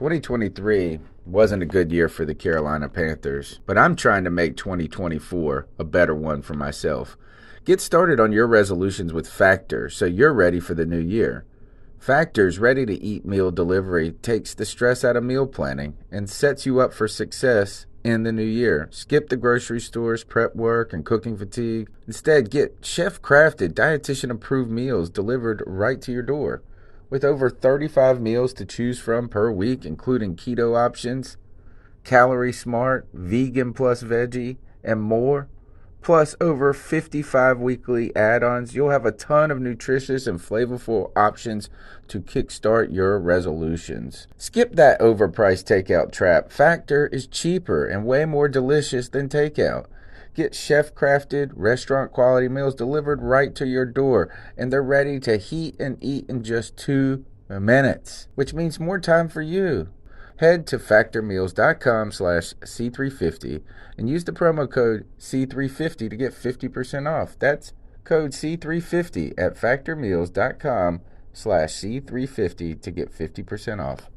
2023 wasn't a good year for the Carolina Panthers, but I'm trying to make 2024 a better one for myself. Get started on your resolutions with Factor so you're ready for the new year. Factor's ready-to-eat meal delivery takes the stress out of meal planning and sets you up for success in the new year. Skip the grocery stores, prep work, and cooking fatigue. Instead, get chef-crafted, dietitian-approved meals delivered right to your door. With over 35 meals to choose from per week, including keto options, calorie smart, vegan plus veggie, and more, plus over 55 weekly add-ons, you'll have a ton of nutritious and flavorful options to kickstart your resolutions. Skip that overpriced takeout trap. Factor is cheaper and way more delicious than takeout. Get chef-crafted, restaurant-quality meals delivered right to your door, and they're ready to heat and eat in just 2 minutes, which means more time for you. Head to factormeals.com/C350 and use the promo code C350 to get 50% off. That's code C350 at factormeals.com/C350 to get 50% off.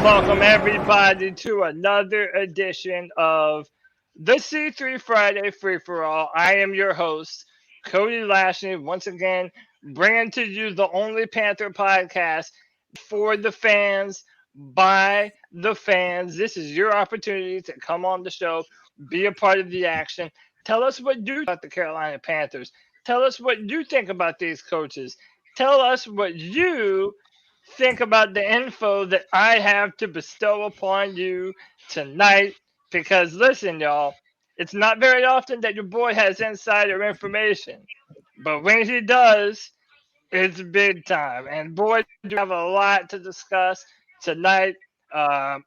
Welcome everybody to another edition of the C3 Friday Free-For-All. I am your host, Cody Lashley, once again bringing to you the only Panther podcast for the fans, by the fans. This is your opportunity to come on the show, be a part of the action. Tell us what you think about the Carolina Panthers. Tell us what you think about these coaches. Tell us what you think about the info that I have to bestow upon you tonight. Because listen, y'all, it's not very often that your boy has insider information, but when he does, it's big time. And boy, do we have a lot to discuss tonight. I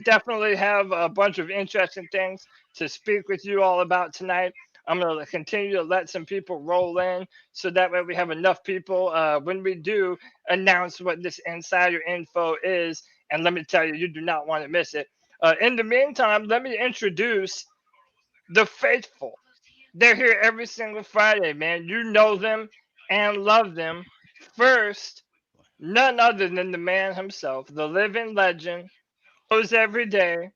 definitely have a bunch of interesting things to speak with you all about tonight. I'm going to continue to let some people roll in so that way we have enough people when we do announce what this insider info is. And let me tell you, you do not want to miss it. In the meantime, let me introduce the faithful. They're here every single Friday, man. You know them and love them. First, none other than the man himself, the living legend, goes every day.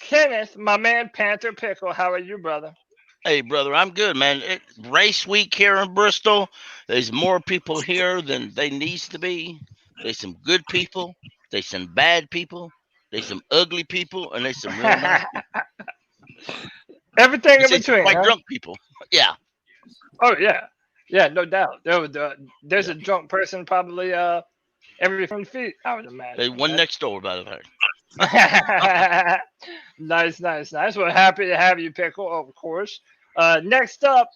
Kenneth, my man Panther Pickle, how are you, brother? Hey, brother, I'm good, man. Race week here in Bristol. There's more people here than they needs to be. There's some good people. There's some bad people. There's some ugly people, and there's some real nice people. Everything in between, quite huh? drunk people. Yeah. Oh yeah, yeah, no doubt. There's a drunk person probably every 10 feet, I would imagine. There's one next door, by the way. Nice. We're happy to have you, Pickle, of course. Next up,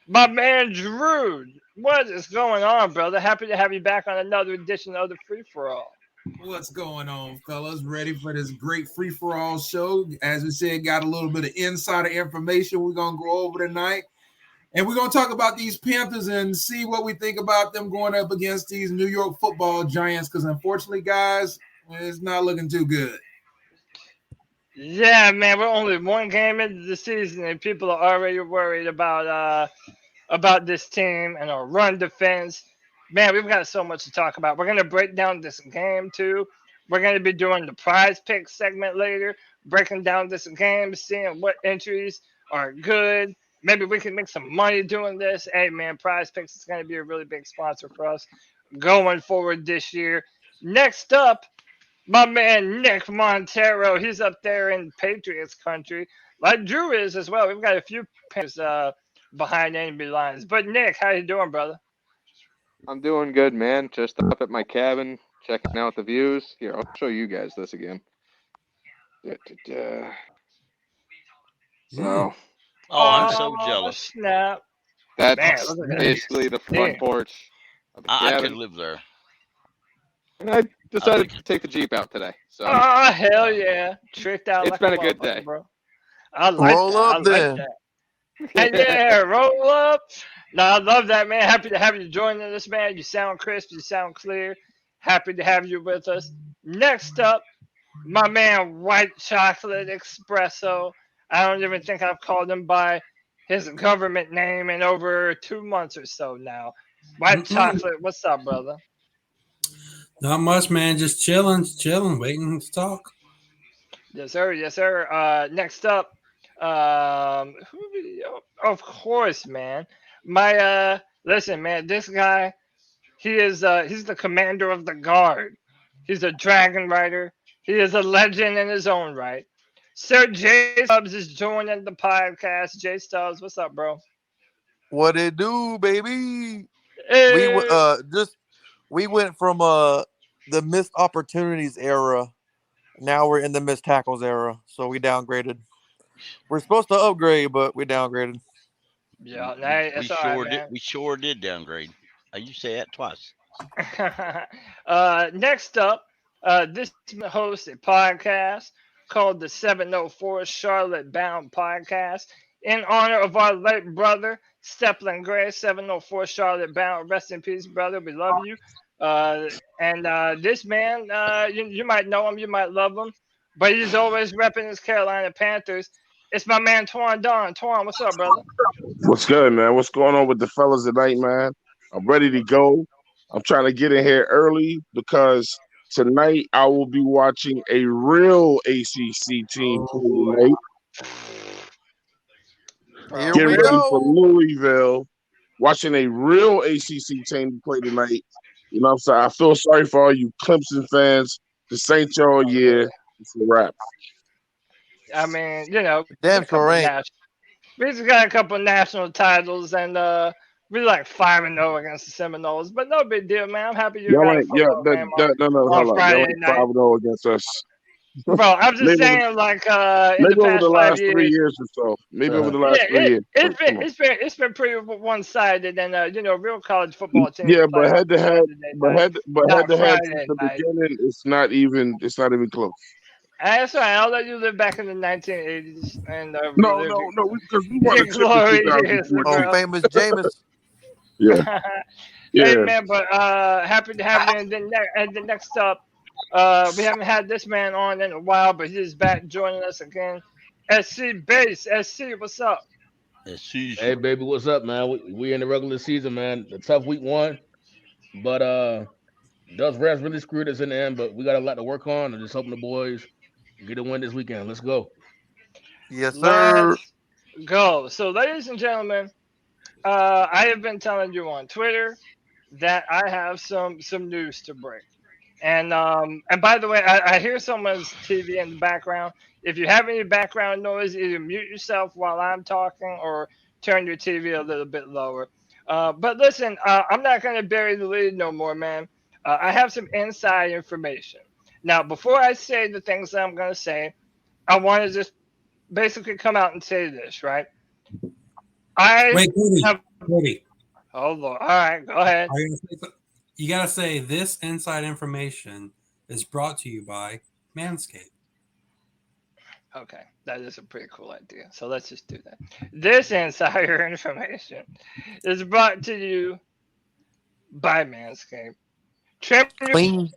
my man Drew. What is going on, brother? Happy to have you back on another edition of the Free For All. What's going on, fellas? Ready for this great free-for-all show? As we said, got a little bit of insider information we're going to go over tonight. And we're going to talk about these Panthers and see what we think about them going up against these New York football giants. Because unfortunately, guys, it's not looking too good. Yeah, man, we're only one game into the season, and people are already worried about this team and our run defense. Man, we've got so much to talk about. We're going to break down this game, too. We're going to be doing the PrizePicks segment later, breaking down this game, seeing what entries are good. Maybe we can make some money doing this. Hey, man, PrizePicks is going to be a really big sponsor for us going forward this year. Next up, my man Nick Montero. He's up there in Patriots country, like Drew is as well. We've got a few Panthers behind enemy lines. But Nick, how you doing, brother? I'm doing good, man. Just up at my cabin, checking out the views. Here, I'll show you guys this again. So Oh, I'm so jealous. Snap. that's Man, look at that. basically the front porch of the I could cabin. live there. And I decided think- to take the Jeep out today. So Oh, hell yeah. Tricked out it's like been a a good motherfucker, day. bro. I like Roll that. I up like then. that. And yeah, roll up. No, I love that, man. Happy to have you joining us, man. You sound crisp. You sound clear. Happy to have you with us. Next up, my man, White Chocolate Espresso. I don't even think I've called him by his government name in over 2 months or so now. White Chocolate, what's up, brother? Not much, man. Just chilling, waiting to talk. Yes, sir. Yes, sir. Next up, of course, man. Listen, man. This guy, he's the commander of the guard. He's a dragon rider. He is a legend in his own right. Sir Jay Stubbs is joining the podcast. Jay Stubbs, what's up, bro? What it do, baby? Hey. We went from the missed opportunities era. Now we're in the missed tackles era. So we downgraded. We're supposed to upgrade, but we downgraded. Yeah, we that's all sure right, did. man. We sure did downgrade. You say that twice. Next up, this hosts a podcast called the 704 Charlotte Bound Podcast in honor of our late brother, Steplin Gray, 704 Charlotte Bound. Rest in peace, brother. We love you. This man, you might know him, you might love him, but he's always repping his Carolina Panthers. It's my man, Twan Don. Twan, what's up, brother? What's good, man? What's going on with the fellas tonight, man? I'm ready to go. I'm trying to get in here early because tonight I will be watching a real ACC team play tonight. Here Get we ready go. for Louisville. Watching a real ACC team play tonight. You know what I'm saying? I feel sorry for all you Clemson fans. The Saints all year. It's a wrap. I mean, you know, Damn sure ain't. we just got a couple national titles, and we're like 5-0 against the Seminoles, but no big deal, man. I'm happy you Y'all got a ain't, yeah, football game on hold up. Y'all Friday ain't night. 5-0 against us. Bro, I'm just Maybe saying, like, in maybe the over past the 5 last 3 years, years or so. Maybe over the last 3 years. it's been pretty one-sided, and you know, real college football teams Yeah, play but on head to head, Saturday night, but head not to head Friday since the night. beginning, it's not even close. That's right. I'll let you live back in the 1980s and No, live because we won your the chip glory in years, 2014. Oh, bro. famous Jameis. Yeah, Hey yeah. man, but happy to have you. And then next up, we haven't had this man on in a while, but he's back joining us again. SC Base, SC, what's up? Hey baby, what's up, man? We in the regular season, man. The tough week 1, but those refs really screwed us in the end. But we got a lot to work on. I'm just hoping the boys get a win this weekend. Let's go. Yes, sir. Let's go. So, ladies and gentlemen, I have been telling you on Twitter that I have some news to break. And by the way, I hear someone's TV in the background. If you have any background noise, either mute yourself while I'm talking or turn your TV a little bit lower. But listen, I'm not going to bury the lead no more, man. I have some inside information. Now, before I say the things that I'm going to say, I want to just basically come out and say this, right? Wait, have. Cody. Hold on. All right, go ahead. You gotta say this inside information is brought to you by Manscaped. Okay, that is a pretty cool idea. So let's just do that. This insider information is brought to you by Manscaped. Clean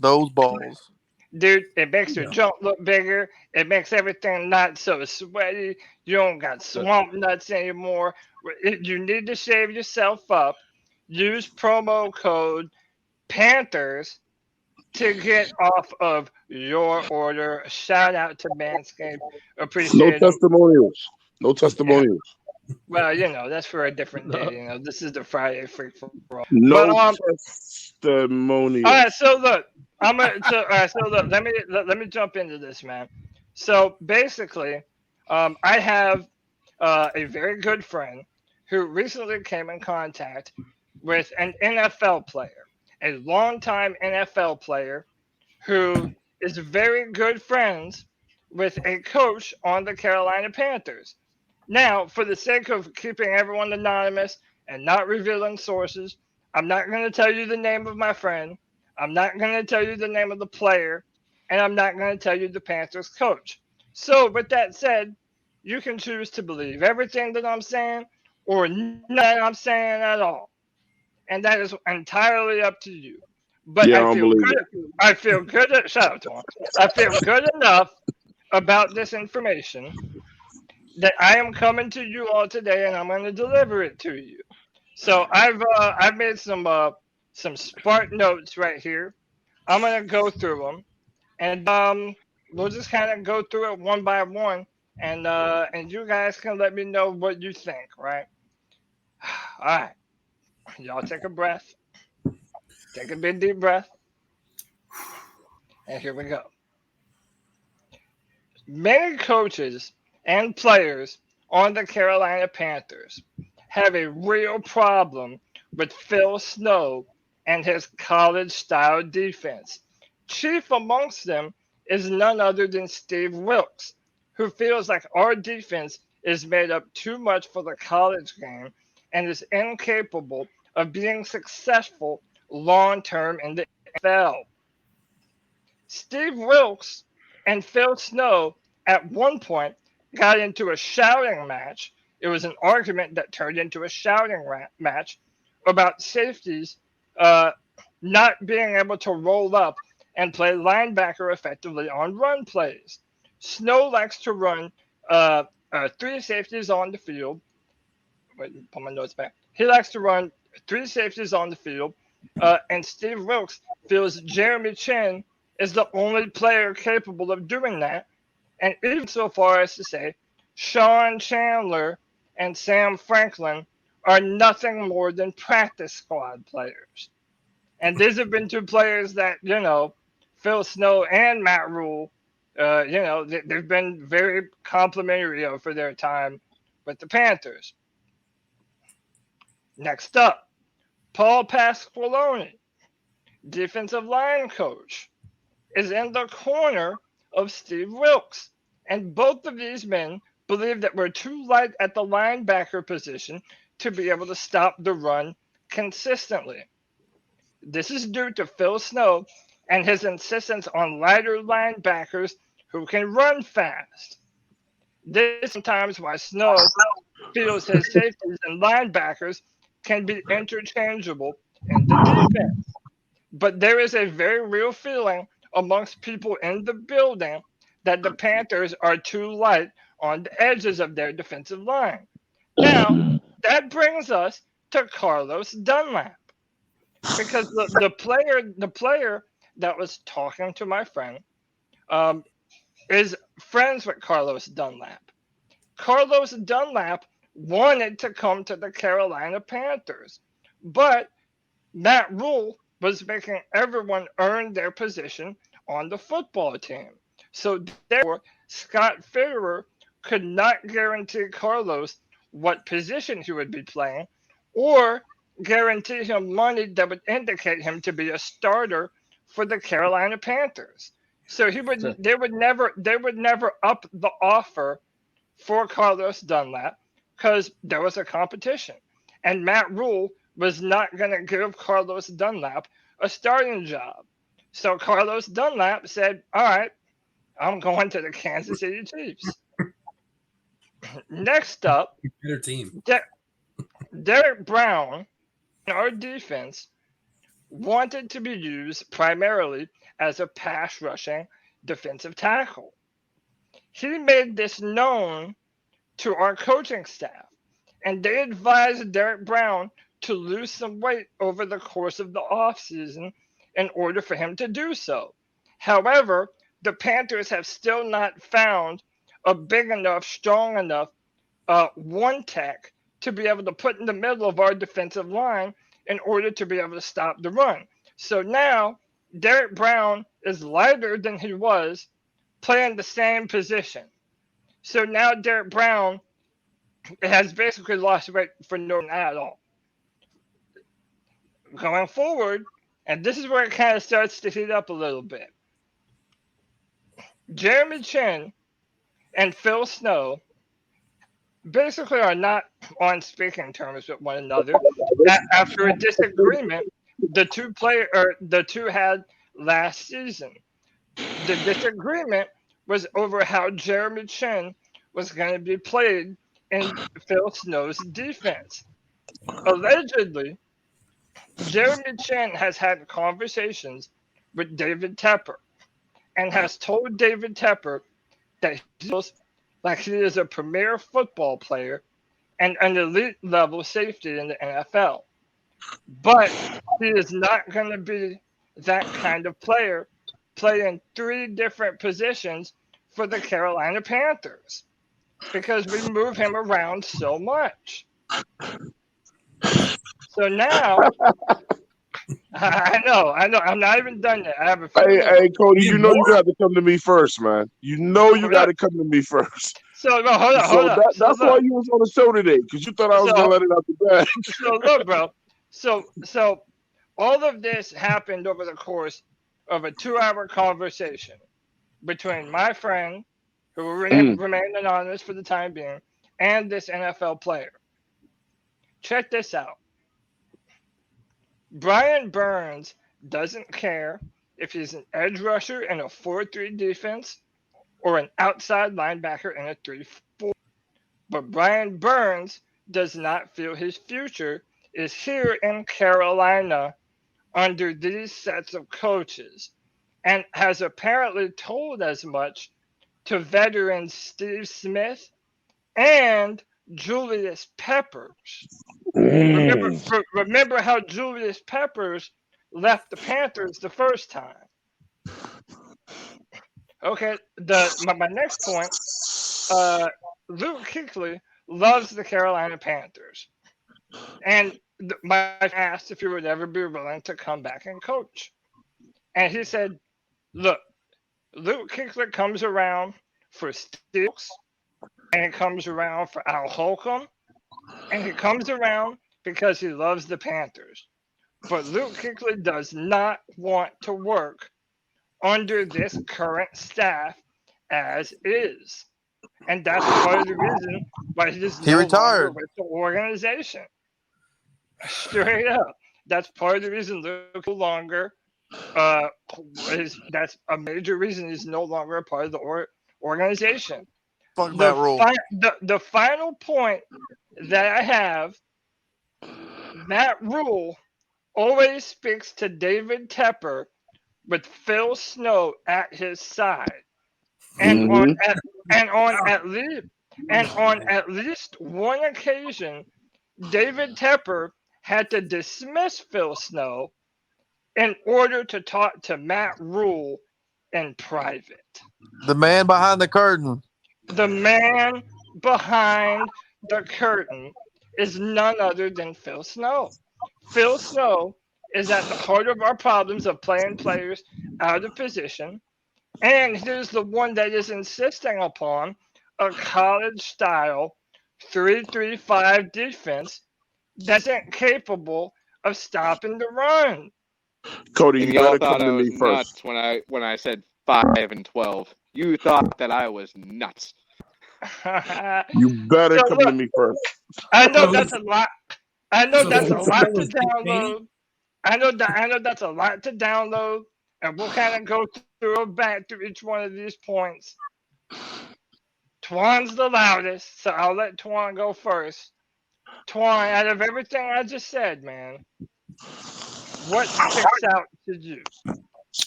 those balls. Dude, it makes your junk look bigger. It makes everything not so sweaty. You don't got swamp nuts anymore. If you need to shave yourself up, use promo code Panthers to get off of your order. Shout out to Manscaped. Appreciate No it. testimonials. No testimonials. Well, you know, that's for a different day. You know, this is the Friday Freak for All. No But, testimonials. all right, so look, let me jump into this, man. So basically, I have a very good friend who recently came in contact with an NFL player, a longtime NFL player who is very good friends with a coach on the Carolina Panthers. Now, for the sake of keeping everyone anonymous and not revealing sources, I'm not going to tell you the name of my friend. I'm not going to tell you the name of the player. And I'm not going to tell you the Panthers coach. So, with that said, you can choose to believe everything that I'm saying or none that I'm saying at all. And that is entirely up to you. But Yeah, I I don't feel believe good. it. I feel good. Shut up, Tom. I feel good enough about this information that I am coming to you all today, and I'm going to deliver it to you. So I've made some spark notes right here. I'm going to go through them, and we'll just kind of go through it one by one, and you guys can let me know what you think. Right? All right. Y'all take a breath. Take a big deep breath. And here we go. Many coaches and players on the Carolina Panthers have a real problem with Phil Snow and his college-style defense. Chief amongst them is none other than Steve Wilkes, who feels like our defense is made up too much for the college game and is incapable of being successful long-term in the NFL. Steve Wilkes and Phil Snow at one point got into a shouting match. It was an argument that turned into a shouting match about safeties not being able to roll up and play linebacker effectively on run plays. Snow likes to run three safeties on the field. Wait, put my notes back. He likes to run three safeties on the field, and Steve Wilkes feels Jeremy Chin is the only player capable of doing that, and even so far as to say Sean Chandler and Sam Franklin are nothing more than practice squad players. And these have been two players that, Phil Snow and Matt Rule, they've been very complimentary of for their time with the Panthers. Next up, Paul Pasqualoni, defensive line coach, is in the corner of Steve Wilkes. And both of these men believe that we're too light at the linebacker position to be able to stop the run consistently. This is due to Phil Snow and his insistence on lighter linebackers who can run fast. This is sometimes why Snow feels his safeties and linebackers can be interchangeable in the defense. But there is a very real feeling amongst people in the building that the Panthers are too light on the edges of their defensive line. Now, that brings us to Carlos Dunlap. Because the player that was talking to my friend is friends with Carlos Dunlap. Carlos Dunlap wanted to come to the Carolina Panthers, but Matt Rule was making everyone earn their position on the football team. So therefore, Scott Fitterer could not guarantee Carlos what position he would be playing or guarantee him money that would indicate him to be a starter for the Carolina Panthers. So they would never up the offer for Carlos Dunlap because there was a competition. And Matt Rule was not going to give Carlos Dunlap a starting job. So Carlos Dunlap said, all right, I'm going to the Kansas City Chiefs. Next up, better team. Derek Brown, our defense, wanted to be used primarily as a pass rushing defensive tackle. He made this known to our coaching staff, and they advised Derek Brown to lose some weight over the course of the offseason in order for him to do so. However, the Panthers have still not found a big enough, strong enough one tech to be able to put in the middle of our defensive line in order to be able to stop the run. So now Derek Brown is lighter than he was playing the same position. So now Derek Brown has basically lost weight for no reason at all. Going forward, and this is where it kind of starts to heat up a little bit. Jeremy Chin and Phil Snow basically are not on speaking terms with one another. After a disagreement, the two had last season. The disagreement was over how Jeremy Chin was going to be played in Phil Snow's defense. Allegedly, Jeremy Chin has had conversations with David Tepper and has told David Tepper that he feels like he is a premier football player and an elite level safety in the NFL. But he is not going to be that kind of player playing 3 different positions for the Carolina Panthers because we move him around so much. So now, I know, I'm not even done yet. I have a few Hey, Cody, you know you got to come to me first, man. You know you got to come to me first. So no, hold on. That's why you was on the show today, because you thought I was gonna let it out the bag. So look, bro. So all of this happened over the course of a 2-hour conversation between my friend, who will remain anonymous for the time being, and this NFL player. Check this out. Brian Burns doesn't care if he's an edge rusher in a 4-3 defense or an outside linebacker in a 3-4. But Brian Burns does not feel his future is here in Carolina under these sets of coaches, and has apparently told as much to veterans Steve Smith and Julius Peppers. Remember how Julius Peppers left the Panthers the first time. Okay, my next point, Luke Kuechly loves the Carolina Panthers. And my asked if he would ever be willing to come back and coach. And he said, look, Luke Kuechly comes around for Steels, and he comes around for Al Holcomb, and he comes around because he loves the Panthers. But Luke Kuechly does not want to work under this current staff as is. And that's part of the reason why he retired with the organization. Straight up. That's part of the reason Luke no longer that's a major reason he's no longer a part of the organization. Fuck that rule. The final point that I have, that rule always speaks to David Tepper with Phil Snow at his side. And on at least one occasion, David Tepper had to dismiss Phil Snow in order to talk to Matt Rule in private. The man behind the curtain. The man behind the curtain is none other than Phil Snow. Phil Snow is at the heart of our problems of playing players out of position. And he's the one that is insisting upon a college-style 3-3-5 defense that isn't capable of stopping the run. Cody, you y'all gotta thought come I to was me first. nuts when I said 5 and 12. You thought that I was nuts. You better come to me first. I know that's a lot. I know that's a lot to download. I know that's a lot to download, and we'll kind of go back through each one of these points. Twan's the loudest, so I'll let Twan go first. Twan, out of everything I just said, man, what sticks out to you?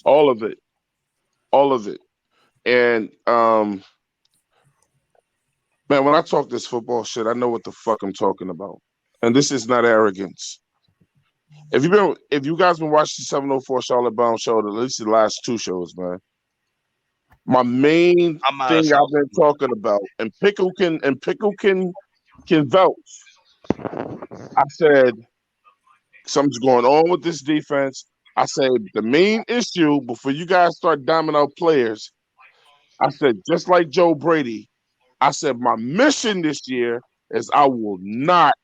All of it. And man, when I talk this football shit, I know what the fuck I'm talking about. And this is not arrogance. If you guys been watching the 704 Charlotte Brown show, at least the last 2 shows, man. My main thing I've been talking about, and Pickle can vouch. I said something's going on with this defense. I said the main issue before you guys start diming out players. I said just like Joe Brady. I said my mission this year is I will not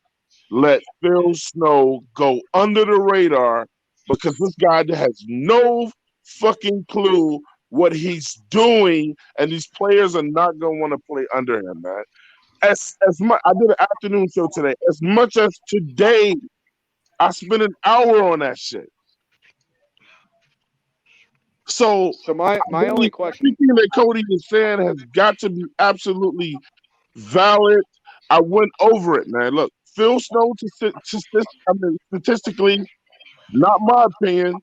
let Phil Snow go under the radar because this guy has no fucking clue what he's doing, and these players are not going to want to play under him, man. As much, I did an afternoon show today. As much as today, I spent an hour on that shit. So my only question, everything that Cody is saying has got to be absolutely valid. I went over it, man. Look, Phil Snow, statistically, not my opinion,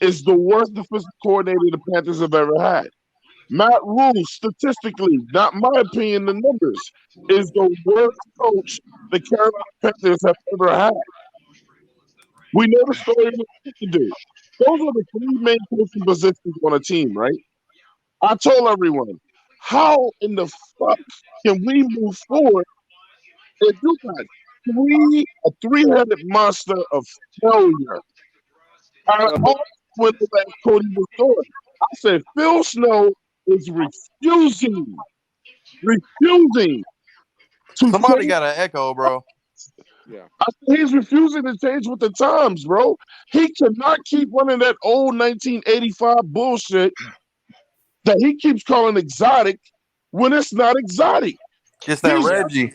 is the worst defensive coordinator the Panthers have ever had. Matt Rule, statistically, not my opinion, the numbers, is the worst coach the Carolina Panthers have ever had. We know the story of what to do. Those are the three main coaching positions on a team, right? I told everyone, how in the fuck can we move forward if you got a three-headed monster of failure? I always went to that Cody was doing. I said, Phil Snow is refusing to Somebody change. got an echo, bro. yeah. I said, he's refusing to change with the times, bro. He cannot keep running that old 1985 bullshit that he keeps calling exotic when it's not exotic. It's that Reggie.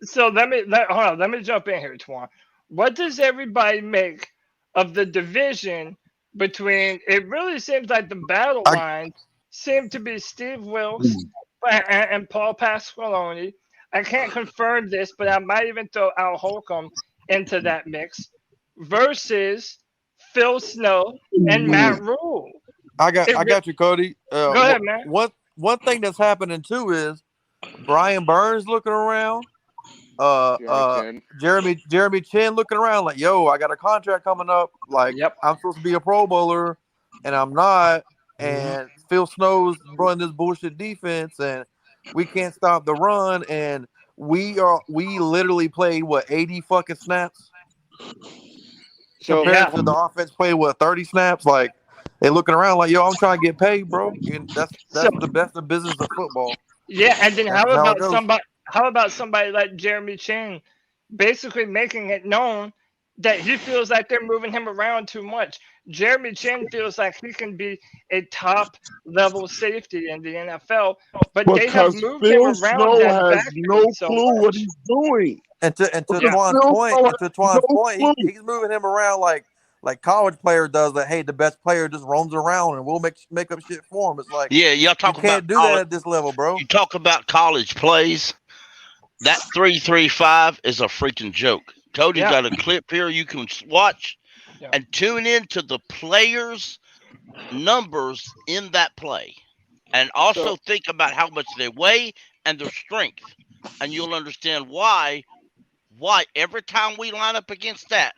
So let me jump in here, Twan. What does everybody make of the division between? It really seems like the battle lines seem to be Steve Wilkes and Paul Pasqualoni. I can't confirm this, but I might even throw Al Holcomb into that mix versus Phil Snow and Matt Rule. I got you, Cody. Go ahead, man. One thing that's happening too is Brian Burns looking around. Jeremy Chin looking around like, yo, I got a contract coming up. Like, I'm supposed to be a Pro Bowler, and I'm not. And Phil Snow's running this bullshit defense, and we can't stop the run. And we literally played 80 fucking snaps. So compared to the offense played 30 snaps. Like, they looking around like, yo, I'm trying to get paid, bro. That's the best of business of football. Yeah, and then how about somebody like Jeremy Chin basically making it known that he feels like they're moving him around too much. Jeremy Chin feels like he can be a top level safety in the NFL, but they have moved him around. Snow has no clue what he's doing. And to Twan's point, he's moving him around like college player does. That hey, the best player just roams around and we'll make up shit for him. It's like y'all talk you can't about do college, that at this level, bro. You talk about college plays. That 3-3-5 is a freaking joke. Cody got a clip here you can watch and tune into the players' numbers in that play. And also think about how much they weigh and their strength. And you'll understand why every time we line up against that,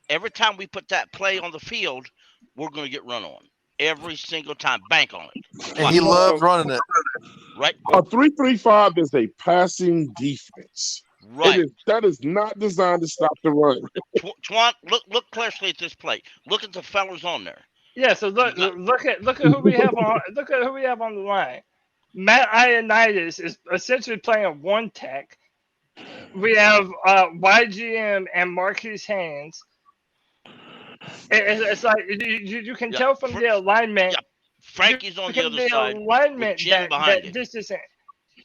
every time we put that play on the field, we're going to get run on. Every single time. Bank on it. And he loves running it. Right. A 3-3-5 is a passing defense. Right. That is not designed to stop the run. Twan, look closely at this play. Look at the fellas on there. Yeah, so look at who we have on the line. Matt Ioannidis is essentially playing one tech. We have YGM and Marquise Haynes. It's like you can tell from the alignment. Yeah. Frankie's on the other side. Alignment that this isn't.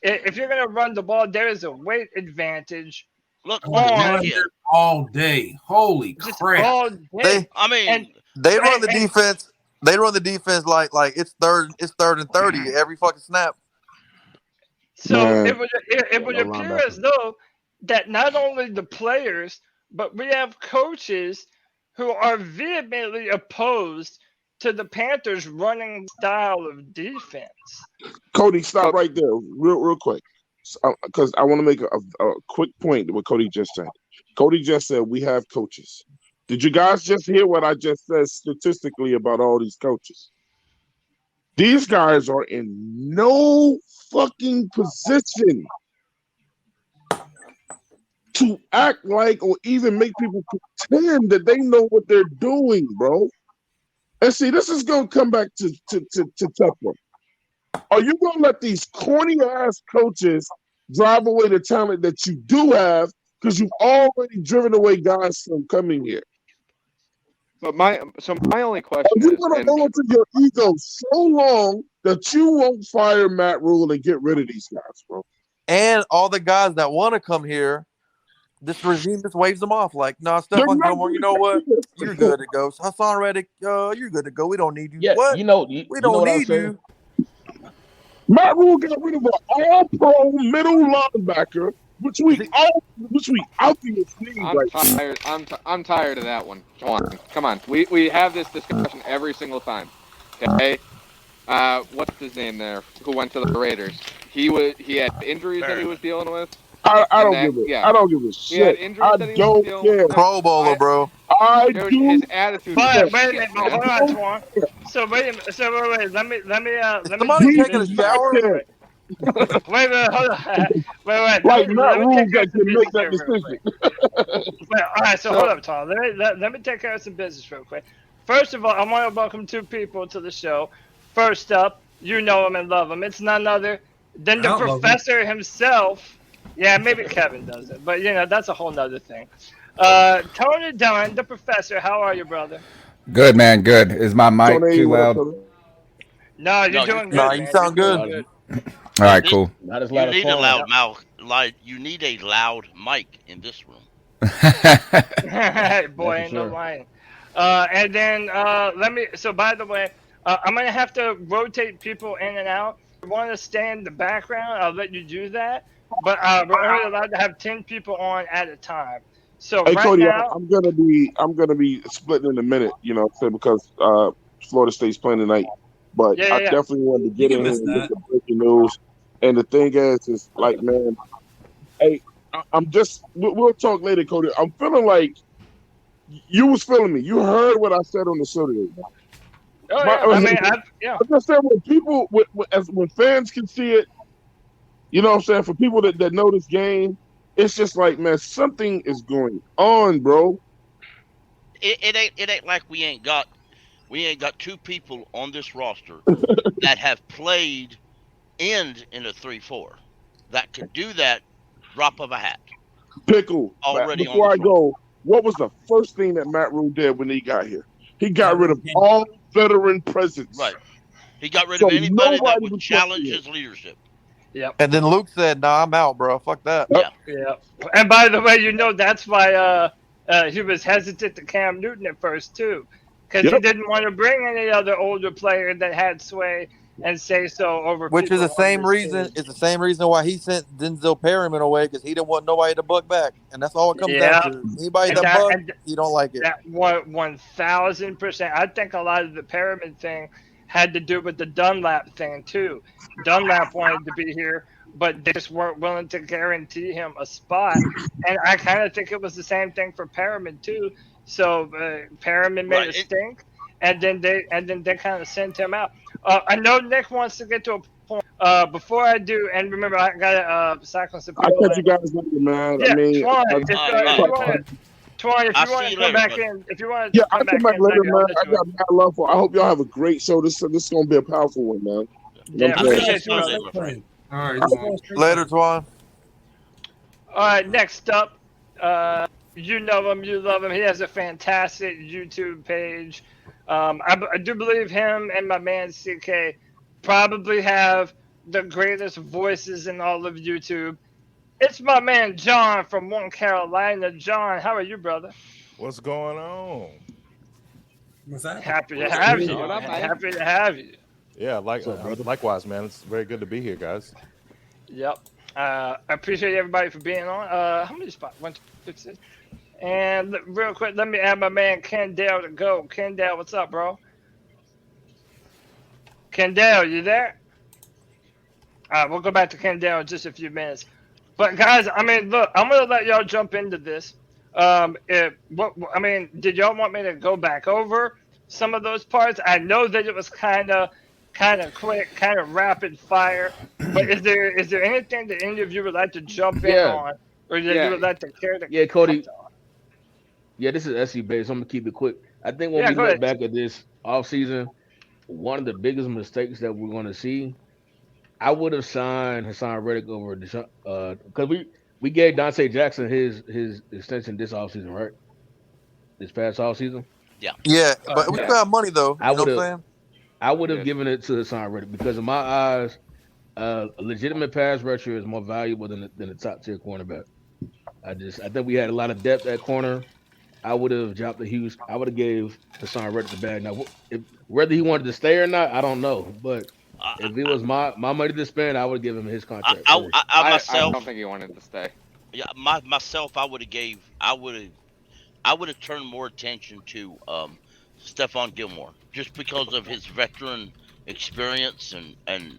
If you're going to run the ball, there is a weight advantage. Look all day. Holy crap! All day. They run the defense. They run the defense like it's third and 30 every fucking snap. So it would appear as though that not only the players, but we have coaches who are vehemently opposed to the Panthers' running style of defense. Cody, stop right there, real quick, because I want to make a quick point to what Cody just said. Cody just said we have coaches. Did you guys just hear what I just said statistically about all these coaches? These guys are in no fucking position to act like or even make people pretend that they know what they're doing, bro. And see, this is going to come back to Tucker. Are you going to let these corny-ass coaches drive away the talent that you do have because you've already driven away guys from coming here? But my only question You're is, going to hold on to your ego so long that you won't fire Matt Rule and get rid of these guys, bro. And all the guys that want to come here, this regime just waves them off. Like, no, Stephon Gilmore, you know what? You're good to go. Hassan Reddick, you're good to go. We don't need you. Yeah, what? you know we don't what need you. Matt Rule got rid of an all-pro middle linebacker, which we obviously need. I'm tired of that one. Come on. We have this discussion every single time. Okay. What's his name there? Who went to the Raiders? He had injuries that he was dealing with. I don't give a shit. He had injuries that he was dealing with. Pro Bowler, bro. His attitude. But wait a minute, hold on, Twan. So wait. Let me. Somebody taking a shower. Wait a minute, hold on. Wait. Like Matt Rule can make that decision. All right, so hold up, Tom. Let me take care of some business real quick. First of all, I want to welcome two people to the show. First up, you know him and love him. It's none other than the professor himself. Yeah, maybe Kevin does it, but that's a whole nother thing. Tony Dunn, the professor. How are you, brother? Good, man. Good. Is my mic too loud? No, you're doing good. No, you sound good. All right, cool. Not as loud as you need a loud mouth. You need a loud mic in this room. Boy, ain't no lying. And then So by the way, I'm gonna have to rotate people in and out. If you want to stay in the background, I'll let you do that. But we're only allowed to have 10 people on at a time. So hey, right Cody, now, I'm gonna be splitting in a minute, because Florida State's playing tonight. But I definitely wanted to get in here and get the breaking news. And the thing is like, man, hey, we'll talk later, Cody. I'm feeling like you was feeling me. You heard what I said on the show today. I just said when fans can see it, you know what I'm saying? For people that know this game, it's just like, man, something is going on, bro. It ain't like we ain't got two people on this roster that have played in a 3-4 that could do that drop of a hat. Pickle. Already before I go, what was the first thing that Matt Rule did when he got here? He got rid of all veteran presence. Right. He got rid of anybody that would challenge his leadership. Yep. And then Luke said, "Nah, I'm out, bro. Fuck that." Yeah. And by the way, that's why he was hesitant to Cam Newton at first too, because he didn't want to bring any other older player that had sway and say so over. Which is the same reason. It's the same reason why he sent Denzel Perryman away, because he didn't want nobody to buck back, and that's all it comes down to. Anybody that buck, he don't like it. That 1,000%. I think a lot of the Perryman thing had to do with the Dunlap thing too. Dunlap wanted to be here, but they just weren't willing to guarantee him a spot. And I kind of think it was the same thing for Perriman too. So Perriman made a stink, and then they kind of sent him out. I know Nick wants to get to a point. Before I do, and remember, I got to cycle some people. I catch you guys later, man. Yeah, I mean, Twan, if you want to come back in, I'll come back later, man. I got mad love for. I hope y'all have a great show. This is gonna be a powerful one, man. Yeah, appreciate you, All right, later, Twan. All right, next up, you know him, you love him. He has a fantastic YouTube page. I do believe him and my man CK probably have the greatest voices in all of YouTube. It's my man John from Carolina. John, how are you, brother? What's going on? What's that? Happy to have you. Happy to have you. Yeah, likewise, man. It's very good to be here, guys. Yep. I appreciate everybody for being on. How many spots? 1, 2, 3, 6. And real quick, let me add my man Kendall to go. Kendall, what's up, bro? Kendall, you there? All right, we'll go back to Kendall in just a few minutes. But guys, I mean, look, I'm gonna let y'all jump into this. Did y'all want me to go back over some of those parts? I know that it was kind of quick, kind of rapid fire. But is there anything that any of you would like to jump in on, or that you would like to care to? Yeah, Cody. Yeah, this is SC based. I'm gonna keep it quick. I think when we look back at this offseason, one of the biggest mistakes that we're gonna see, I would have signed Hassan Reddick over Deshaun, because we gave Dante Jackson his extension this offseason, right? This past offseason. Yeah, but we still have money though. I You know would what I'm have. saying? I would have given it to Hassan Reddick because in my eyes, a legitimate pass rusher is more valuable than a top tier cornerback. I think we had a lot of depth at corner. I would have dropped the Hughes. I would have gave Hassan Reddick the bag. Now, whether he wanted to stay or not, I don't know. But if it was my money to spend, I would have given him his contract first. I myself, don't think he wanted to stay. yeah, myself, I would have turned more attention to Stephon Gilmore just because of his veteran experience and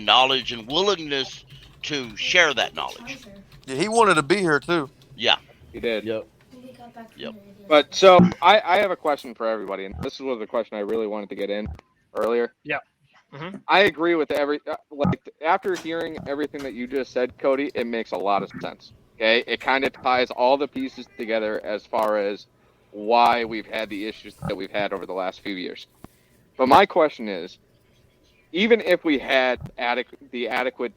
knowledge and willingness to share that knowledge. Yeah, he wanted to be here too. Yeah, he did. Yep. But so I have a question for everybody, and this was the question I really wanted to get in earlier. Yeah. Mm-hmm. I agree with after hearing everything that you just said, Cody, it makes a lot of sense. Okay, it kind of ties all the pieces together as far as why we've had the issues that we've had over the last few years. But my question is, even if we had the adequate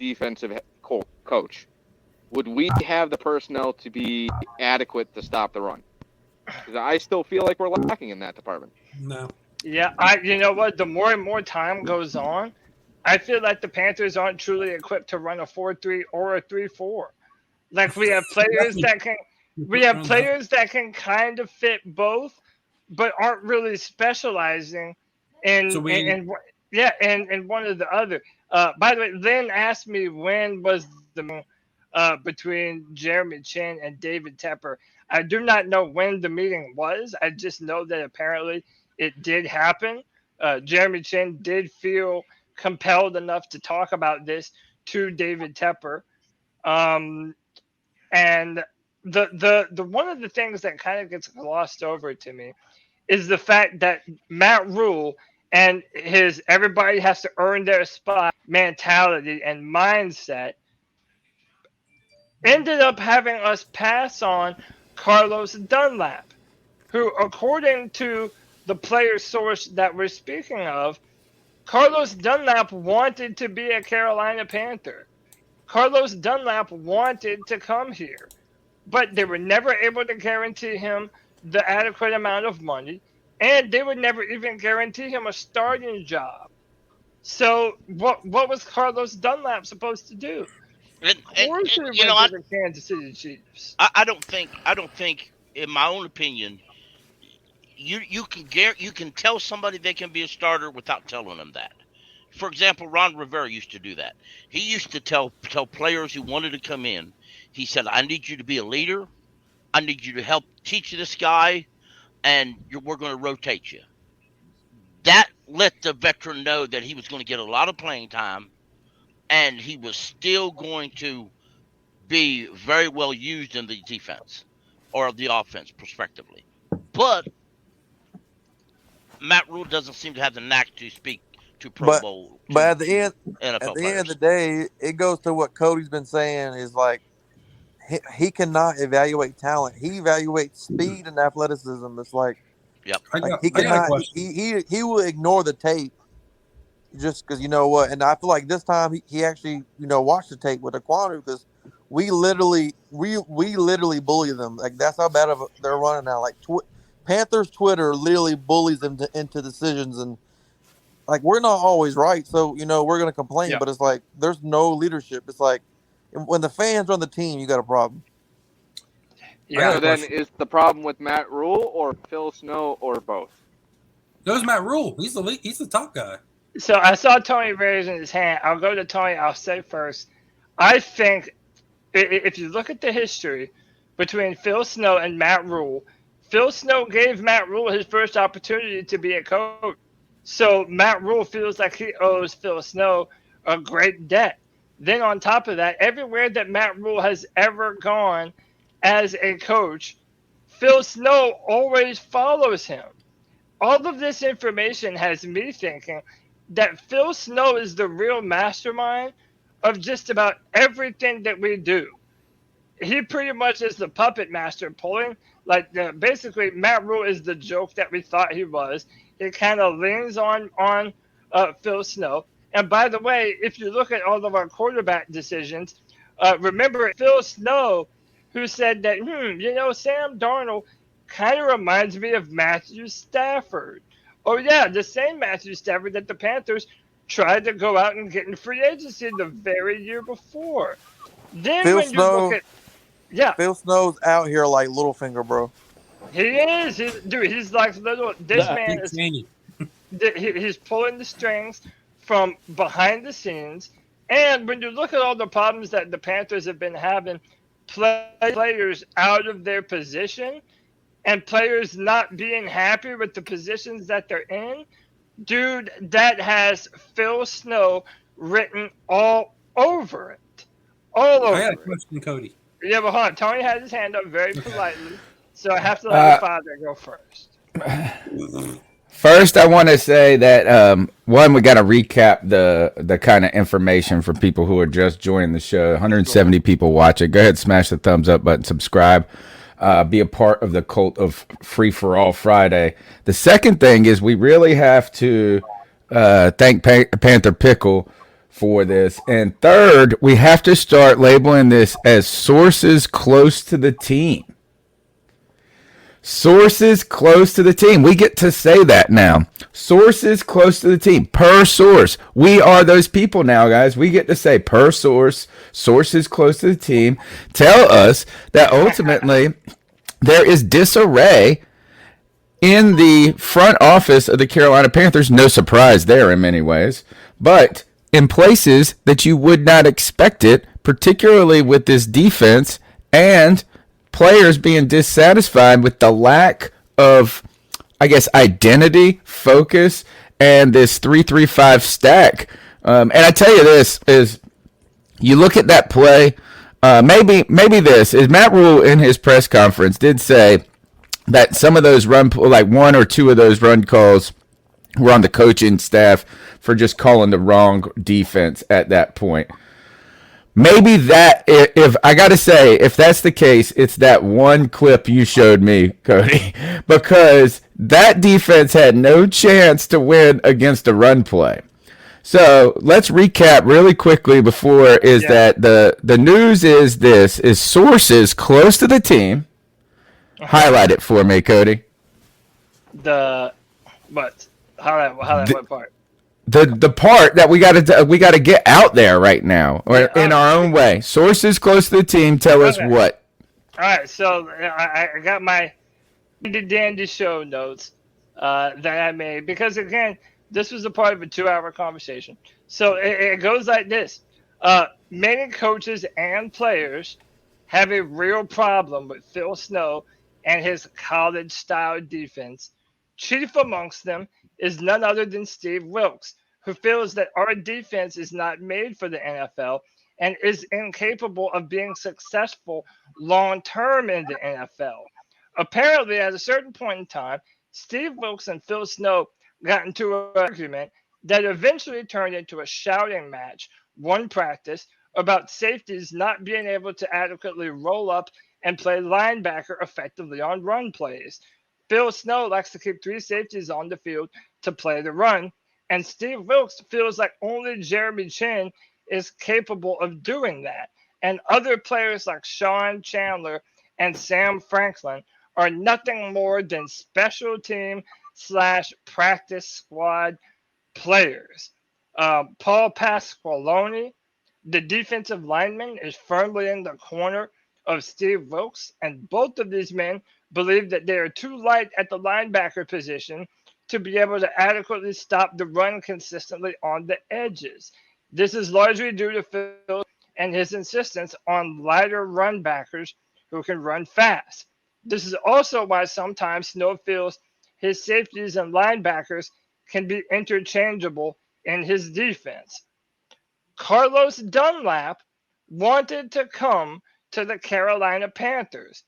defensive coach, would we have the personnel to be adequate to stop the run? Because I still feel like we're lacking in that department. No. Yeah, you know what? The more and more time goes on, I feel like the Panthers aren't truly equipped to run a 4-3 or a 3-4. Like we have players that can kind of fit both, but aren't really specializing in one or the other. By the way, Lynn asked me when was the between Jeremy Chin and David Tepper. I do not know when the meeting was. I just know that apparently it did happen. Jeremy Chin did feel compelled enough to talk about this to David Tepper. And the one of the things that kind of gets glossed over to me is the fact that Matt Rule and his everybody has to earn their spot mentality and mindset ended up having us pass on Carlos Dunlap, who, according to the player source that we're speaking of, Carlos Dunlap wanted to be a Carolina Panther. Carlos Dunlap wanted to come here, but they were never able to guarantee him the adequate amount of money, and they would never even guarantee him a starting job. So what was Carlos Dunlap supposed to do? The Kansas City Chiefs. I don't think, in my own opinion, you can tell somebody they can be a starter without telling them that. For example, Ron Rivera used to do that. He used to tell players who wanted to come in, he said, I need you to be a leader. I need you to help teach this guy, and we're going to rotate you. That let the veteran know that he was going to get a lot of playing time, and he was still going to be very well used in the defense or the offense, prospectively. But Matt Rule doesn't seem to have the knack to speak to Pro Bowl. But at the end of the day, it goes to what Cody's been saying is like he cannot evaluate talent. He evaluates speed and athleticism. It's like, he will ignore the tape just because, you know what. And I feel like this time he actually, watched the tape with Aquanu because we literally bully them. Like that's how bad of they're running now. Like Panthers Twitter literally bullies them into decisions, and like we're not always right. So we're gonna complain, but it's like there's no leadership. It's like when the fans run the team, you got a problem. Yeah. So then is the problem with Matt Rule or Phil Snow or both? No, it's Matt Rule. He's the top guy. So I saw Tony raising his hand. I'll go to Tony. I'll say first. I think if you look at the history between Phil Snow and Matt Rule, Phil Snow gave Matt Rule his first opportunity to be a coach. So Matt Rule feels like he owes Phil Snow a great debt. Then on top of that, everywhere that Matt Rule has ever gone as a coach, Phil Snow always follows him. All of this information has me thinking that Phil Snow is the real mastermind of just about everything that we do. He pretty much is the puppet master pulling. Like basically, Matt Rule is the joke that we thought he was. It kind of leans on Phil Snow. And by the way, if you look at all of our quarterback decisions, remember Phil Snow, who said that Sam Darnold kind of reminds me of Matthew Stafford. Oh, yeah, the same Matthew Stafford that the Panthers tried to go out and get in free agency the very year before. Then Phil when you look at, Phil Snow's out here like Littlefinger, bro. he is. He's like little. This man is. He's pulling the strings from behind the scenes. And when you look at all the problems that the Panthers have been having, players out of their position and players not being happy with the positions that they're in, dude, that has Phil Snow written all over it. All over it. I got a question, Cody. Yeah, but hold on. Tony has his hand up very politely, so I have to let your father go first. First, I want to say that, one, we got to recap the kind of information for people who are just joining the show. 170 people watching. Go ahead, smash the thumbs up button, subscribe. Be a part of the cult of Free for All Friday. The second thing is we really have to thank Panther Pickle for this. And third, we have to start labeling this as sources close to the team. Sources close to the team. We get to say that now. Sources close to the team. Per source. We are those people now, guys. We get to say per source. Sources close to the team tell us that ultimately there is disarray in the front office of the Carolina Panthers. No surprise there in many ways. But in places that you would not expect it, particularly with this defense and players being dissatisfied with the lack of, I guess, identity, focus, and this 3-3-5 stack. And I tell you this is, you look at that play. Maybe this is Matt Rule in his press conference did say that some of those like one or two of those run calls were on the coaching staff for just calling the wrong defense at that point. Maybe that, if I got to say, if that's the case, it's that one clip you showed me, Cody, because that defense had no chance to win against a run play. So let's recap really quickly that the news is this, is sources close to the team. Highlight it for me, Cody. Highlight what part? The part that we got to get out there right now, or in our own way. Sources close to the team tell us what. All right, so I got my dandy show notes that I made because again, this was a part of a 2-hour conversation. So it goes like this: many coaches and players have a real problem with Phil Snow and his college-style defense. Chief amongst them is none other than Steve Wilks, who feels that our defense is not made for the NFL and is incapable of being successful long-term in the NFL. Apparently, at a certain point in time, Steve Wilks and Phil Snow got into an argument that eventually turned into a shouting match one practice about safeties not being able to adequately roll up and play linebacker effectively on run plays. Phil Snow likes to keep 3 safeties on the field to play the run, and Steve Wilks feels like only Jeremy Chin is capable of doing that. And other players like Sean Chandler and Sam Franklin are nothing more than special team / practice squad players. Paul Pasqualoni, the defensive lineman, is firmly in the corner of Steve Wilks, and both of these men believe that they are too light at the linebacker position to be able to adequately stop the run consistently on the edges. This is largely due to Phil and his insistence on lighter run backers who can run fast. This is also why sometimes Snow feels his safeties and linebackers can be interchangeable in his defense. Carlos Dunlap wanted to come to the Carolina Panthers,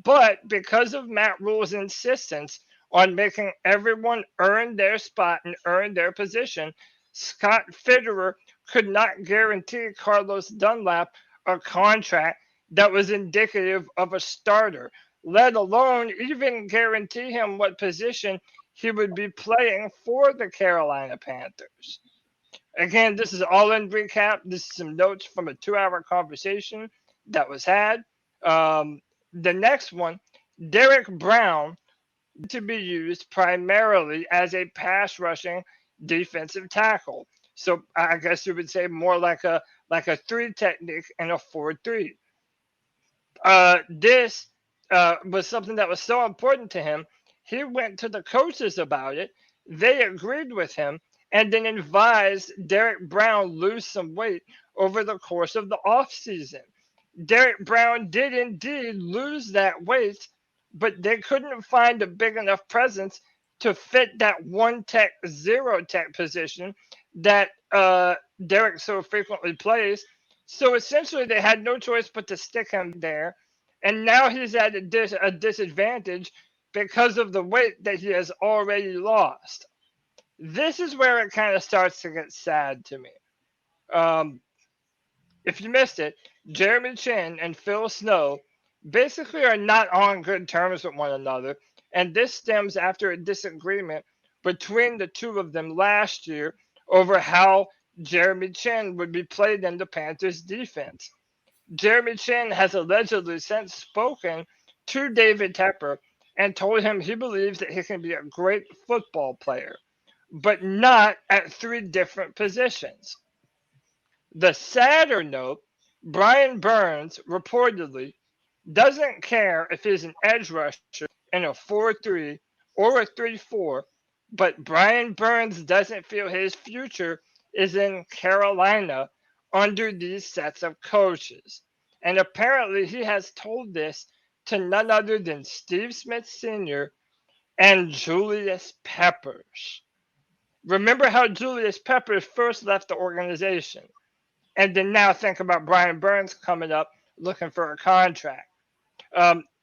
but because of Matt Rule's insistence on making everyone earn their spot and earn their position, Scott Fitterer could not guarantee Carlos Dunlap a contract that was indicative of a starter, let alone even guarantee him what position he would be playing for the Carolina Panthers. Again, this is all in recap. This is some notes from a 2-hour conversation that was had. The next one Derek Brown to be used primarily as a pass rushing defensive tackle. So I guess you would say more like a 3 technique and a 4-3. This was something that was so important to him. He went to the coaches about it. They agreed with him and then advised Derek Brown lose some weight over the course of the offseason. Derek Brown did indeed lose that weight, but they couldn't find a big enough presence to fit that 1-tech, 0-tech position that Derek so frequently plays. So essentially, they had no choice but to stick him there. And now he's at a disadvantage because of the weight that he has already lost. This is where it kind of starts to get sad to me. If you missed it, Jeremy Chin and Phil Snow basically are not on good terms with one another. And this stems after a disagreement between the two of them last year over how Jeremy Chin would be played in the Panthers defense. Jeremy Chin has allegedly since spoken to David Tepper and told him he believes that he can be a great football player, but not at 3 different positions. The sadder note, Brian Burns reportedly doesn't care if he's an edge rusher in a 4-3 or a 3-4, but Brian Burns doesn't feel his future is in Carolina under these sets of coaches. And apparently he has told this to none other than Steve Smith Sr. and Julius Peppers. Remember how Julius Peppers first left the organization? And then now think about Brian Burns coming up looking for a contract.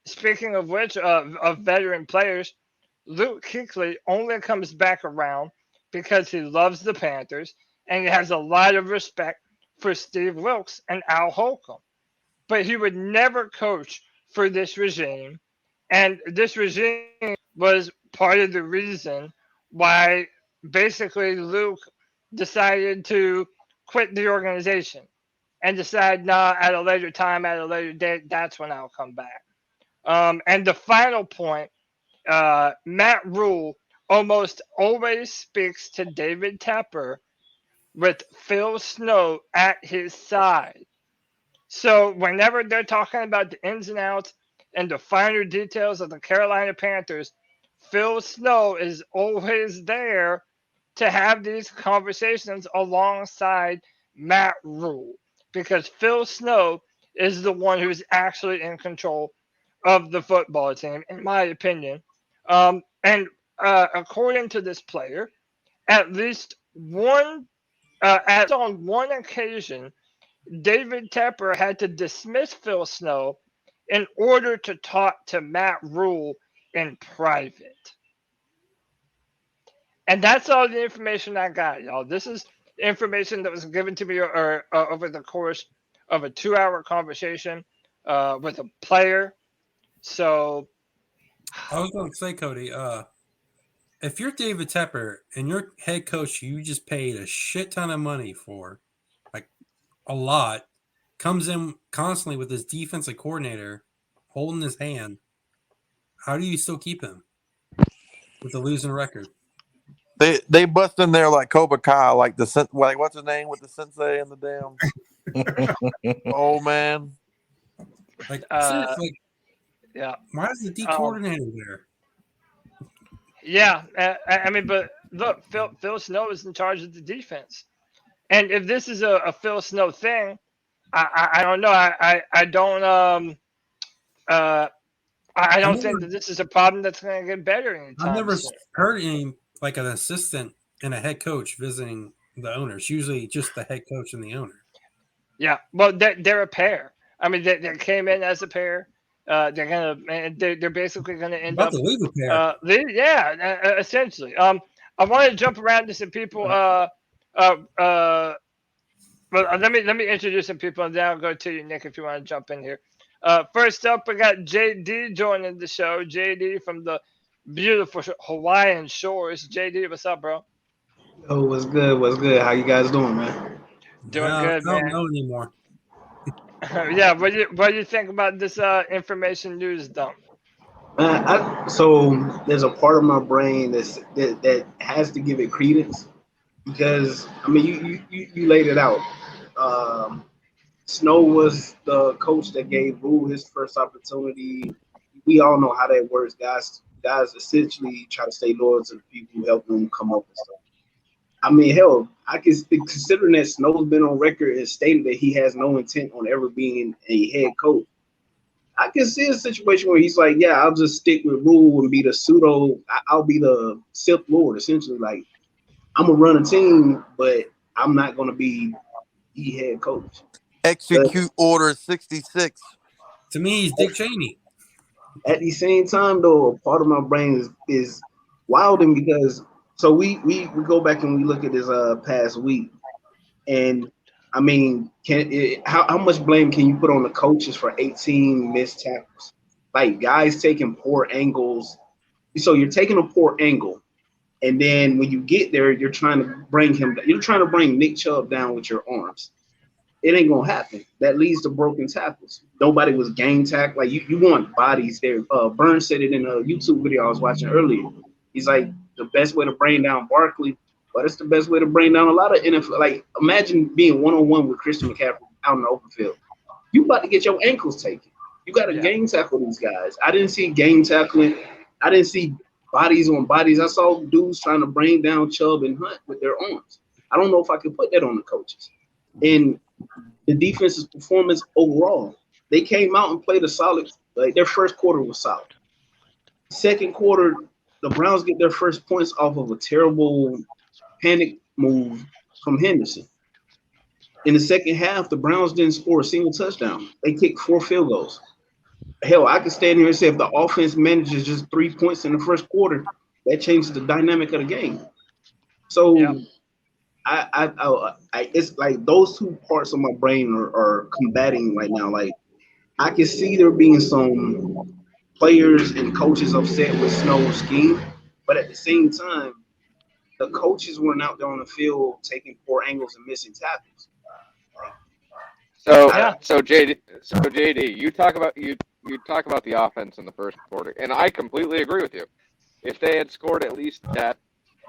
Speaking of which, of veteran players, Luke Kuechly only comes back around because he loves the Panthers and he has a lot of respect for Steve Wilkes and Al Holcomb. But he would never coach for this regime. And this regime was part of the reason why basically Luke decided to quit the organization and decide, nah, at a later time, at a later date, that's when I'll come back. And the final point, Matt Rule almost always speaks to David Tepper with Phil Snow at his side. So whenever they're talking about the ins and outs and the finer details of the Carolina Panthers, Phil Snow is always there to have these conversations alongside Matt Rule, because Phil Snow is the one who's actually in control of the football team, in my opinion. And according to this player, at least on one occasion, David Tepper had to dismiss Phil Snow in order to talk to Matt Rule in private. And that's all the information I got, y'all. This is information that was given to me over the course of a 2-hour conversation with a player. So I was going to say, Cody, if you're David Tepper and your head coach you just paid a shit ton of money for, like a lot, comes in constantly with his defensive coordinator holding his hand, how do you still keep him with a losing record? They bust in there like Cobra Kai, like what's his name with the sensei and the damn old man. Like seriously, yeah. Why is the D coordinator there? Yeah, I mean, but look, Phil Snow is in charge of the defense, and if this is a Phil Snow thing, I don't know. I don't think that this is a problem that's going to get better anytime I've never soon. heard any like an assistant and a head coach visiting the owners. Usually, just the head coach and the owner. Yeah, well, they're a pair. I mean, they came in as a pair. They're basically gonna end up to leave a pair. Essentially. I want to jump around to some people. But let me introduce some people, and then I'll go to you, Nick, if you want to jump in here. First up, we got JD joining the show. JD from the beautiful Hawaiian shores. JD, what's up, bro? Oh, what's good? What's good? How you guys doing, man? Doing good, man. I don't know anymore. Yeah, what do you think about this information news dump? So there's a part of my brain that has to give it credence because I mean you laid it out. Snow was the coach that gave Rule his first opportunity. We all know how that works. Guys essentially try to stay loyal to the people who help them come up and stuff. I mean, hell, I can considering that Snow's been on record and stated that he has no intent on ever being a head coach. I can see a situation where he's like, yeah, I'll just stick with Rule and be the pseudo. I'll be the Sith Lord, essentially. Like, I'm gonna run a team, but I'm not gonna be the head coach. Execute Order 66. To me, he's Dick Cheney. At the same time, though, a part of my brain is wilding because so we go back and we look at this past week, and I mean, how much blame can you put on the coaches for 18 missed tackles? Like guys taking poor angles. So you're taking a poor angle, and then when you get there, you're trying to bring Nick Chubb down with your arms. It ain't gonna happen. That leads to broken tackles. Nobody was gang tackle. Like you want bodies there. Burns said it in a YouTube video I was watching earlier. He's like the best way to bring down Barkley, but it's the best way to bring down a lot of NFL. Like imagine being 1-on-1 with Christian McCaffrey out in the open field. You about to get your ankles taken. You got to gang tackle these guys. I didn't see gang tackling. I didn't see bodies on bodies. I saw dudes trying to bring down Chubb and Hunt with their arms. I don't know if I could put that on the coaches. And the defense's performance overall, they came out and played a solid. Like their first quarter was solid. Second quarter, the Browns get their first points off of a terrible panic move from Henderson. In the second half, the Browns didn't score a single touchdown. They kicked 4 field goals. Hell, I could stand here and say if the offense manages just 3 points in the first quarter, that changes the dynamic of the game. So. Yeah. It's like those two parts of my brain are combating right now. Like I can see there being some players and coaches upset with Snow's scheme, but at the same time, the coaches weren't out there on the field taking poor angles and missing tackles. So JD, you talk about the offense in the first quarter, and I completely agree with you. If they had scored at least that,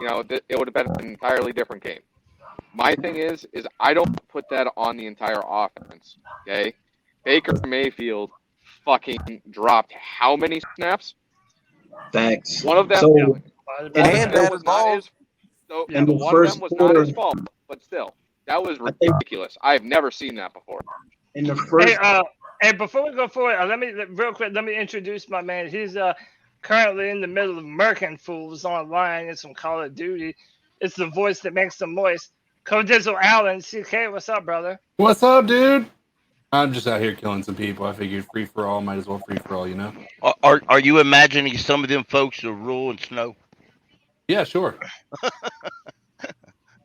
it would have been an entirely different game. My thing is I don't put that on the entire offense, okay? Baker Mayfield fucking dropped how many snaps? Thanks. One of them, was not his fault, but still, that was ridiculous. I've never seen that before. In the first, hey, before we go forward, let me introduce my man. He's currently in the middle of murking fools online in some Call of Duty. It's the voice that makes them moist. Codizzle Allen, CK, what's up, brother? What's up, dude? I'm just out here killing some people. I figured free for all, might as well free for all, you know? Are you imagining some of them folks are Rule and Snow? Yeah, sure.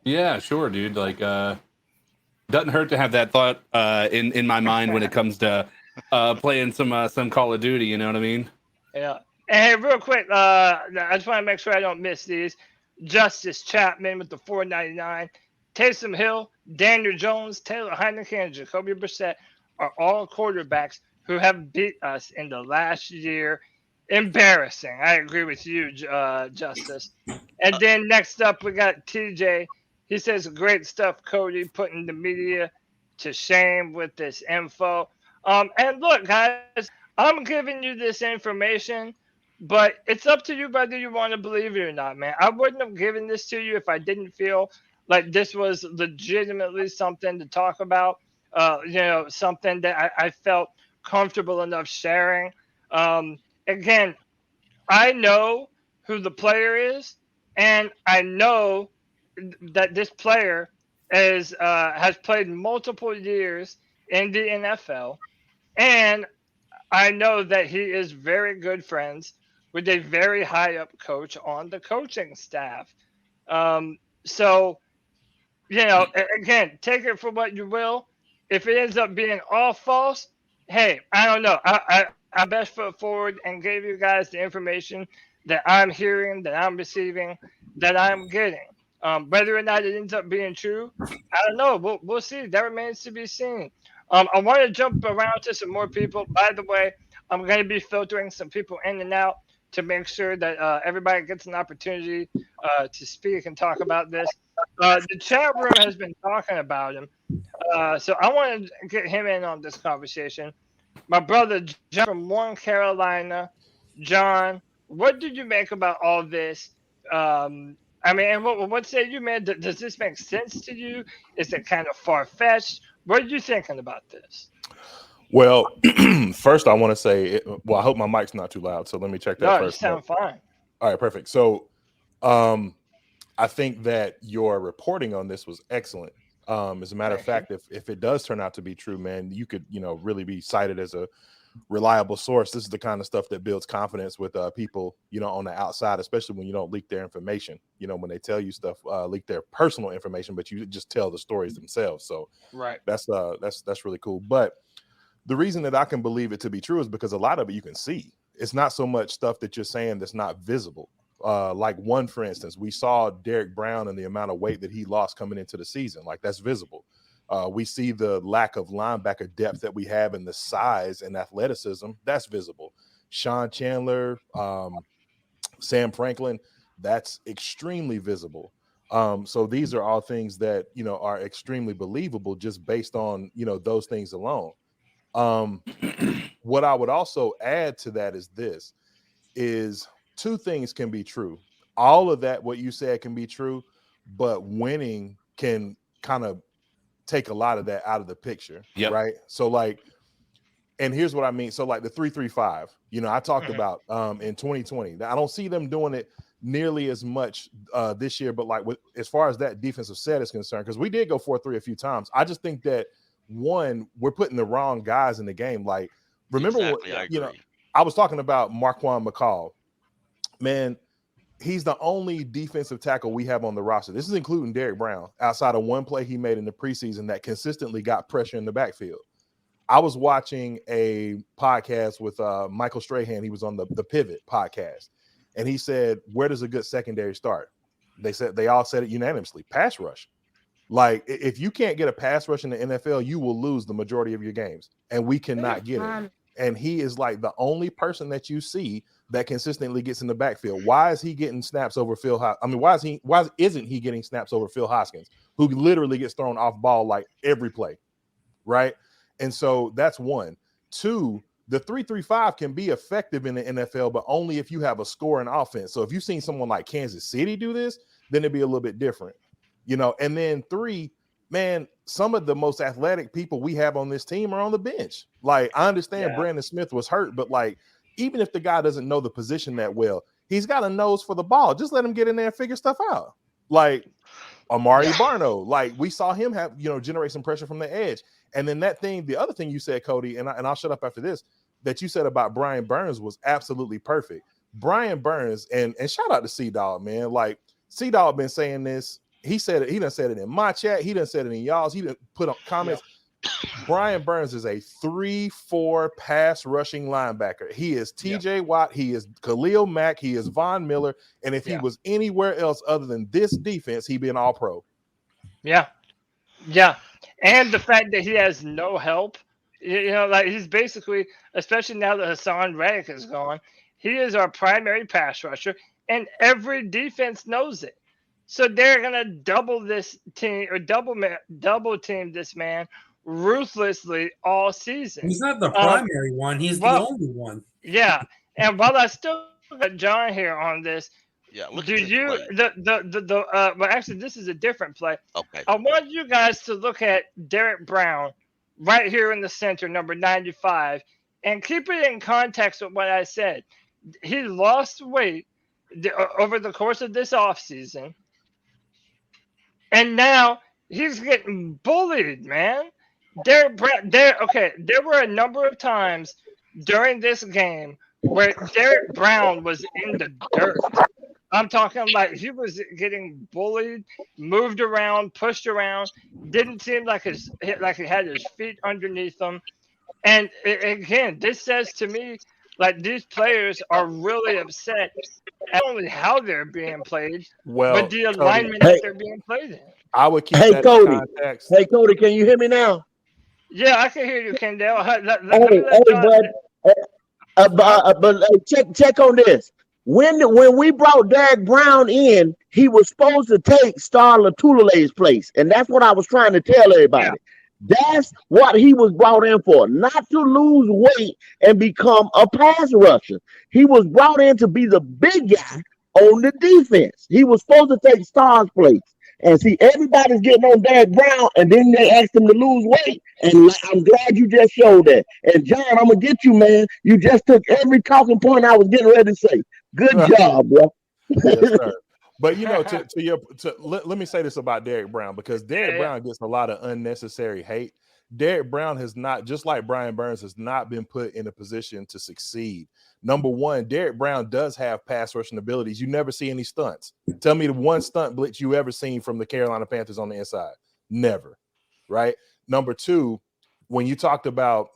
Yeah, sure, dude. Like, doesn't hurt to have that thought in my mind when it comes to playing some Call of Duty, you know what I mean? Yeah. And hey, real quick, I just want to make sure I don't miss these. Justice Chapman with the $4.99. Taysom Hill, Daniel Jones, Taylor Heineken, and Jacoby Brissett are all quarterbacks who have beat us in the last year. Embarrassing. I agree with you, Justice. And then next up, we got TJ. He says, great stuff, Cody, putting the media to shame with this info. And look, guys, I'm giving you this information, but it's up to you whether you want to believe it or not, man. I wouldn't have given this to you if I didn't feel like this was legitimately something to talk about, something that I felt comfortable enough sharing. Again, I know who the player is, and I know that this player has played multiple years in the NFL, and I know that he is very good friends with a very high-up coach on the coaching staff. So, again, take it for what you will. If it ends up being all false, hey, I don't know. I best foot forward and gave you guys the information that I'm hearing, that I'm receiving, that I'm getting. Whether or not it ends up being true, I don't know. We'll see. That remains to be seen. I want to jump around to some more people. By the way, I'm going to be filtering some people in and out to make sure that everybody gets an opportunity to speak and talk about this. The chat room has been talking about him, so I want to get him in on this conversation. My brother John from Warren, Carolina. John, what did you make about all this? I mean, and what say you, man? Does this make sense to you? Is it kind of far-fetched? What are you thinking about this? Well, first I want to say, I hope my mic's not too loud, so let me check that first. No, you sound fine. All right, perfect. So I think that your reporting on this was excellent. As a matter of fact, if it does turn out to be true, man, you could, really be cited as a reliable source. This is the kind of stuff that builds confidence with people, on the outside, especially when you don't leak their information. When they tell you stuff, leak their personal information, but you just tell the stories themselves. So right, that's really cool. But the reason that I can believe it to be true is because a lot of it you can see. It's not so much stuff that you're saying that's not visible. Like one, for instance, we saw Derek Brown and the amount of weight that he lost coming into the season. Like that's visible. We see the lack of linebacker depth that we have and the size and athleticism. That's visible. Sean Chandler, Sam Franklin, that's extremely visible. So these are all things that, are extremely believable just based on, those things alone. What I would also add to that is two things can be true. All of that, what you said, can be true, but winning can kind of take a lot of that out of the picture. Yep. Right. So and here's what I mean. So the 3-3-5, I talked about in 2020. I don't see them doing it nearly as much this year, but as far as that defensive set is concerned, because we did go 4-3 a few times. I just think that we're putting the wrong guys in the game. Remember what I was talking about Marquand McCall. Man, he's the only defensive tackle we have on the roster. This is including Derek Brown, outside of one play he made in the preseason that consistently got pressure in the backfield. I was watching a podcast with Michael Strahan. He was on the Pivot podcast, and he said, where does a good secondary start? They all said it unanimously, pass rush. If you can't get a pass rush in the NFL, you will lose the majority of your games, and we cannot get it. And he is the only person that you see that consistently gets in the backfield. Why is he getting snaps over Phil? Why isn't he getting snaps over Phil Hoskins, who literally gets thrown off ball every play, right? And so that's one. Two, the 3-3-5 can be effective in the NFL, but only if you have a scoring offense. So if you've seen someone like Kansas City do this, then it'd be a little bit different, And then three, man, some of the most athletic people we have on this team are on the bench. I understand Brandon Smith was hurt, but even if the guy doesn't know the position that well, he's got a nose for the ball. Just let him get in there and figure stuff out. Amari Barno, we saw him have, generate some pressure from the edge. And then the other thing you said, Cody, and I'll shut up after this, that you said about Brian Burns was absolutely perfect. Brian Burns, and shout out to C-Dog, man. C-Dog been saying this. He said it. He done said it in my chat. He done said it in y'all's. He done put up comments. Brian Burns is a 3-4 pass rushing linebacker. He is TJ Watt. He is Khalil Mack. He is Von Miller. And if he was anywhere else other than this defense, he'd be an all-pro. Yeah. And the fact that he has no help, he's basically, especially now that Hassan Reddick is gone, he is our primary pass rusher, and every defense knows it. So they're gonna double this team or double team this man ruthlessly all season. He's not the primary one; he's the only one. Yeah, and while I still got John here on this, but actually this is a different play. Okay. I want you guys to look at Derek Brown right here in the center, number 95, and keep it in context with what I said. He lost weight over the course of this offseason, and now he's getting bullied, man. Derek Brown, there were a number of times during this game where Derek Brown was in the dirt. I'm talking he was getting bullied, moved around, pushed around. Didn't seem like he had his feet underneath him. And again, this says to me these players are really upset not only how they're being played, but the alignment that they're being played in. I would keep that Cody. in context. Hey, Cody, can you hear me now? Yeah, I can hear you, Kendall. check on this. When we brought Derek Brown in, he was supposed to take Star Latule's place, and that's what I was trying to tell everybody. Yeah. That's what he was brought in for, not to lose weight and become a pass rusher. He was brought in to be the big guy on the defense. He was supposed to take Star's place. And see, everybody's getting on Derek Brown, and then they asked him to lose weight. And I'm glad you just showed that. And John, I'm gonna get you, man. You just took every talking point I was getting ready to say. Good job, bro. Yes, sir. But let me say this about Derek Brown, because Derek Brown gets a lot of unnecessary hate. Derek Brown has not, just like Brian Burns, has not been put in a position to succeed. Number one, Derek Brown does have pass rushing abilities. You never see any stunts. Tell me the one stunt blitz you ever seen from the Carolina Panthers on the inside. Never. Right? Number two, when you talked about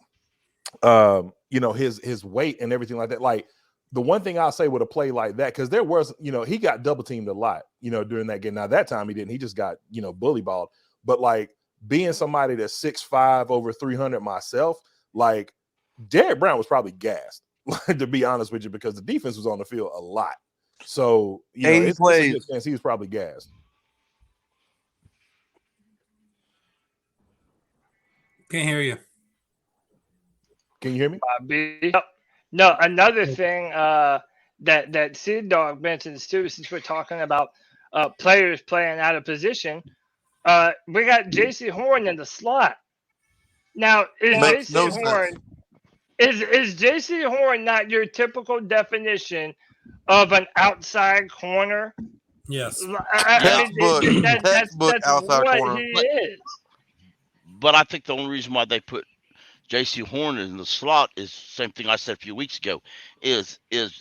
his weight and everything like that, like the one thing I'll say with a play like that, because there was, he got double teamed a lot, during that game. Now that time he didn't. He just got, bully balled. But like being somebody that's 6'5", over 300 myself, like Derek Brown was probably gassed, to be honest with you, because the defense was on the field a lot. So, it's a good chance he was probably gassed. Can't hear you. Can you hear me? No, another thing that Sid Dog mentions too, since we're talking about players playing out of position, we got J.C. Horn in the slot. Now, is J.C. Horn not your typical definition of an outside corner? Yes. That's outside what corner. He is. But I think the only reason why they put J.C. Horn in the slot is the same thing I said a few weeks ago, is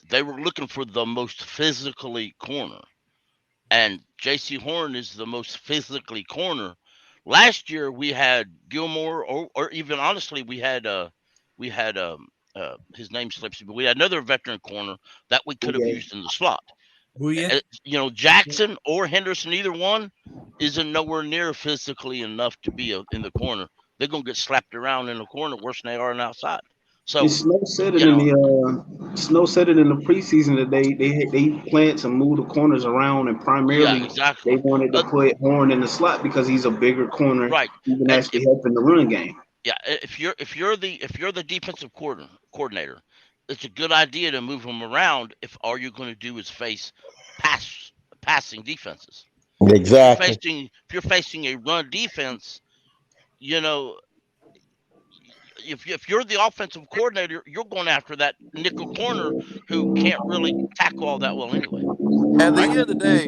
they were looking for the most physically corner. And J.C. Horn is the most physically corner. Last year we had Gilmore, or even honestly we had his name slips me, but we had another veteran corner that we could have used in the slot. Jackson or Henderson, either one, isn't nowhere near physically enough to be in the corner. They're gonna get slapped around in the corner worse than they are on the outside. So Snow said it in the preseason that they planned to move the corners around, and primarily they wanted to put Horn in the slot because he's a bigger corner, right? He can actually help in the run game. Yeah, if you're the defensive coordinator, it's a good idea to move him around if all you're going to do is face passing defenses. Exactly. If you're facing a run defense, if you're the offensive coordinator, you're going after that nickel corner who can't really tackle all that well anyway. At the end of the day,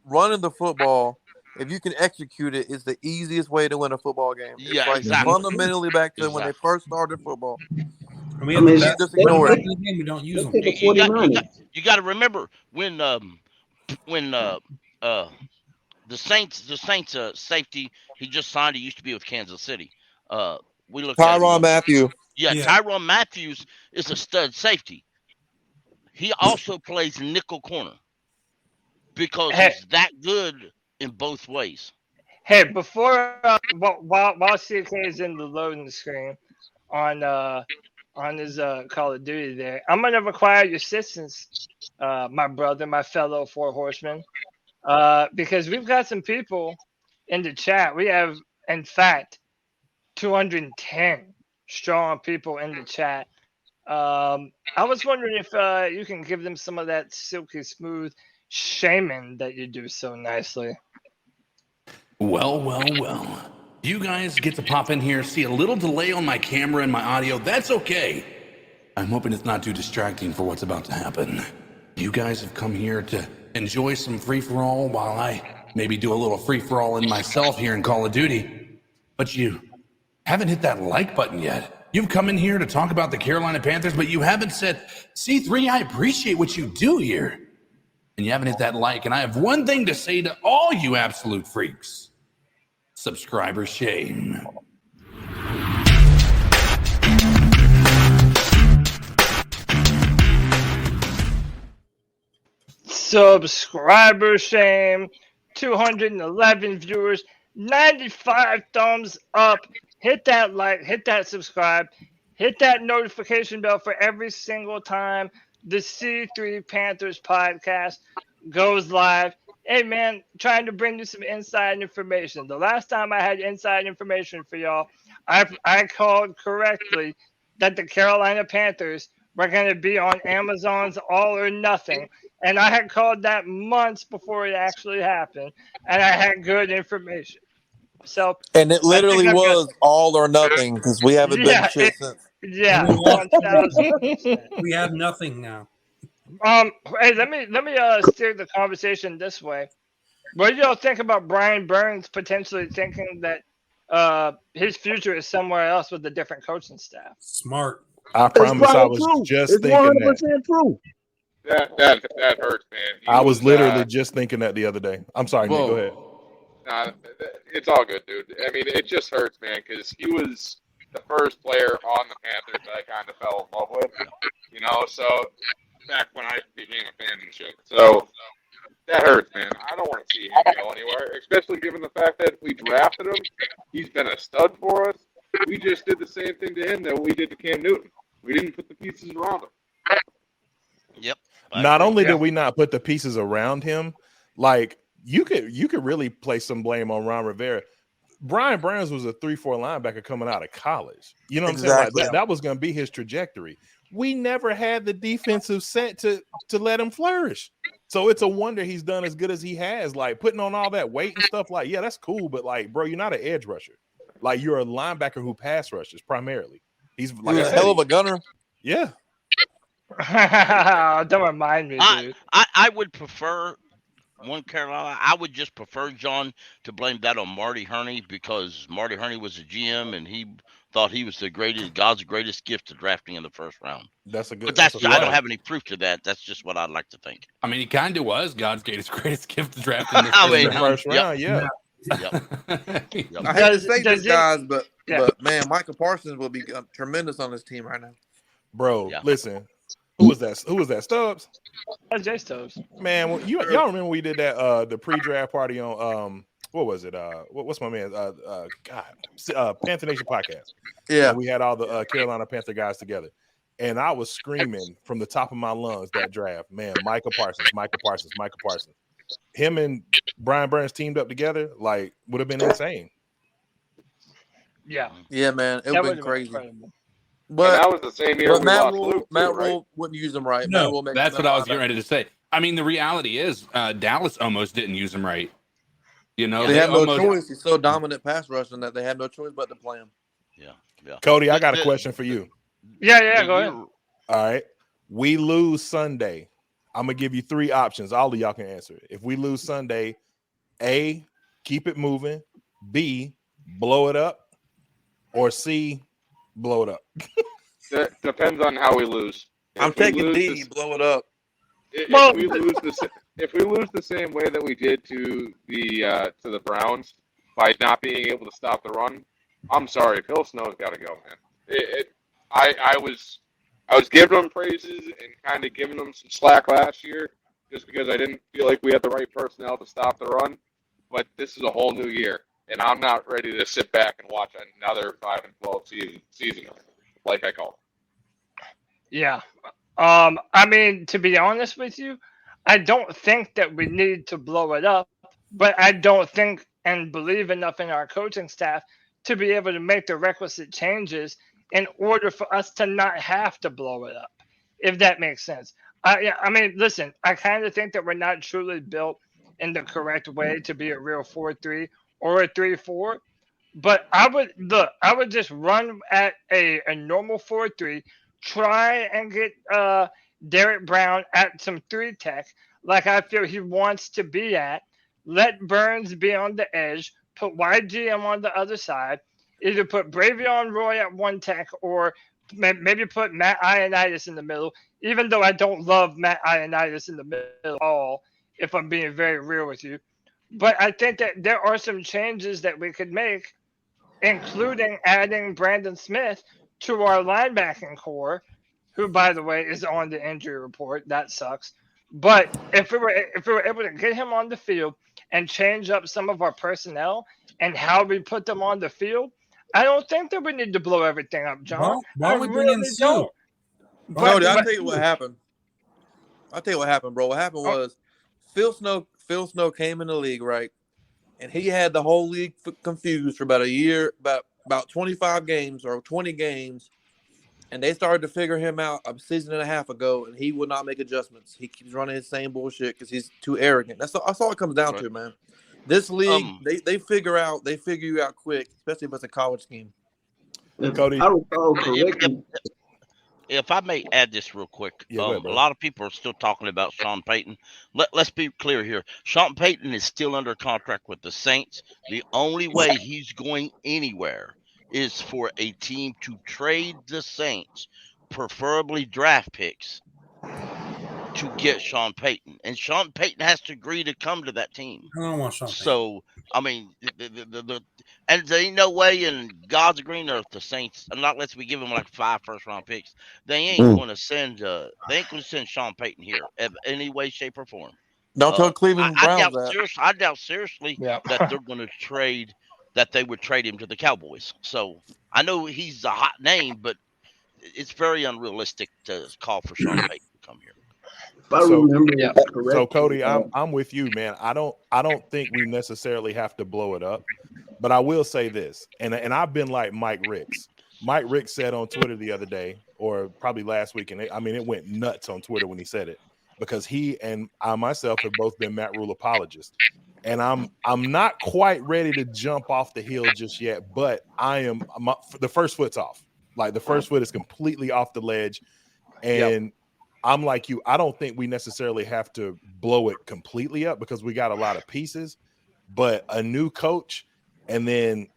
running the football, if you can execute it, is the easiest way to win a football game. It's fundamentally back to when they first started football. We just ignore it. We don't use them. You got to remember when the Saints safety he just signed. He used to be with Kansas City. We looked Tyrann Mathieu. Yeah, Tyrann Mathieu is a stud safety. He also plays nickel corner because he's that good in both ways. Hey, before while CK is in the loading screen on his Call of Duty there, I'm gonna require your assistance, my brother, my fellow Four Horsemen, because we've got some people in the chat. We have, in fact, 210 strong people in the chat. I was wondering if you can give them some of that silky smooth shaming that you do so nicely. Well. You guys get to pop in here, see a little delay on my camera and my audio. That's okay. I'm hoping it's not too distracting for what's about to happen. You guys have come here to enjoy some free-for-all while I maybe do a little free-for-all in myself here in Call of Duty. But you haven't hit that like button yet. You've come in here to talk about the Carolina Panthers, but you haven't said, C3, I appreciate what you do here. And you haven't hit that like, and I have one thing to say to all you absolute freaks. Subscriber shame. Subscriber shame. 211 viewers. 95 thumbs up. Hit that like. Hit that subscribe. hit that notification bell for every single time the C3 Panthers podcast goes live. Hey, man, trying to bring you some inside information. The last time I had inside information for y'all, I called correctly that the Carolina Panthers were going to be on Amazon's All or Nothing. And I had called that months before it actually happened. And I had good information. So, and it literally I've got- was all or nothing because we haven't been Yeah, shit since. yeah, 1000%. We have nothing now. Hey, let me steer the conversation this way. What do y'all think about Brian Burns potentially thinking that his future is somewhere else with a different coaching staff? Smart. I promise I was true. just It's thinking 100% that. true. That hurts, man. I was literally just thinking that the other day. I'm sorry, Nick, go ahead. It's all good, dude. I mean, it just hurts, man, because he was the first player on the Panthers that I kind of fell in love with, you know, so back when I became a fan and shit. So that hurts, man. I don't want to see him go anywhere, especially given the fact that we drafted him. He's been a stud for us. We just did the same thing to him that we did to Cam Newton. We didn't put the pieces around him. Yep. Not only did we not put the pieces around him, like you could really place some blame on Ron Rivera. Brian Burns was a 3-4 linebacker coming out of college. You know what I'm saying? Like, that was going to be his trajectory. We never had the defensive set to let him flourish. So it's a wonder he's done as good as he has. Like putting on all that weight and stuff. Like, yeah, that's cool, but like, bro, you're not an edge rusher. Like you're a linebacker who pass rushes primarily. He's like a hell of a gunner. Yeah. Don't remind me, dude. I would prefer Carolina. I would just prefer John to blame that on Marty Hurney because Marty Hurney was a GM and he thought he was God's greatest gift to drafting in the first round. That's a good. But I don't have any proof to that. That's just what I'd like to think. I mean, he kind of was God's greatest gift to draft in the first round. Yeah. Yep. I hate to say this, guys, but man, Michael Parsons will be tremendous on this team right now. Bro, listen. Who was that? Stubbs? That's Jay Stubbs. Man, y'all remember we did that the pre-draft party on what was it? What's my man? Panther Nation podcast. Yeah, and we had all the Carolina Panther guys together, and I was screaming from the top of my lungs that draft. Man, Michael Parsons. Him and Brian Burns teamed up together, like would have been insane. Yeah, man, it would have been crazy. Incredible. But that was the same year. Matt Rule wouldn't use them right. No, that's what I was getting ready to say. I mean, the reality is Dallas almost didn't use him right. You know, they had no choice. He's so dominant pass rushing that they had no choice but to play him. Yeah. Cody, I got a question for you. Yeah, go ahead. All right. We lose Sunday. I'm going to give you 3 options. All of y'all can answer it. If we lose Sunday, A, keep it moving. B, blow it up. Or C, blow it up. That depends on how we lose. I'm taking D, blow it up. If we lose the same way that we did to the Browns by not being able to stop the run, I'm sorry, Phil Snow's got to go, man. I was giving him praises and kind of giving him some slack last year just because I didn't feel like we had the right personnel to stop the run. But this is a whole new year, and I'm not ready to sit back and watch another 5-12 season like I call it. Yeah. I mean, to be honest with you, I don't think that we need to blow it up, but I don't think and believe enough in our coaching staff to be able to make the requisite changes in order for us to not have to blow it up, if that makes sense. I mean, listen, I kind of think that we're not truly built in the correct way to be a real 4-3 or a 3-4, but I would just run at a normal 4-3, try and get Derek Brown at some 3 tech, like I feel he wants to be at. Let Burns be on the edge. Put YGM on the other side. Either put Bravion Roy at 1 tech or maybe put Matt Ioannidis in the middle, even though I don't love Matt Ioannidis in the middle at all, if I'm being very real with you. But I think that there are some changes that we could make, including adding Brandon Smith to our linebacking core, who, by the way, is on the injury report. That sucks. But if we were able to get him on the field and change up some of our personnel and how we put them on the field, I don't think that we need to blow everything up, John. Why I we bring in really Sue? don't. Cody, I'll tell you what happened. Bro. What happened Oh. was Phil Snow came in the league, right? And he had the whole league confused for about a year, about 25 games or 20 games. And they started to figure him out a season and a half ago, and he would not make adjustments. He keeps running his same bullshit because he's too arrogant. That's all it comes down to, man. This league, they figure you out quick, especially if it's a college scheme. Cody, I recall correctly. If I may add this real quick, Yeah, go ahead, a bro. lot of people are still talking about Sean Payton. Let's be clear here. Sean Payton is still under contract with the Saints. The only way he's going anywhere is for a team to trade the Saints, preferably draft picks, to get Sean Payton. And Sean Payton has to agree to come to that team. I don't want Sean Payton. So, I mean, and there ain't no way in God's green earth the Saints, not unless we give them like 5 first-round picks, they ain't going to send Sean Payton here in any way, shape, or form. Don't tell Cleveland I Browns doubt seriously that they're going to trade, that they would trade him to the Cowboys. So I know he's a hot name, but it's very unrealistic to call for Sean Payton to come here. So Cody, I'm with you, man. I don't think we necessarily have to blow it up, but I will say this, and I've been like Mike Ricks. Mike Ricks said on Twitter the other day, or probably last week, and it went nuts on Twitter when he said it, because he and I myself have both been Matt Rule apologists, and I'm not quite ready to jump off the hill just yet, but the first foot's off. Like the first foot is completely off the ledge, and I'm like you. I don't think we necessarily have to blow it completely up because we got a lot of pieces, but a new coach, and then,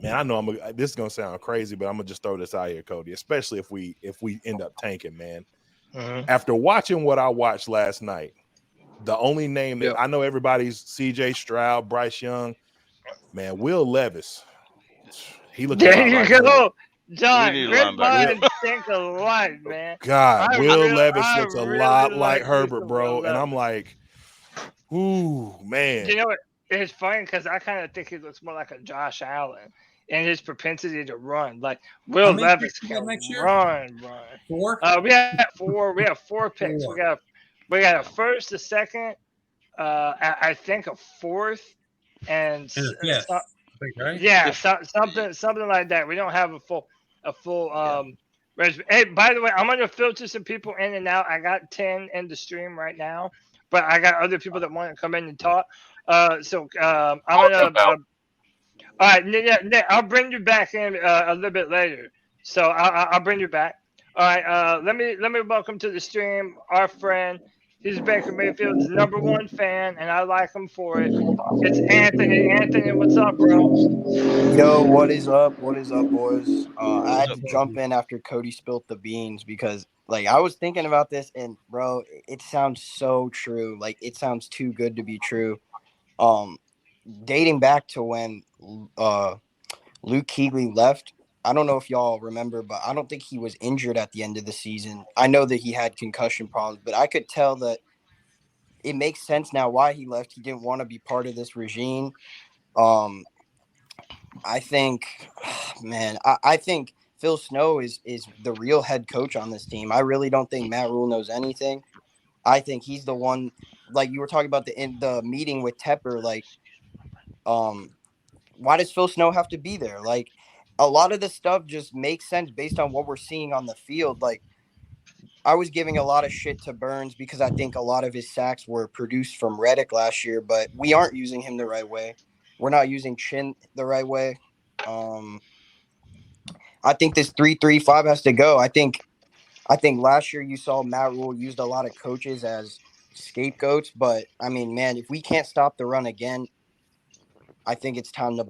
man, I know this is gonna sound crazy, but I'm gonna just throw this out here, Cody. Especially if we end up tanking, man. After watching what I watched last night, the only name that I know everybody's C.J. Stroud, Bryce Young, man, Will Levis. He looked. There you like go. John, great minds think alike, man. God, Will Levis looks a lot like Herbert, bro. And I'm like, ooh, man. You know what? It's funny because I kind of think he looks more like a Josh Allen in his propensity to run. Like Will Levis can run. 4? We have 4. We have 4 picks. We got a first, a second, I think a fourth, and something like that. We don't have a full resume. Hey, by the way, I'm gonna filter some people in and out. I got 10 in the stream right now, but I got other people that want to come in and talk. I'm gonna. All right, Nick, I'll bring you back in a little bit later. So I'll bring you back. All right. Let me welcome to the stream our friend. He's Baker Mayfield's #1 fan, and I like him for it. It's Anthony. Anthony, what's up, bro? Yo, what is up? What is up, boys? I had to jump in after Cody spilled the beans because, like, I was thinking about this, and, bro, it sounds so true. Like, it sounds too good to be true. Dating back to when Luke Kuechly left, I don't know if y'all remember, but I don't think he was injured at the end of the season. I know that he had concussion problems, but I could tell that it makes sense now why he left. He didn't want to be part of this regime. I think, man, I think Phil Snow is the real head coach on this team. I really don't think Matt Rule knows anything. I think he's the one, like you were talking about in the meeting with Tepper, like, why does Phil Snow have to be there? Like, a lot of this stuff just makes sense based on what we're seeing on the field. Like, I was giving a lot of shit to Burns because I think a lot of his sacks were produced from Reddick last year, but we aren't using him the right way. We're not using Chin the right way. I think this 3-3-5 has to go. I think last year you saw Matt Rule used a lot of coaches as scapegoats, but I mean, man, if we can't stop the run again, I think it's time to.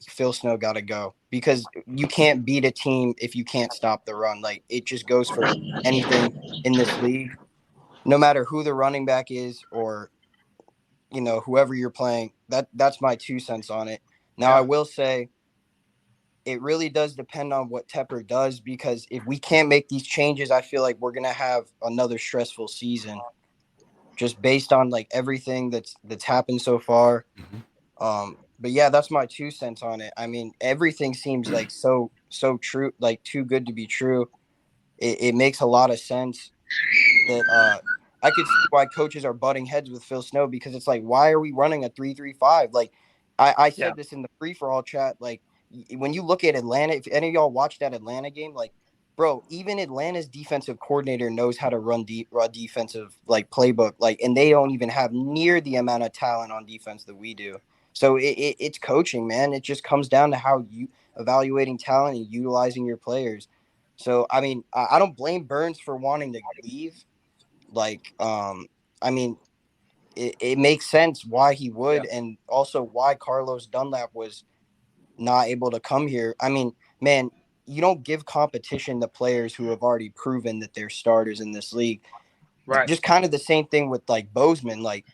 Phil Snow got to go because you can't beat a team if you can't stop the run. Like, it just goes for anything in this league, no matter who the running back is or, you know, whoever you're playing. That's my 2 cents on it. Now, I will say, it really does depend on what Tepper does because if we can't make these changes, I feel like we're gonna have another stressful season, just based on like everything that's happened so far. But yeah, that's my 2 cents on it. I mean, everything seems like so true, like too good to be true. It makes a lot of sense that I could see why coaches are butting heads with Phil Snow, because it's like, why are we running a 3-3-5? Like I said this in the free for all chat. Like when you look at Atlanta, if any of y'all watched that Atlanta game, like, bro, even Atlanta's defensive coordinator knows how to run defensive like playbook, like, and they don't even have near the amount of talent on defense that we do. So it's coaching, man. It just comes down to how you evaluating talent and utilizing your players. So I mean, I don't blame Burns for wanting to leave. Like, I mean, it makes sense why he would, and also why Carlos Dunlap was not able to come here. I mean, man, you don't give competition to players who have already proven that they're starters in this league. Right. Just kind of the same thing with like Bozeman. Like,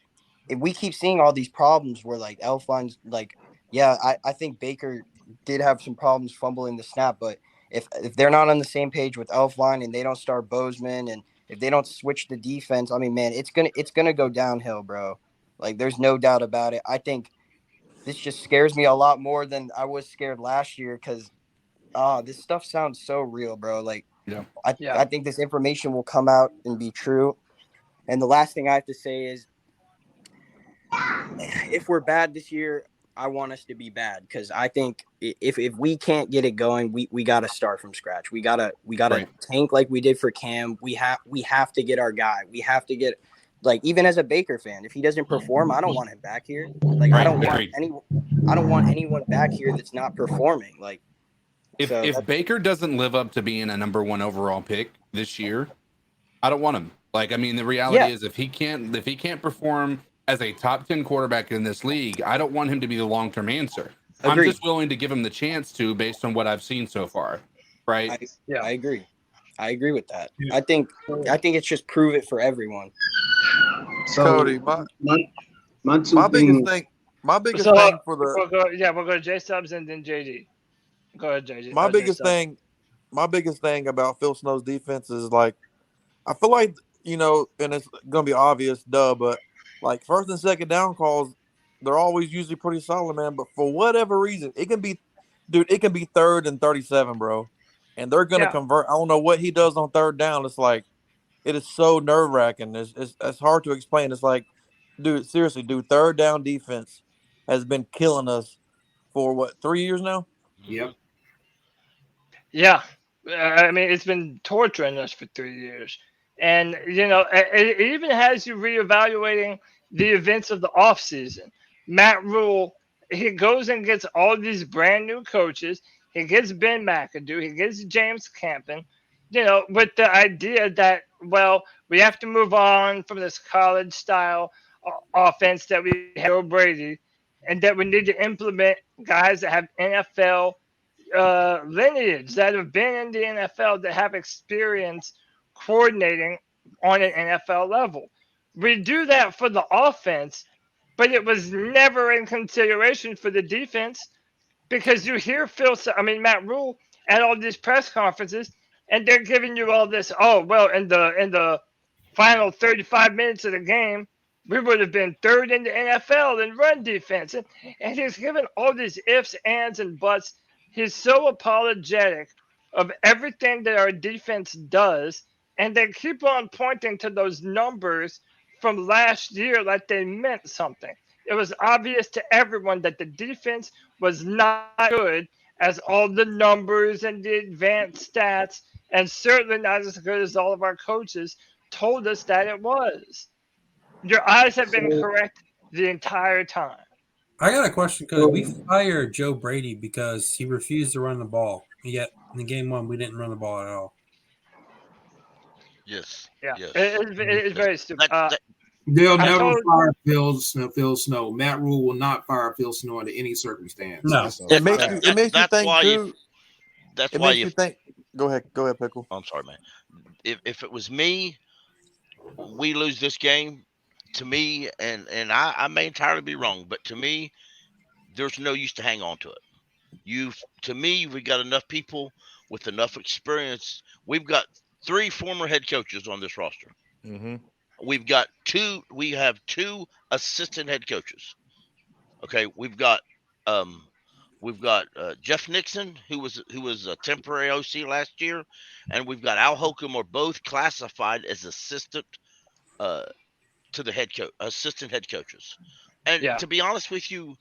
if we keep seeing all these problems where like Elfline's like, yeah, I think Baker did have some problems fumbling the snap, but if they're not on the same page with Elfline and they don't start Bozeman, and if they don't switch the defense, I mean, man, it's gonna go downhill, bro. Like, there's no doubt about it. I think this just scares me a lot more than I was scared last year, because this stuff sounds so real, bro. Like, I think this information will come out and be true. And the last thing I have to say is, if we're bad this year, I want us to be bad, because I think if we can't get it going, we got to start from scratch. We gotta tank like we did for Cam. We have to get our guy. We have to get, like, even as a Baker fan, if he doesn't perform, I don't want him back here. Like, I don't want anyone back here that's not performing. Like, if Baker doesn't live up to being a number 1 overall pick this year, I don't want him. Like, I mean, the reality is if he can't perform as a top 10 quarterback in this league, I don't want him to be the long-term answer. Agreed. I'm just willing to give him the chance to, based on what I've seen so far. Right? I agree. I agree with that. I think it's just prove it for everyone. So, Cody, my biggest thing for the we'll go to J Subs and then JD. Go ahead, JD. My biggest thing about Phil Snow's defense is, like, I feel like, you know, and it's gonna be obvious, but like, first and second down calls, they're always usually pretty solid, man. But for whatever reason, it can be 3rd and 37, bro, and they're gonna convert. I don't know what he does on 3rd down. It's like, it is so nerve wracking. It's hard to explain. It's like, dude, seriously, 3rd down defense has been killing us for what, 3 years now? Yep. Yeah, I mean, it's been torturing us for 3 years. And, you know, it even has you reevaluating the events of the offseason. Matt Rule, he goes and gets all these brand new coaches. He gets Ben McAdoo. He gets James Campen, you know, with the idea that, well, we have to move on from this college-style offense that we have Joe Brady, and that we need to implement guys that have NFL lineage, that have been in the NFL, that have experience coordinating on an NFL level. We do that for the offense, but it was never in consideration for the defense, because you hear Matt Rule at all these press conferences, and they're giving you all this, oh, well, in the final 35 minutes of the game, we would have been 3rd in the NFL in run defense. And he's given all these ifs, ands, and buts. He's so apologetic of everything that our defense does, and they keep on pointing to those numbers from last year like they meant something. It was obvious to everyone that the defense was not good, as all the numbers and the advanced stats, and certainly not as good as all of our coaches told us that it was. Your eyes have been correct the entire time. I got a question, because we fired Joe Brady because he refused to run the ball. Yet in game 1, we didn't run the ball at all. Yes. Yeah. Yes. It's very stupid. They'll never fire Phil Snow. Matt Rule will not fire Phil Snow under any circumstance. No. It makes you think too. That's why you think. Go ahead, Pickle. I'm sorry, man. If it was me, we lose this game. To me, and I may entirely be wrong, but to me, there's no use to hang on to it. To me, we got enough people with enough experience. We've got 3 former head coaches on this roster. Mm-hmm. We have 2 assistant head coaches. Okay, we've got We've got Jeff Nixon, who was a temporary OC last year, and we've got Al Holcomb, are both classified as assistant to the head coach, assistant head coaches. And to be honest with you,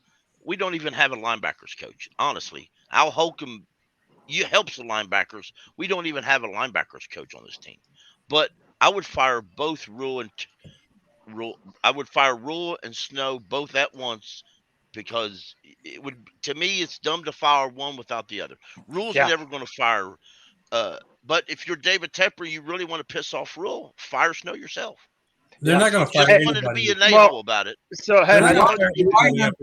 we don't even have a linebackers coach. Honestly, Al Holcomb helps the linebackers. We don't even have a linebackers coach on this team. But I would fire both Rule and Snow both at once, because it would, to me, it's dumb to fire one without the other. Rule's never going to fire. But if you're David Tepper, you really want to piss off Rule, fire Snow yourself. They're not going to fire anybody. Wanted to be an a-hole about it. So why you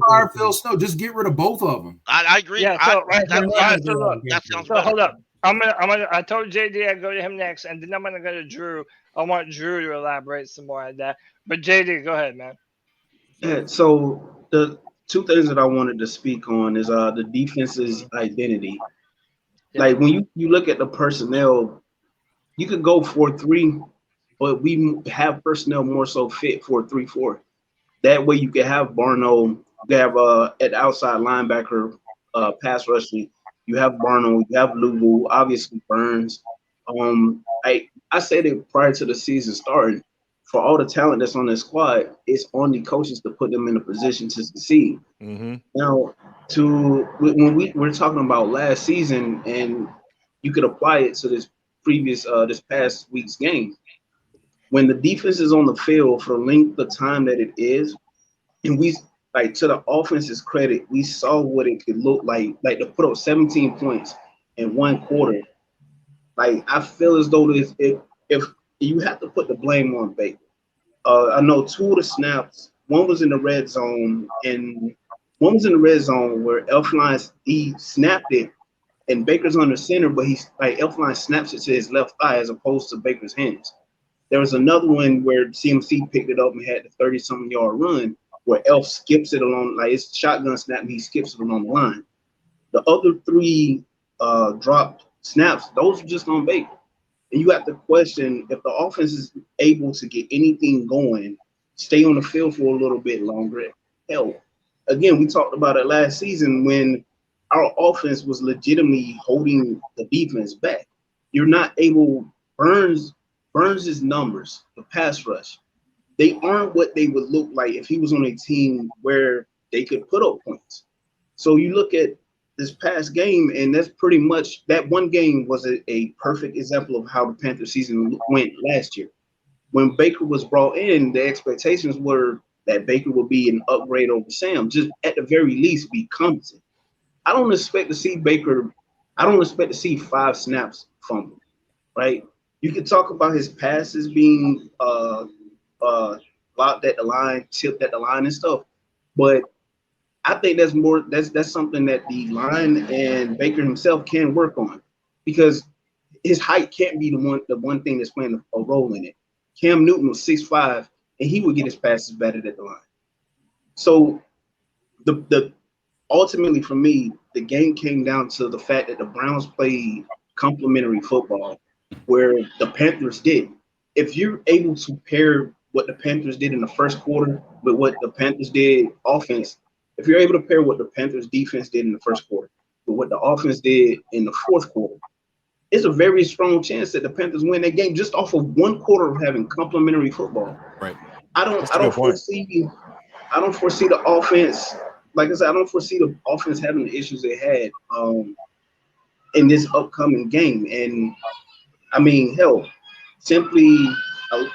fire Phil Snow? Just get rid of both of them. I agree. Yeah. That sounds better. Hold up. I told JD I'd go to him next, and then I'm gonna go to Drew. I want Drew to elaborate some more on that. But JD, go ahead, man. Yeah. So the two things that I wanted to speak on is the defense's identity. Yeah. Like when you look at the personnel, you could go 4-3, but we have personnel more so fit for 3-4. That way you can have Barno, you have at outside linebacker, pass rushing. You have Barno, you have Luvu, obviously Burns. I said it prior to the season starting. For all the talent that's on this squad, it's on the coaches to put them in a position to succeed. Mm-hmm. Now, when we're talking about last season, and you could apply it to this past week's game. When the defense is on the field for the length of time that it is, and we, like, to the offense's credit, we saw what it could look like to put up 17 points in one quarter. Like, I feel as though if you have to put the blame on Baker. I know two of the snaps, one was in the red zone, and one was in the red zone where Elfline, he snapped it, and Baker's on the center, but Elfline snaps it to his left thigh as opposed to Baker's hands. There was another one where CMC picked it up and had the 30-something yard run where Elf skips it along, like it's shotgun snap, and he skips it along the line. The other three dropped snaps, those are just on Baker. And you have to question if the offense is able to get anything going, stay on the field for a little bit longer. Hell, again, we talked about it last season when our offense was legitimately holding the defense back. You're not able, Burns' numbers, the pass rush, they aren't what they would look like if he was on a team where they could put up points. So you look at this past game, and that's pretty much, that one game was a perfect example of how the Panthers season went last year. When Baker was brought in, the expectations were that Baker would be an upgrade over Sam, just at the very least be competent. I don't expect to see 5 snaps from him, right? You can talk about his passes being blocked at the line, tipped at the line and stuff, but I think that's something that the line and Baker himself can work on, because his height can't be the one thing that's playing a role in it. Cam Newton was 6'5", and he would get his passes batted at the line. So the ultimately for me, the game came down to the fact that the Browns played complementary football, where the Panthers did. If you're able to pair what the Panthers did in the first quarter with what the Panthers did offense, if you're able to pair what the Panthers defense did in the first quarter with what the offense did in the fourth quarter, it's a very strong chance that the Panthers win that game just off of one quarter of having complementary football. Right. I don't foresee the offense. Like I said, I don't foresee the offense having the issues they had in this upcoming game. And I mean, hell, simply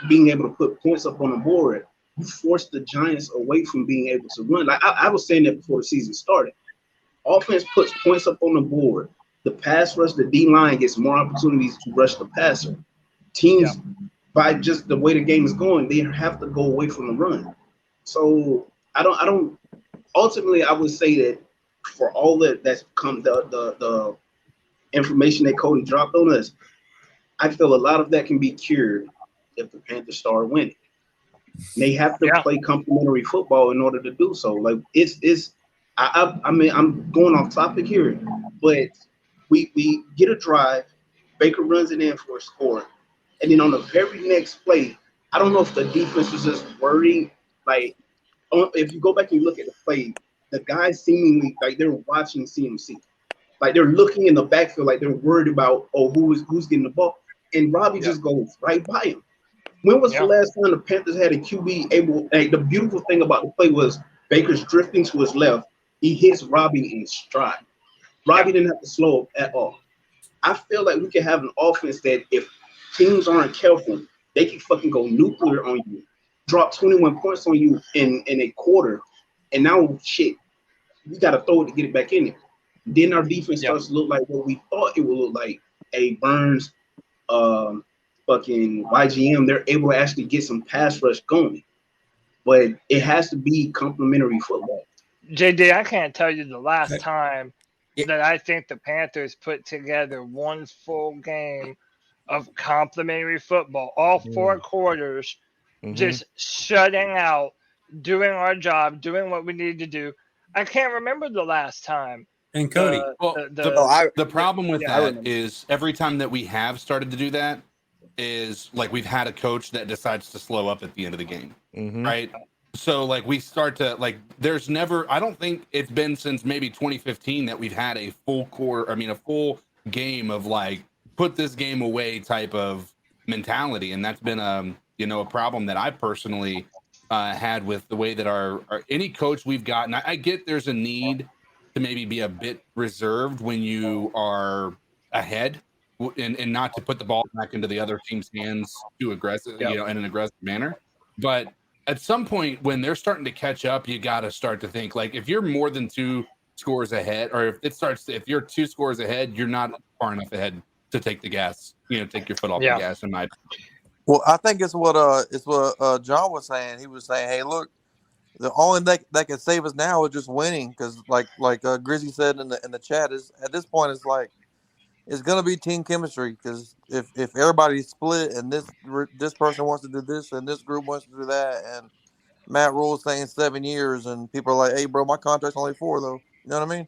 being able to put points up on the board, you force the Giants away from being able to run. Like I was saying that before the season started. Offense puts points up on the board. The pass rush, the D-line gets more opportunities to rush the passer. Teams, by just the way the game is going, they have to go away from the run. So I don't. Ultimately, I would say that for all that's come, the information that Cody dropped on us, I feel a lot of that can be cured if the Panthers start winning. They have to play complementary football in order to do so. Like I mean, I'm going off topic here, but we get a drive, Baker runs it in for a score, and then on the very next play, I don't know if the defense was just worried. Like, if you go back and you look at the play, the guys seemingly like they're watching CMC. Like they're looking in the backfield, like they're worried about who's getting the ball. And Robbie just goes right by him. When was the last time the Panthers had a QB able? Like, the beautiful thing about the play was Baker's drifting to his left. He hits Robbie in stride. Robbie didn't have to slow up at all. I feel like we can have an offense that if teams aren't careful, they can fucking go nuclear on you, drop 21 points on you in a quarter, and now shit, we got to throw it to get it back in there. Then our defense starts to look like what we thought it would look like. A Burns, fucking YGM, they're able to actually get some pass rush going. But it has to be complementary football. JD, I can't tell you the last time that I think the Panthers put together one full game of complimentary football, all 4 quarters, just shutting out, doing our job, doing what we need to do. I can't remember the last time. And Cody, the problem with that is every time that we have started to do that is like we've had a coach that decides to slow up at the end of the game, right? So like we start to like there's never I don't think it's been since maybe 2015 that we've had a full game of like put this game away type of mentality, and that's been a problem that I personally had with the way that our any coach we've gotten. I get there's a need to maybe be a bit reserved when you are ahead and not to put the ball back into the other team's hands too aggressive, in an aggressive manner. But at some point when they're starting to catch up, you got to start to think like if you're more than 2 scores ahead, or if you're 2 scores ahead, you're not far enough ahead to take the gas, take your foot off the gas in my opinion. Well, I think it's what John was saying. He was saying, hey, look, the only thing that can save us now is just winning, because like Grizzy said in the chat, is at this point it's like it's gonna be team chemistry, because if everybody's split and this person wants to do this and this group wants to do that, and Matt Rule's saying 7 years and people are like, hey bro, my contract's only 4 though. You know what I mean?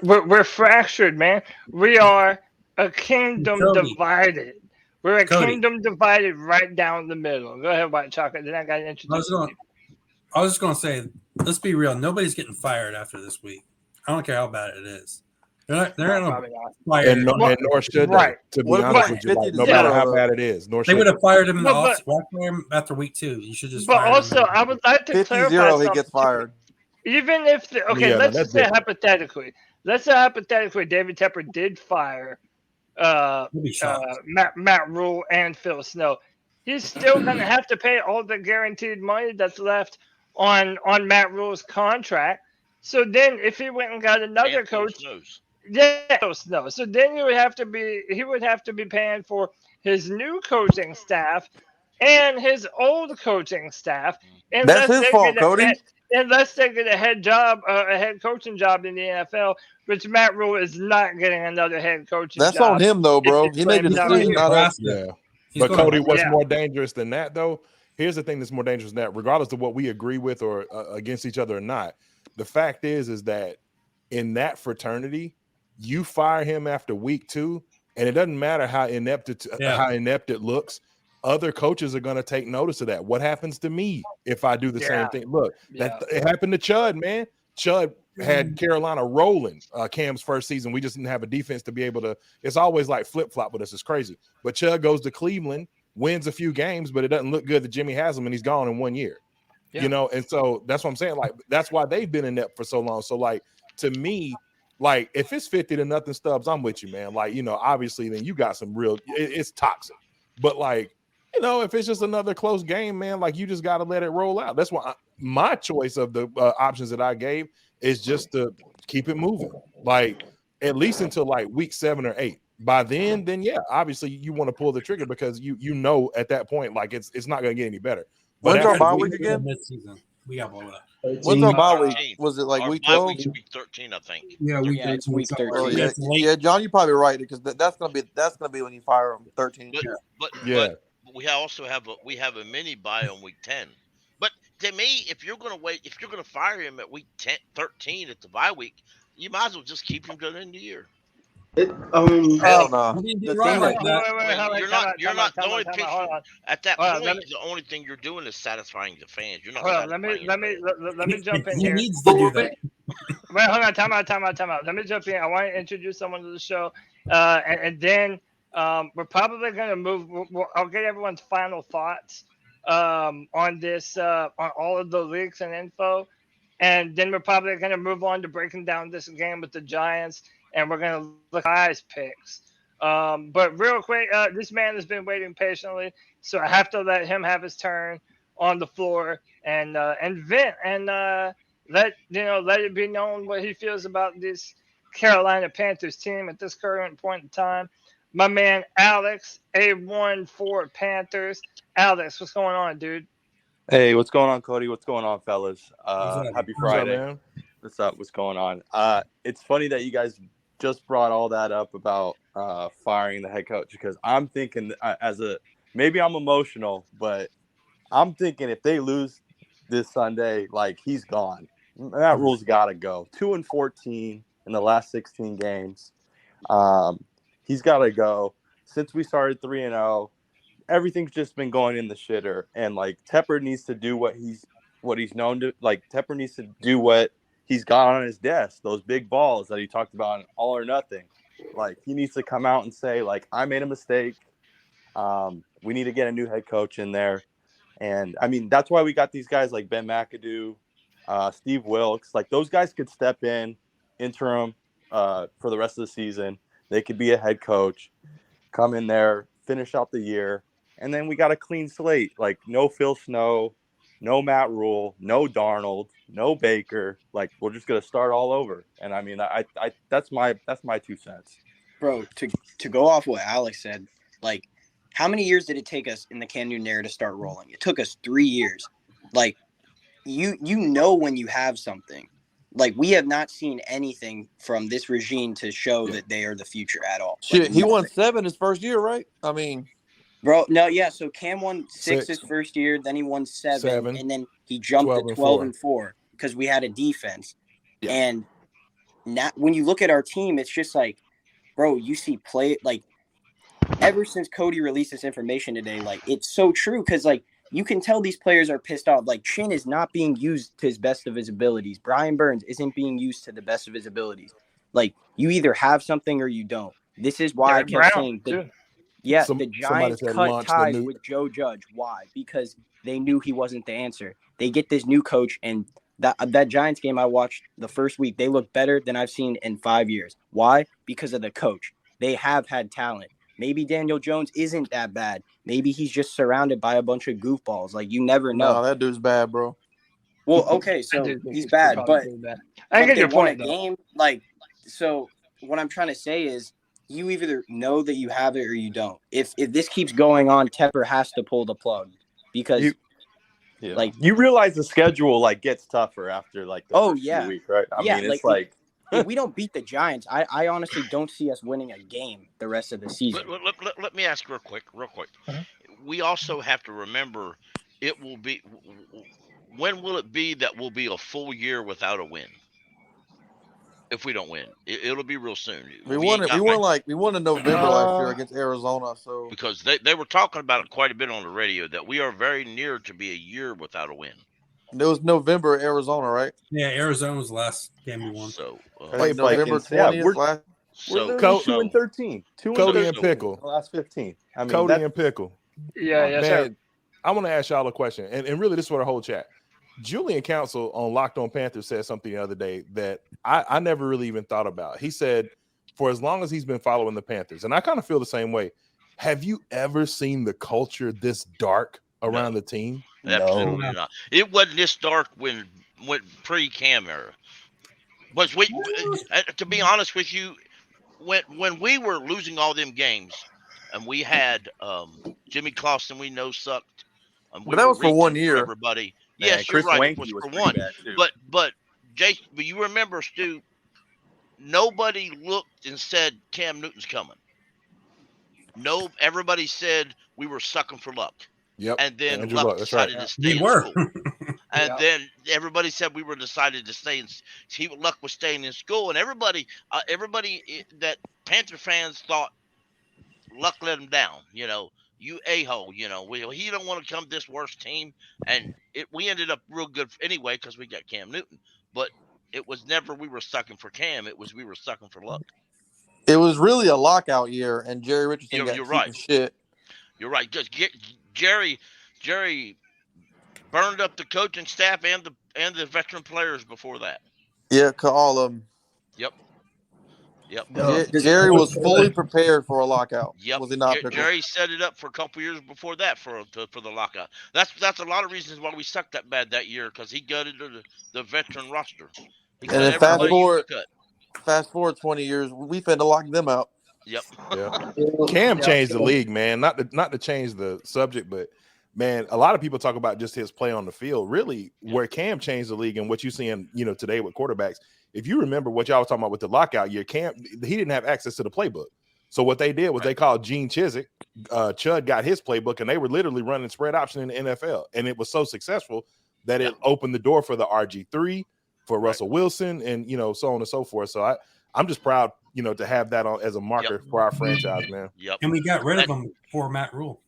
We're fractured, man. We are a kingdom divided. We're a kingdom divided right down the middle. Go ahead, White Chocolate. Then I got to introduce you. I was just going to say, let's be real. Nobody's getting fired after this week. I don't care how bad it is. They're not fired. And nor should they, to be honest with you. Like, no matter how bad it is. They would have fired him in the offseason after week 2. You should just fire him. But also, I would like to clarify 50-0, he gets fired. Even if, let's just say hypothetically. Let's say hypothetically David Tepper did fire Matt Rule and Phil Snow. He's still going to have to pay all the guaranteed money that's left on Matt Rule's contract. So then, if he went and got another coach, Phil Snow. So then he would have to be paying for his new coaching staff and his old coaching staff. That's his fault, Cody. Unless they get a head coaching job in the NFL, which Matt Rule is not getting another head coaching job. That's on him, though, bro. He made the decision, not us. Yeah. But Cody, what's more dangerous than that, though? Here's the thing that's more dangerous than that, regardless of what we agree with or against each other or not. The fact is that in that fraternity, you fire him after week 2, and it doesn't matter how inept it looks. Other coaches are going to take notice of that. What happens to me if I do the same thing? Look, it happened to Chud, man. Chud had Carolina rolling Cam's first season. We just didn't have a defense to be able to. It's always like flip-flop with us. It's crazy. But Chud goes to Cleveland, wins a few games, but it doesn't look good that Jimmy has him, and he's gone in 1 year. Yeah. And so that's what I'm saying. Like, that's why they've been inept for so long. So, like, to me, like, if it's 50-0 Stubbs, I'm with you, man. Like, obviously, then you got some real – it's toxic. But, like, if it's just another close game, man, like, you just got to let it roll out. That's why my choice of the options that I gave is just to keep it moving, like, at least until, like, week 7 or 8. By then, yeah, obviously, you want to pull the trigger because you know at that point, like, it's not going to get any better. When's our bye week again? We got all that. When's our bye week? Was it like week 12? Week should be 13, I think. Yeah, it's week 13. Oh, yeah, John, you're probably right, because that's gonna be when you fire him 13. But we also have a mini bye on week 10. But to me, if you're gonna fire him at week 13 at the bye week, you might as well just keep him to the end of the year. Hell no. You're not the only picture at that point. The only thing you're doing is satisfying the fans. You're not. Let me jump in he here. He needs to do that. Wait, hold on. Time out. Let me jump in. I want to introduce someone to the show, and then we're probably going to move. I'll get everyone's final thoughts on this, on all of the leaks and info, and then we're probably going to move on to breaking down this game with the Giants, and we're going to look at PrizePicks. But real quick, this man has been waiting patiently, so I have to let him have his turn on the floor and vent and let it be known what he feels about this Carolina Panthers team at this current point in time. My man Alex, A1 for Panthers. Alex, what's going on, dude? Hey, what's going on, Cody? What's going on, fellas? Happy Friday. What's up, man? What's up? What's going on? It's funny that you guys just brought all that up about firing the head coach, because I'm thinking maybe I'm emotional, but I'm thinking if they lose this Sunday, like, he's gone. That rule's got to go. 2-14 in the last 16 games. He's got to go. Since we started 3-0, everything's just been going in the shitter. And, like, Tepper needs to do what he's known to. Like, Tepper needs to do what he's got on his desk, those big balls that he talked about in All or Nothing. Like, he needs to come out and say, like, I made a mistake. We need to get a new head coach in there. And, I mean, that's why we got these guys like Ben McAdoo, Steve Wilkes. Like, those guys could step in interim for the rest of the season. They could be a head coach, come in there, finish out the year. And then we got a clean slate. Like, no Phil Snow, no Matt Rule, no Darnold, no Baker. Like, we're just going to start all over. And, I mean, I that's my 2 cents. Bro, to go off what Alex said, like, how many years did it take us in the Cam Newton era to start rolling? It took us 3 years. Like, you know when you have something. Like, we have not seen anything from this regime to show that they are the future at all. Shit, like, he won 7 his first year, right? I mean, bro, no, yeah. So Cam won 6 his first year, then he won 7, and then he jumped to 12-4 because we had a defense. Yeah. And now, when you look at our team, it's just like, bro, you see play like. Ever since Cody released this information today, like, it's so true because, like, you can tell these players are pissed off. Like, Chin is not being used to his best of his abilities. Brian Burns isn't being used to the best of his abilities. Like, you either have something or you don't. This is why I kept saying the Giants cut ties with Joe Judge. Why? Because they knew he wasn't the answer. They get this new coach, and that Giants game I watched the first week, they look better than I've seen in 5 years. Why? Because of the coach. They have had talent. Maybe Daniel Jones isn't that bad. Maybe he's just surrounded by a bunch of goofballs. Like, you never know. No, that dude's bad, bro. Well, okay, so he's bad, but I get your point, though. Game, like, so what I'm trying to say is you either know that you have it or you don't. If this keeps going on, Tepper has to pull the plug because like, you realize the schedule, like, gets tougher after, like, the first few weeks, right? I mean, it's like if we don't beat the Giants, I honestly don't see us winning a game the rest of the season. Let me ask real quick. Uh-huh. We also have to remember it will be – when will it be that we'll be a full year without a win? If we don't win, it'll be real soon. We won in November last year against Arizona. So because they were talking about it quite a bit on the radio that we are very near to be a year without a win. It was November, Arizona, right? Yeah, Arizona was the last game we won. So November 20th. We're 2-13. 2-13. Cody and Pickle. The last 15. I mean, Cody and Pickle. Yeah, yes, sir. I want to ask y'all a question, and really this is for the whole chat. Julian Council on Locked On Panthers said something the other day that I never really even thought about. He said, for as long as he's been following the Panthers, and I kind of feel the same way, have you ever seen the culture this dark around the team? Absolutely not. It wasn't this dark when pre-Cam era. Was we? To be honest with you, when we were losing all them games, and we had Jimmy Clausen, we know sucked. But that was for 1 year. Everybody, man, yes, Chris you're right. Wanky It was was for one. too. But Jason, but you remember, Stu? Nobody looked and said Cam Newton's coming. No, everybody said we were sucking for luck. Yep. And then Andrew Luck decided to stay in school. And then everybody said we were decided to stay in. Luck was staying in school, and everybody that Panther fans thought Luck let him down. You know, you a-hole. You know, he don't want to come to this worst team, and we ended up real good anyway because we got Cam Newton. But it was never we were sucking for Cam. It was we were sucking for luck. It was really a lockout year, and Jerry Richardson You're got cheap right. as shit. You're right. Just Jerry burned up the coaching staff and the veteran players before that. Yeah, all of them. Yep. Jerry was fully prepared for a lockout. Yep. Was he not? Jerry set it up for a couple years before that for the lockout. That's a lot of reasons why we sucked that bad that year, because he gutted the veteran roster. And then fast forward 20 years, we finna lock them out. Yep. Yeah. Cam changed the league, man. Not to change the subject, but man, a lot of people talk about just his play on the field. Really, where Cam changed the league and what you see in today with quarterbacks. If you remember what y'all was talking about with the lockout year, Cam, he didn't have access to the playbook. So what they did was they called Gene Chizik. Chud got his playbook, and they were literally running spread option in the NFL. And it was so successful that it opened the door for the RG3, for Russell Wilson, and so on and so forth. So I'm just proud, to have that as a marker for our franchise, man. Yep. And we got rid of him for Matt Rule.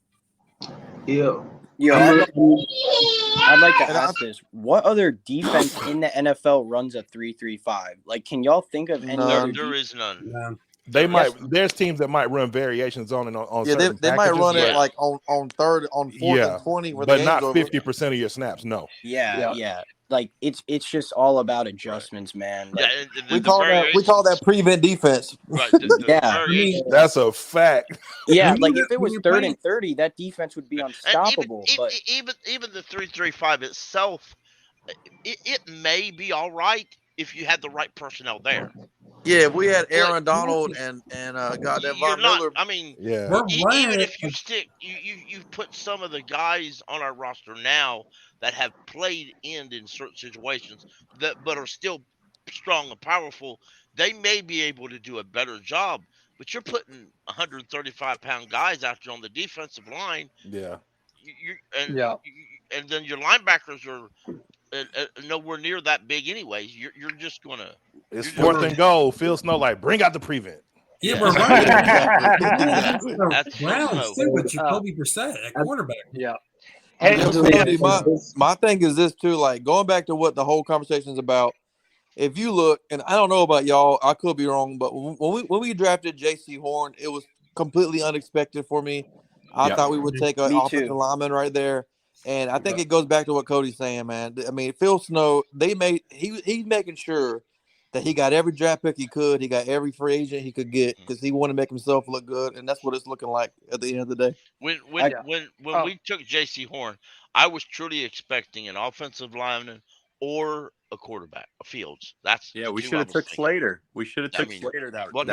Yeah. I'd like to ask this. What other defense in the NFL runs a 3-3-5? Like, can y'all think of any other? There is none. They might. There's teams that might run variations on it on. Yeah, they might run it like on third, on 4th and 20, but not 50% of your snaps. No. Yeah. Like it's just all about adjustments, man. Like, we call that prevent defense. Right. That's a fact. Yeah, like if it was 3rd and 30, that defense would be unstoppable. But even the 3-3-5 itself, it may be all right if you had the right personnel there. Yeah, if we had Aaron Donald and goddamn Von Miller. I mean, even if you stick, you put some of the guys on our roster now that have played in certain situations but are still strong and powerful. They may be able to do a better job, but you're putting 135-pound guys out there on the defensive line. Yeah. And then your linebackers are nowhere near that big anyways. You're just gonna. It's 4th and goal. Phil Snow bring out the prevent. Yeah, we're right. That's Browns too with Jacoby Brissett at quarterback. Yeah. My thing is this too. Like going back to what the whole conversation is about. If you look, and I don't know about y'all, I could be wrong, but when we drafted J.C. Horn, it was completely unexpected for me. I thought we would take an offensive lineman right there. And I think it goes back to what Cody's saying, man. I mean, Phil Snow, he's making sure that he got every draft pick he could. He got every free agent he could get because he wanted to make himself look good. And that's what it's looking like at the end of the day. When we took J.C. Horn, I was truly expecting an offensive lineman or a quarterback, a Fields. We should have took Slater. We should have took Slater that well,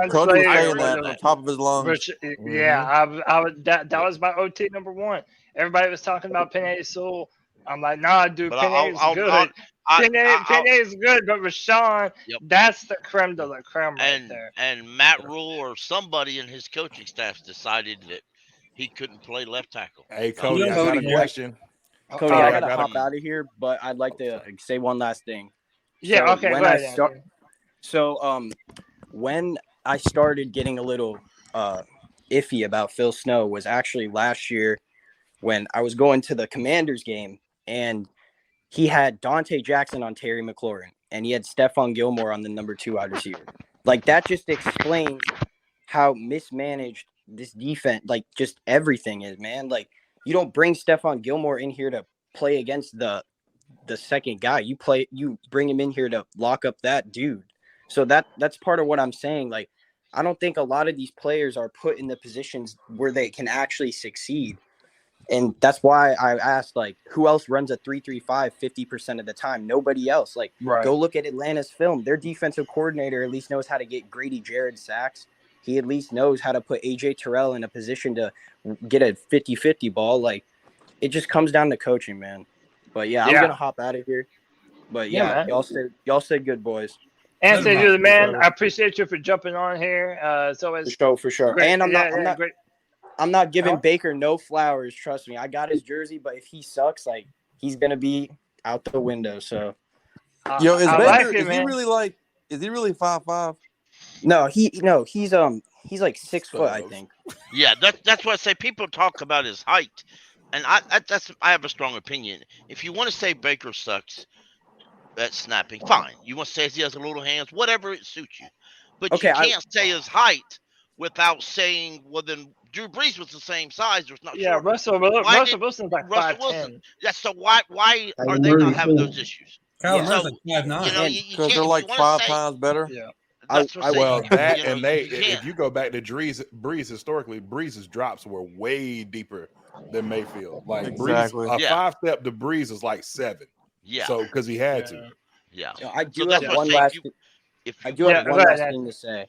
Cody was saying that on top of his lungs. That was my OT number 1. Everybody was talking about Penei Sewell. I'm like, nah, dude, Penei's good. Penei's good, but Rashawn, that's the creme de la creme right there. And Matt Rule or somebody in his coaching staff decided that he couldn't play left tackle. Hey, Cody, I got a question. Cody, I gotta hop out of here, but I'd like to say one last thing. Yeah, okay. When I started getting a little iffy about Phil Snow was actually last year when I was going to the Commanders game and he had Dante Jackson on Terry McLaurin and he had Stephon Gilmore on the number 2 wide receiver. Like that just explains how mismanaged this defense, like just everything is, man. Like you don't bring Stephon Gilmore in here to play against the second guy. You bring him in here to lock up that dude. So that's part of what I'm saying. Like, I don't think a lot of these players are put in the positions where they can actually succeed. And that's why I asked, like, who else runs a 3-3-5 50% of the time? Nobody else. Like, go look at Atlanta's film. Their defensive coordinator at least knows how to get Grady Jarrett sacks. He at least knows how to put A.J. Terrell in a position to get a 50-50 ball. Like, it just comes down to coaching, man. But, I'm going to hop out of here. But, y'all said good, boys. Anthony, you're the man. I appreciate you for jumping on here. It's always for sure. Great. And I'm not giving Baker no flowers. Trust me. I got his jersey, but if he sucks, like he's gonna be out the window. So, is Baker? Is he really 5'5"? No, he's like 6 foot, I think. Yeah, that's what I say. People talk about his height, and I have a strong opinion. If you want to say Baker sucks, at snapping. Fine. You want to say he has a little hands, whatever it suits you. But Okay, you can't say his height without saying, well, then Drew Brees was the same size. It's not short. Russell Wilson's like Russell 5'10". Wilson. Yeah, so why are they not having those issues? Kyler So, Murray's like 5'9". you know, you Because can't. they're If like you want to 5 say, times better. Yeah. that's what I'm Well, saying. that You know, and they, you can't. if you go back to Breeze historically, Breeze's drops were way deeper than Mayfield. Like Exactly. Breeze, a Yeah. 5-step to Breeze is like 7. Yeah. So because he had to. Yeah. I do So that's have what I'm one saying. last. I do have one last thing to say.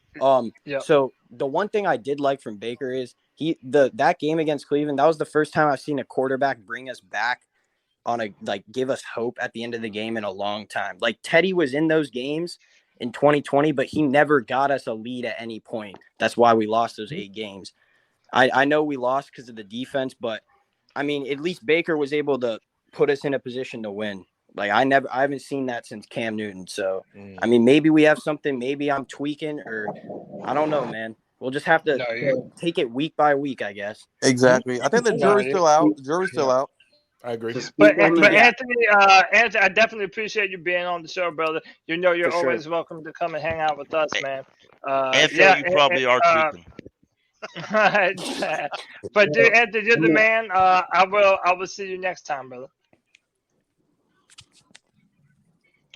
So the one thing I did like from Baker is that game against Cleveland. That was the first time I've seen a quarterback bring us back on give us hope at the end of the game in a long time. Like Teddy was in those games in 2020, but he never got us a lead at any point. That's why we lost those 8 games. I know we lost because of the defense, but I mean, at least Baker was able to put us in a position to win. Like I haven't seen that since Cam Newton. So I mean, maybe we have something. Maybe I'm tweaking, or I don't know, man. We'll just have to take it week by week, I guess. Exactly. I think the jury's still out. The jury's still out. I agree. But Anthony, I definitely appreciate you being on the show, brother. You know you're For sure. always welcome to come and hang out with us, man. Anthony, you probably are tweaking. But dude, Anthony, you're the man. I will see you next time, brother.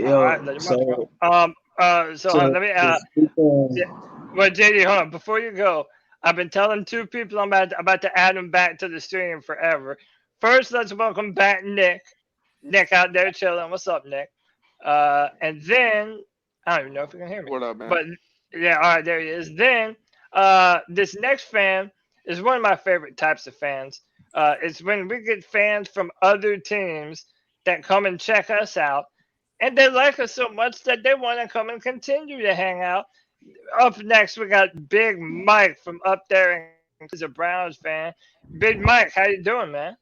All right, let me well, JD, hold on. Before you go, I've been telling 2 people I'm about to add them back to the stream forever. First, let's welcome back Nick. Nick out there chilling. What's up, Nick? And then I don't even know if you can hear me. What up, man? But yeah, all right, there he is. Then this next fan is one of my favorite types of fans. It's when we get fans from other teams that come and check us out, and they like us so much that they want to come and continue to hang out. Up next, we got Big Mike from up there, and he's a Browns fan. Big Mike, how you doing, man?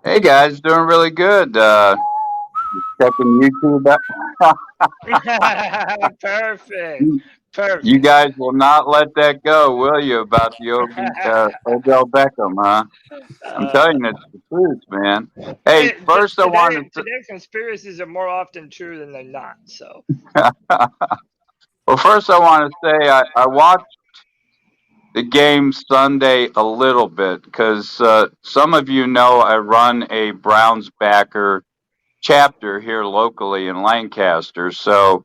Hey guys, doing really good. Checking YouTube out. Perfect. You guys will not let that go, will you? About the Odell Beckham, huh? I'm telling you, it's the truth, man. Hey, first I wanted to. Today, conspiracies are more often true than they're not. So. Well, first I want to say I watched the game Sunday a little bit because some of you know I run a Browns backer chapter here locally in Lancaster. So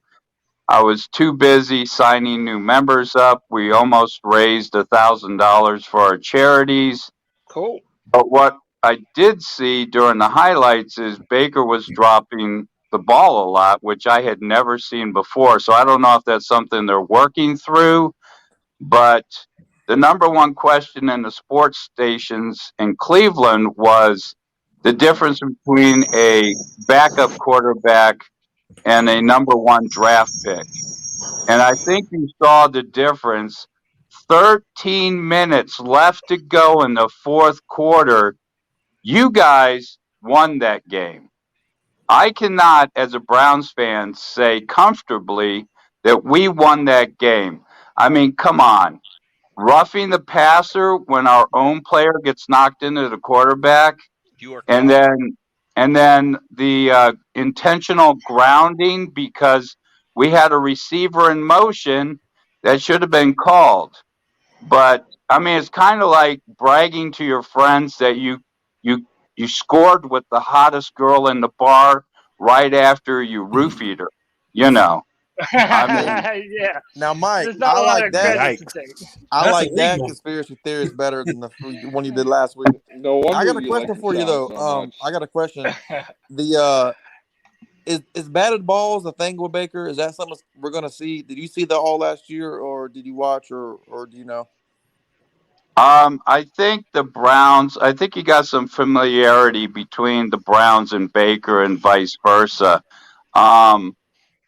I was too busy signing new members up. We almost raised $1,000 for our charities. Cool. But what I did see during the highlights is Baker was dropping the ball a lot, which I had never seen before. So I don't know if that's something they're working through, but the number one question in the sports stations in Cleveland was the difference between a backup quarterback and a number one draft pick. And I think you saw the difference. 13 minutes left to go in the fourth quarter. You guys won that game. I cannot, as a Browns fan, say comfortably that we won that game. I mean, come on. Roughing the passer when our own player gets knocked into the quarterback, and then the intentional grounding because we had a receiver in motion that should have been called. But I mean, it's kind of like bragging to your friends that you scored with the hottest girl in the bar right after you roofied her. You know. I mean, yeah. Now, Mike, There's not I a lot like of that. credit to take. I That's like that illegal. conspiracy theory is better than the one you did last week. No wonder I got a you question like the for you Browns though. so much. I got a question. The is batted balls a thing with Baker? Is that something we're gonna see? Did you see that all last year, or did you watch, or do you know? I think the Browns. I think you got some familiarity between the Browns and Baker, and vice versa.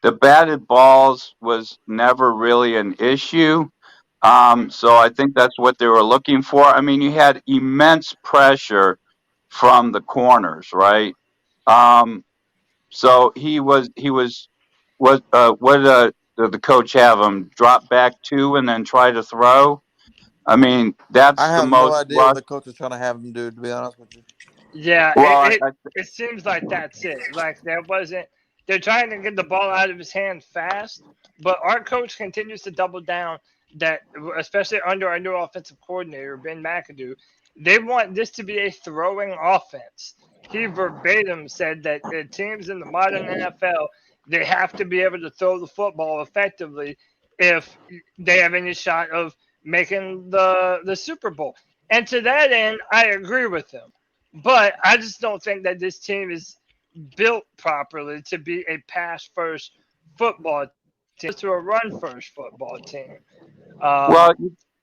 The batted balls was never really an issue. So I think that's what they were looking for. I mean, you had immense pressure from the corners, right? So what did the coach have him drop back 2 and then try to throw? I mean, that's I the have most no idea what the coach is trying to have him do. To be honest with you. Yeah, Well, it seems like that's it. Like there wasn't. They're trying to get the ball out of his hand fast, but our coach continues to double down that, especially under our new offensive coordinator, Ben McAdoo, they want this to be a throwing offense. He verbatim said that the teams in the modern NFL, they have to be able to throw the football effectively if they have any shot of making the Super Bowl. And to that end, I agree with him. But I just don't think that this team is built properly to be a pass-first football team, to a run-first football team. Well,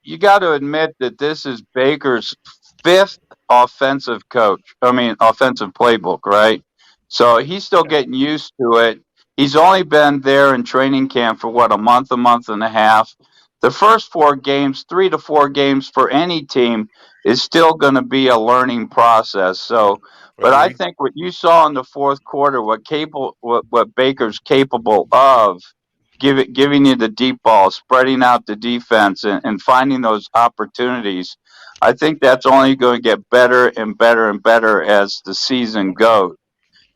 you got to admit that this is Baker's 5th offensive playbook, right? So he's still getting used to it. He's only been there in training camp for a month and a half. The first 4 games, 3 to 4 games for any team is still going to be a learning process. So, but I think what you saw in the fourth quarter, what Baker's capable of, giving you the deep ball, spreading out the defense, and finding those opportunities, I think that's only going to get better and better and better as the season goes.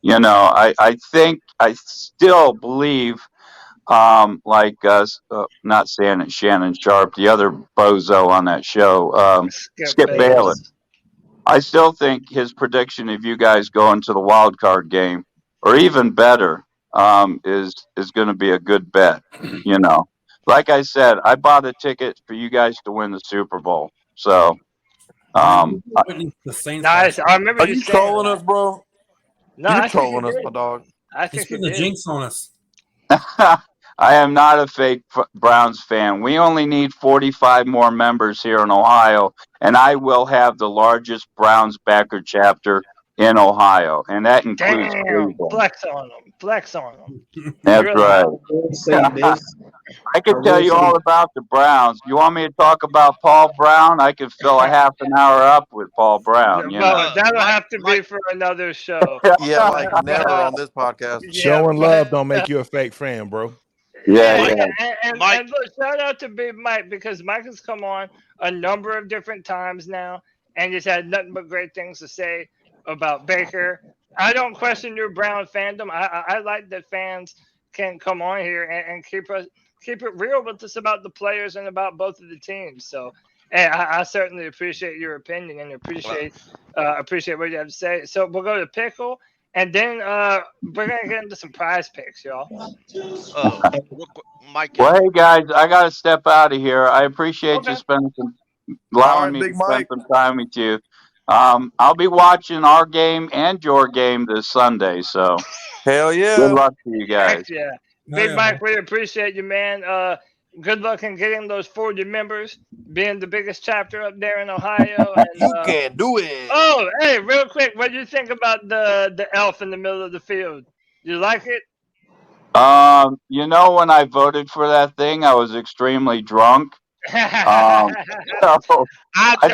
I still believe, not Shannon Sharp, the other bozo on that show, Skip Bayless. I still think his prediction of you guys going to the wild card game, or even better, is going to be a good bet. Like I said, I bought a ticket for you guys to win the Super Bowl. So, nice. I remember Are you trolling us, bro? No, you're trolling us, my dog. I think He's putting the jinx on us. I am not a fake Browns fan. We only need 45 more members here in Ohio, and I will have the largest Browns backer chapter in Ohio, and that includes Cleveland. Flex on them. That's right. I could tell you all about the Browns. You want me to talk about Paul Brown? I could fill a half an hour up with Paul Brown. That'll have to be for another show. Yeah, like never on this podcast. Showing love don't make you a fake fan, bro. Yeah. And look, shout out to Big Mike, because Mike has come on a number of different times now and he's had nothing but great things to say about Baker. I don't question your Brown fandom. I like that fans can come on here and keep it real with us about the players and about both of the teams. So, and I certainly appreciate your opinion and appreciate what you have to say. So we'll go to Pickle, and then we're gonna get into some prize picks, y'all. Mike. Well, hey guys, I gotta step out of here. I appreciate you allowing me to spend some time with you. I'll be watching our game and your game this Sunday. So, hell yeah! Good luck to you guys. Heck yeah. Big Mike, we appreciate you, man. Good luck in getting those 40 members, being the biggest chapter up there in Ohio. And, you can do it. Oh, hey, real quick, what do you think about the elf in the middle of the field? You like it? When I voted for that thing, I was extremely drunk. That's what I would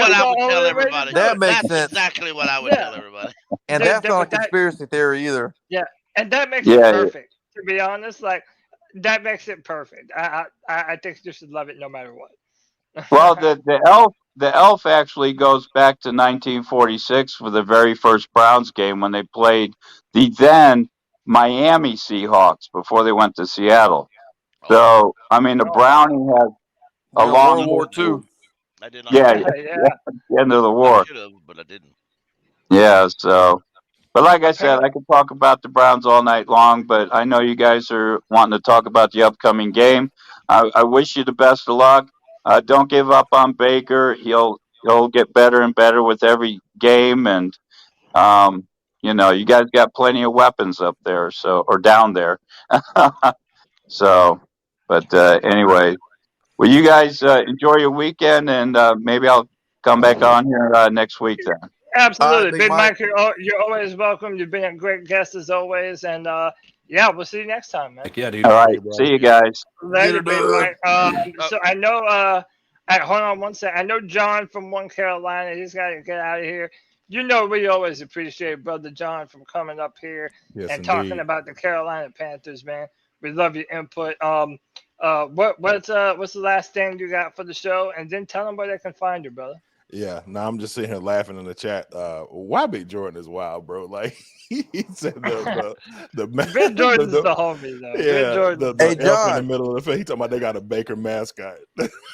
tell everybody. That's exactly what I would tell everybody. And that's not a conspiracy theory either. Yeah, and that makes it perfect. To be honest, that makes it perfect. I think you should love it no matter what. Well, the elf actually goes back to 1946 for the very first Browns game when they played the then Miami Seahawks before they went to Seattle. So the Brownie has a long World War II. I did not. Yeah, the end of the war. I should have, but I didn't. Yeah, so. But like I said, I could talk about the Browns all night long, but I know you guys are wanting to talk about the upcoming game. I wish you the best of luck. Don't give up on Baker. He'll get better and better with every game, and you guys got plenty of weapons up there, or down there. So, but anyway, well, you guys enjoy your weekend, and maybe I'll come back on here next week then. Absolutely. Big Mike, you're always welcome. You've been a great guest as always. And we'll see you next time, man. Yeah, dude. All right. See you guys. Later, Big Mike. So I know hold on one second. I know John from One Carolina. He's got to get out of here. We always appreciate Brother John from coming up here and talking about the Carolina Panthers, man. We love your input. What's the last thing you got for the show? And then tell them where they can find you, brother. Yeah, no, I'm just sitting here laughing in the chat. Why Big Jordan is wild, bro? Like he said the Big Jordan's the homie though. Yeah, Big Jordan. the Hey, F in the John. middle of the face. He talking about they got a Baker mascot.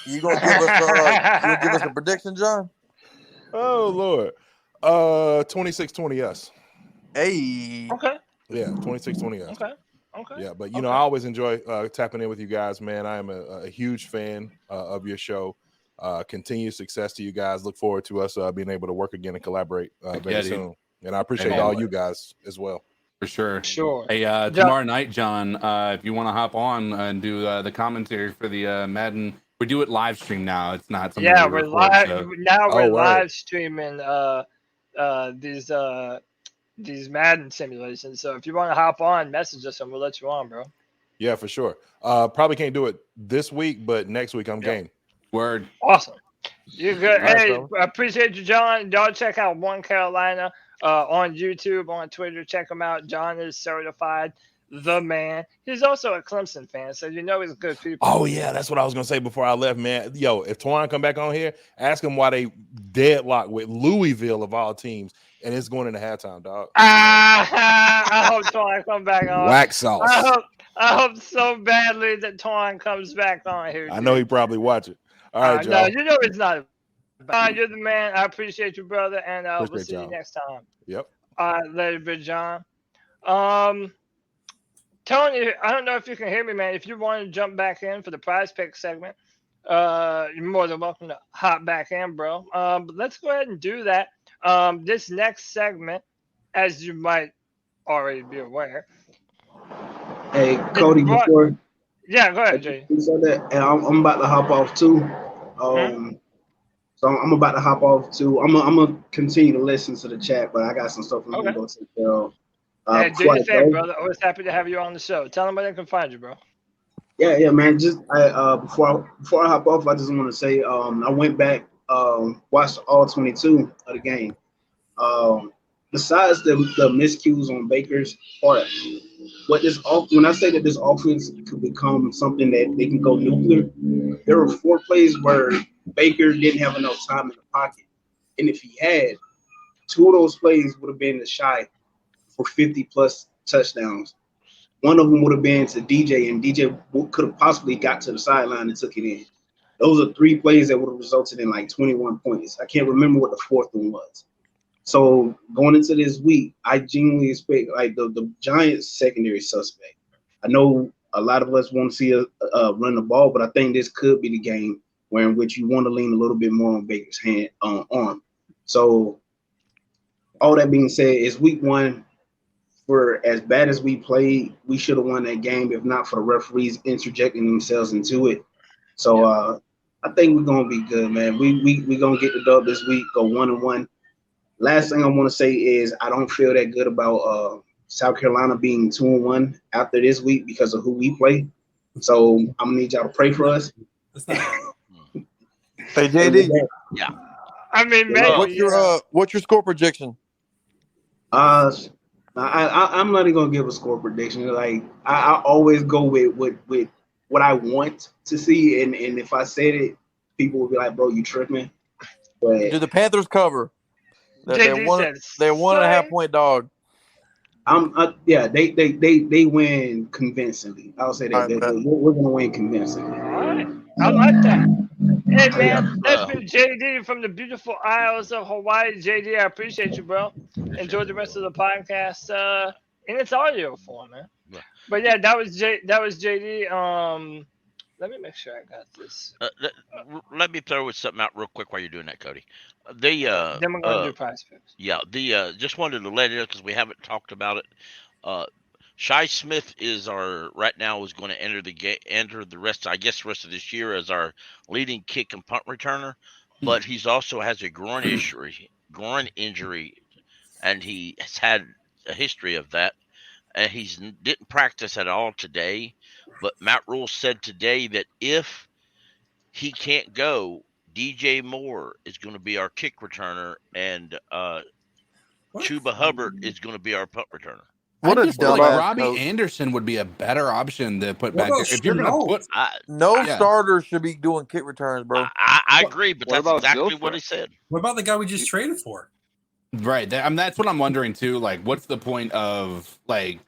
You gonna give us a prediction, John? Oh Lord. 26-20 yes. Hey. Okay. Yeah, 26-20 yes. Okay. Yeah, but you know, I always enjoy tapping in with you guys, man. I am a huge fan of your show. Continued success to you guys. Look forward to us being able to work again and collaborate very soon. And I appreciate all you guys as well. For sure. Sure. Hey, tomorrow night, John, if you want to hop on and do the commentary for the Madden, we do it live stream now. It's not something Yeah, we we're record, live so. now. We're word. live streaming these Madden simulations. So if you want to hop on, message us and we'll let you on, bro. Yeah, for sure. Probably can't do it this week, but next week I'm game. Word. Awesome. You're good. Nice, Hey, bro. I appreciate you, John. Y'all check out One Carolina on YouTube, on Twitter. Check him out. John is certified the man. He's also a Clemson fan, so you know he's good people. Oh yeah, that's what I was gonna say before I left, man. Yo, if Twan come back on here, ask him why they deadlocked with Louisville of all teams, and it's going into halftime, dog. I hope Twan come back on. Wax sauce. I hope so badly that Twan comes back on here. I know he probably watch it. All right, No, y'all. you know it's not. You're the man. I appreciate you, brother, and we'll Appreciate see you y'all. next time. Yep. All right, later, Big John. Tony, I don't know if you can hear me, man. If you want to jump back in for the PrizePicks segment, you're more than welcome to hop back in, bro. But let's go ahead and do that. This next segment, as you might already be aware. Hey, Cody, before. Yeah, go ahead, Jay. You said that, and I'm about to hop off too. So I'm about to hop off too. I'm gonna continue to listen to the chat, but I got some stuff I'm gonna go take care of. Hey, do your thing, brother. Always happy to have you on the show. Tell them where they can find you, bro. Yeah, man. Just before I hop off, I just want to say I went back, watched all 22 of the game. Besides the miscues on Baker's part, when I say that this offense could become something that they can go nuclear, there were 4 plays where Baker didn't have enough time in the pocket, and if he had, 2 of those plays would have been the shy for 50+ touchdowns. One of them would have been to DJ, and DJ could have possibly got to the sideline and took it in. Those are 3 plays that would have resulted in like 21 points. I can't remember what the 4th one was. So going into this week, I genuinely expect like the Giants secondary suspect. I know a lot of us want to see us run the ball, but I think this could be the game in which you want to lean a little bit more on Baker's arm. So all that being said, it's week 1. For as bad as we played, we should have won that game if not for the referees interjecting themselves into it. So I think we're gonna be good, man. We gonna get the dub this week, go 1-1. Last thing I want to say is I don't feel that good about South Carolina being 2-1 after this week because of who we play. So I'm gonna need y'all to pray for us. Hey, JD. Yeah. I mean, maybe, what's your score prediction? I'm not even gonna give a score prediction. Like I always go with what I want to see, and if I said it, people will be like, "Bro, you tripping." But do the Panthers cover? They're 1.5 point dog. Yeah, they win convincingly. I'll say that we're gonna win convincingly. All right, I like that. Hey man, that's been JD from the beautiful Isles of Hawaii. JD, I appreciate you, bro. Enjoy the rest of the podcast in its audio form, man. Yeah. But yeah, that was JD. Let me make sure I got this. Let me throw something out real quick while you're doing that, Cody. Then we're gonna do PrizePicks. Yeah, just wanted to let it up because we haven't talked about it. Shai Smith is right now is going to enter the rest of this year as our leading kick and punt returner, but he's also has a groin injury, and he has had a history of that, and he didn't practice at all today. But Matt Rule said today that if he can't go, DJ Moore is going to be our kick returner, and Chuba Hubbard is going to be our punt returner. What a dumbass Robbie coach. Anderson would be a better option to put back there. If you're going to put starter should be doing kick returns, bro. I agree, but What that's about exactly Zylstra? what he said. What about the guy we just traded for? Right. That's what I'm wondering too. Like, what's the point of like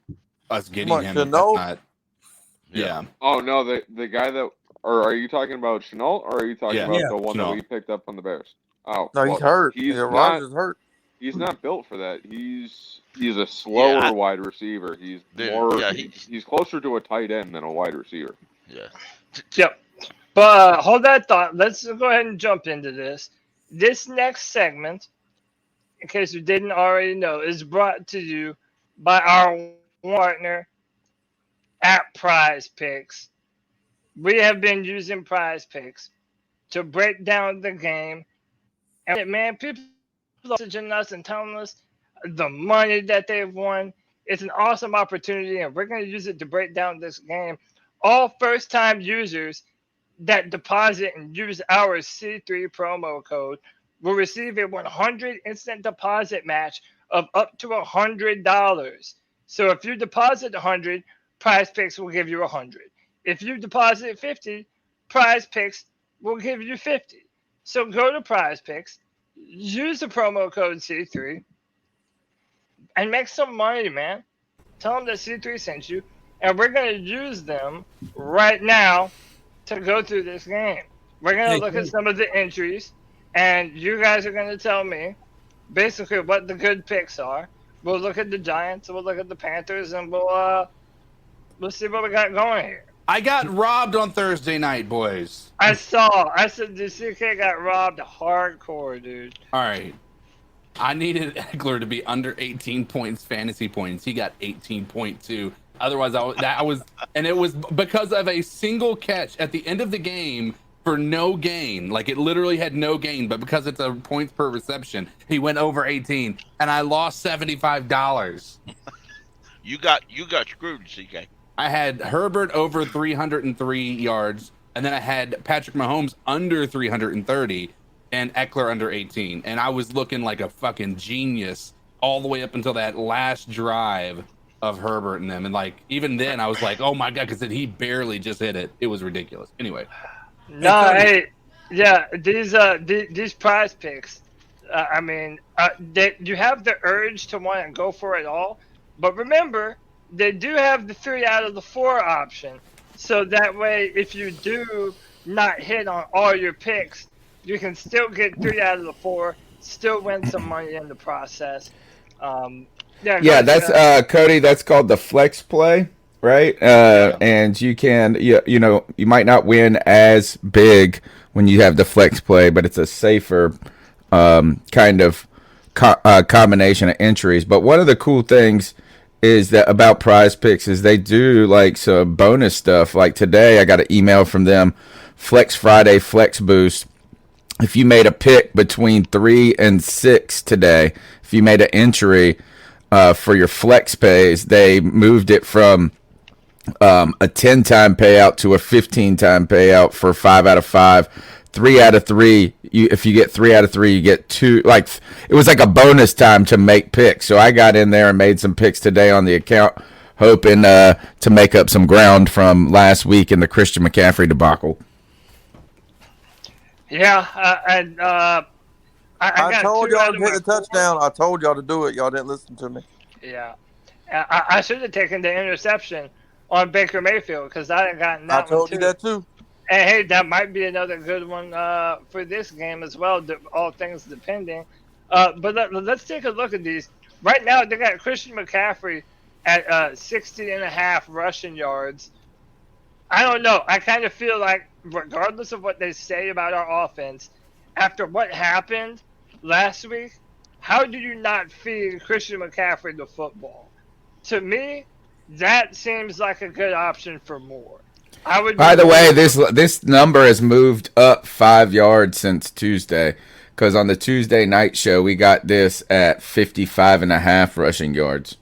us getting on, him? Chanel? If that's not, yeah. Oh no, the guy that, or are you talking about Chenault, or are you talking about the one that we picked up from the Bears? Oh, no, he's hurt. He's Yeah, not. Rogers hurt. He's not built for that. He's a slower wide receiver. He's more. He's closer to a tight end than a wide receiver. Yeah. Yep. But hold that thought. Let's go ahead and jump into this. This next segment, in case you didn't already know, is brought to you by our partner at PrizePicks. We have been using PrizePicks to break down the game. And man, people are messaging us and telling us the money that they've won. It's an awesome opportunity, and we're going to use it to break down this game. All first-time users that deposit and use our C3 promo code will receive a 100 instant deposit match of up to $100. So if you deposit 100, PrizePicks will give you 100. If you deposit 50, PrizePicks will give you 50. So go to PrizePicks, use the promo code C3, and make some money, man. Tell them that C3 sent you, and we're going to use them right now to go through this game. We're going to look at some of the entries, and you guys are going to tell me basically what the good picks are. We'll look at the Giants, we'll look at the Panthers, and we'll see what we got going here. I got robbed on Thursday night, boys. I said the CK got robbed hardcore, dude. All right. I needed Eckler to be under 18 points, fantasy points. He got 18.2. Otherwise, and it was because of a single catch at the end of the game for no gain. Like, it literally had no gain, but because it's a points per reception, he went over 18, and I lost $75. You got screwed, CK. I had Herbert over 303 yards, and then I had Patrick Mahomes under 330, and Eckler under 18. And I was looking like a fucking genius all the way up until that last drive of Herbert and them. And like, even then I was like, oh my God, because he barely just hit it. It was ridiculous. Anyway. No, hey, yeah, these PrizePicks, I mean, you have the urge to want to go for it all, but remember, they do have the 3 out of the 4 option. So that way, if you do not hit on all your picks, you can still get 3 out of the 4, still win some money in the process. Yeah, that's Cody. That's called the flex play, right? And you can, you know, you might not win as big when you have the flex play, but it's a safer kind of combination of entries. But one of the cool things is that about PrizePicks is they do like some bonus stuff. Like today, I got an email from them, Flex Friday Flex Boost. If you made a pick between 3 and 6 today, if you made an entry for your flex pays, they moved it from a 10-time payout to a 15-time payout for 5 out of 5. 3 out of 3, if you get 3 out of 3, you get 2. Like, it was like a bonus time to make picks. So I got in there and made some picks today on the account, hoping to make up some ground from last week in the Christian McCaffrey debacle. Yeah, I told y'all to hit the touchdown. I told y'all to do it. Y'all didn't listen to me. Yeah, I should have taken the interception on Baker Mayfield because I had gotten that. I told you that too. And hey, that might be another good one for this game as well. All things depending. But let's take a look at these. Right now, they got Christian McCaffrey at 60.5 rushing yards. I don't know. I kind of feel like, regardless of what they say about our offense, after what happened last week, how do you not feed Christian McCaffrey the football? To me, that seems like a good option for more. By the way, this number has moved up 5 yards since Tuesday, because on the Tuesday night show, we got this at 55.5 rushing yards.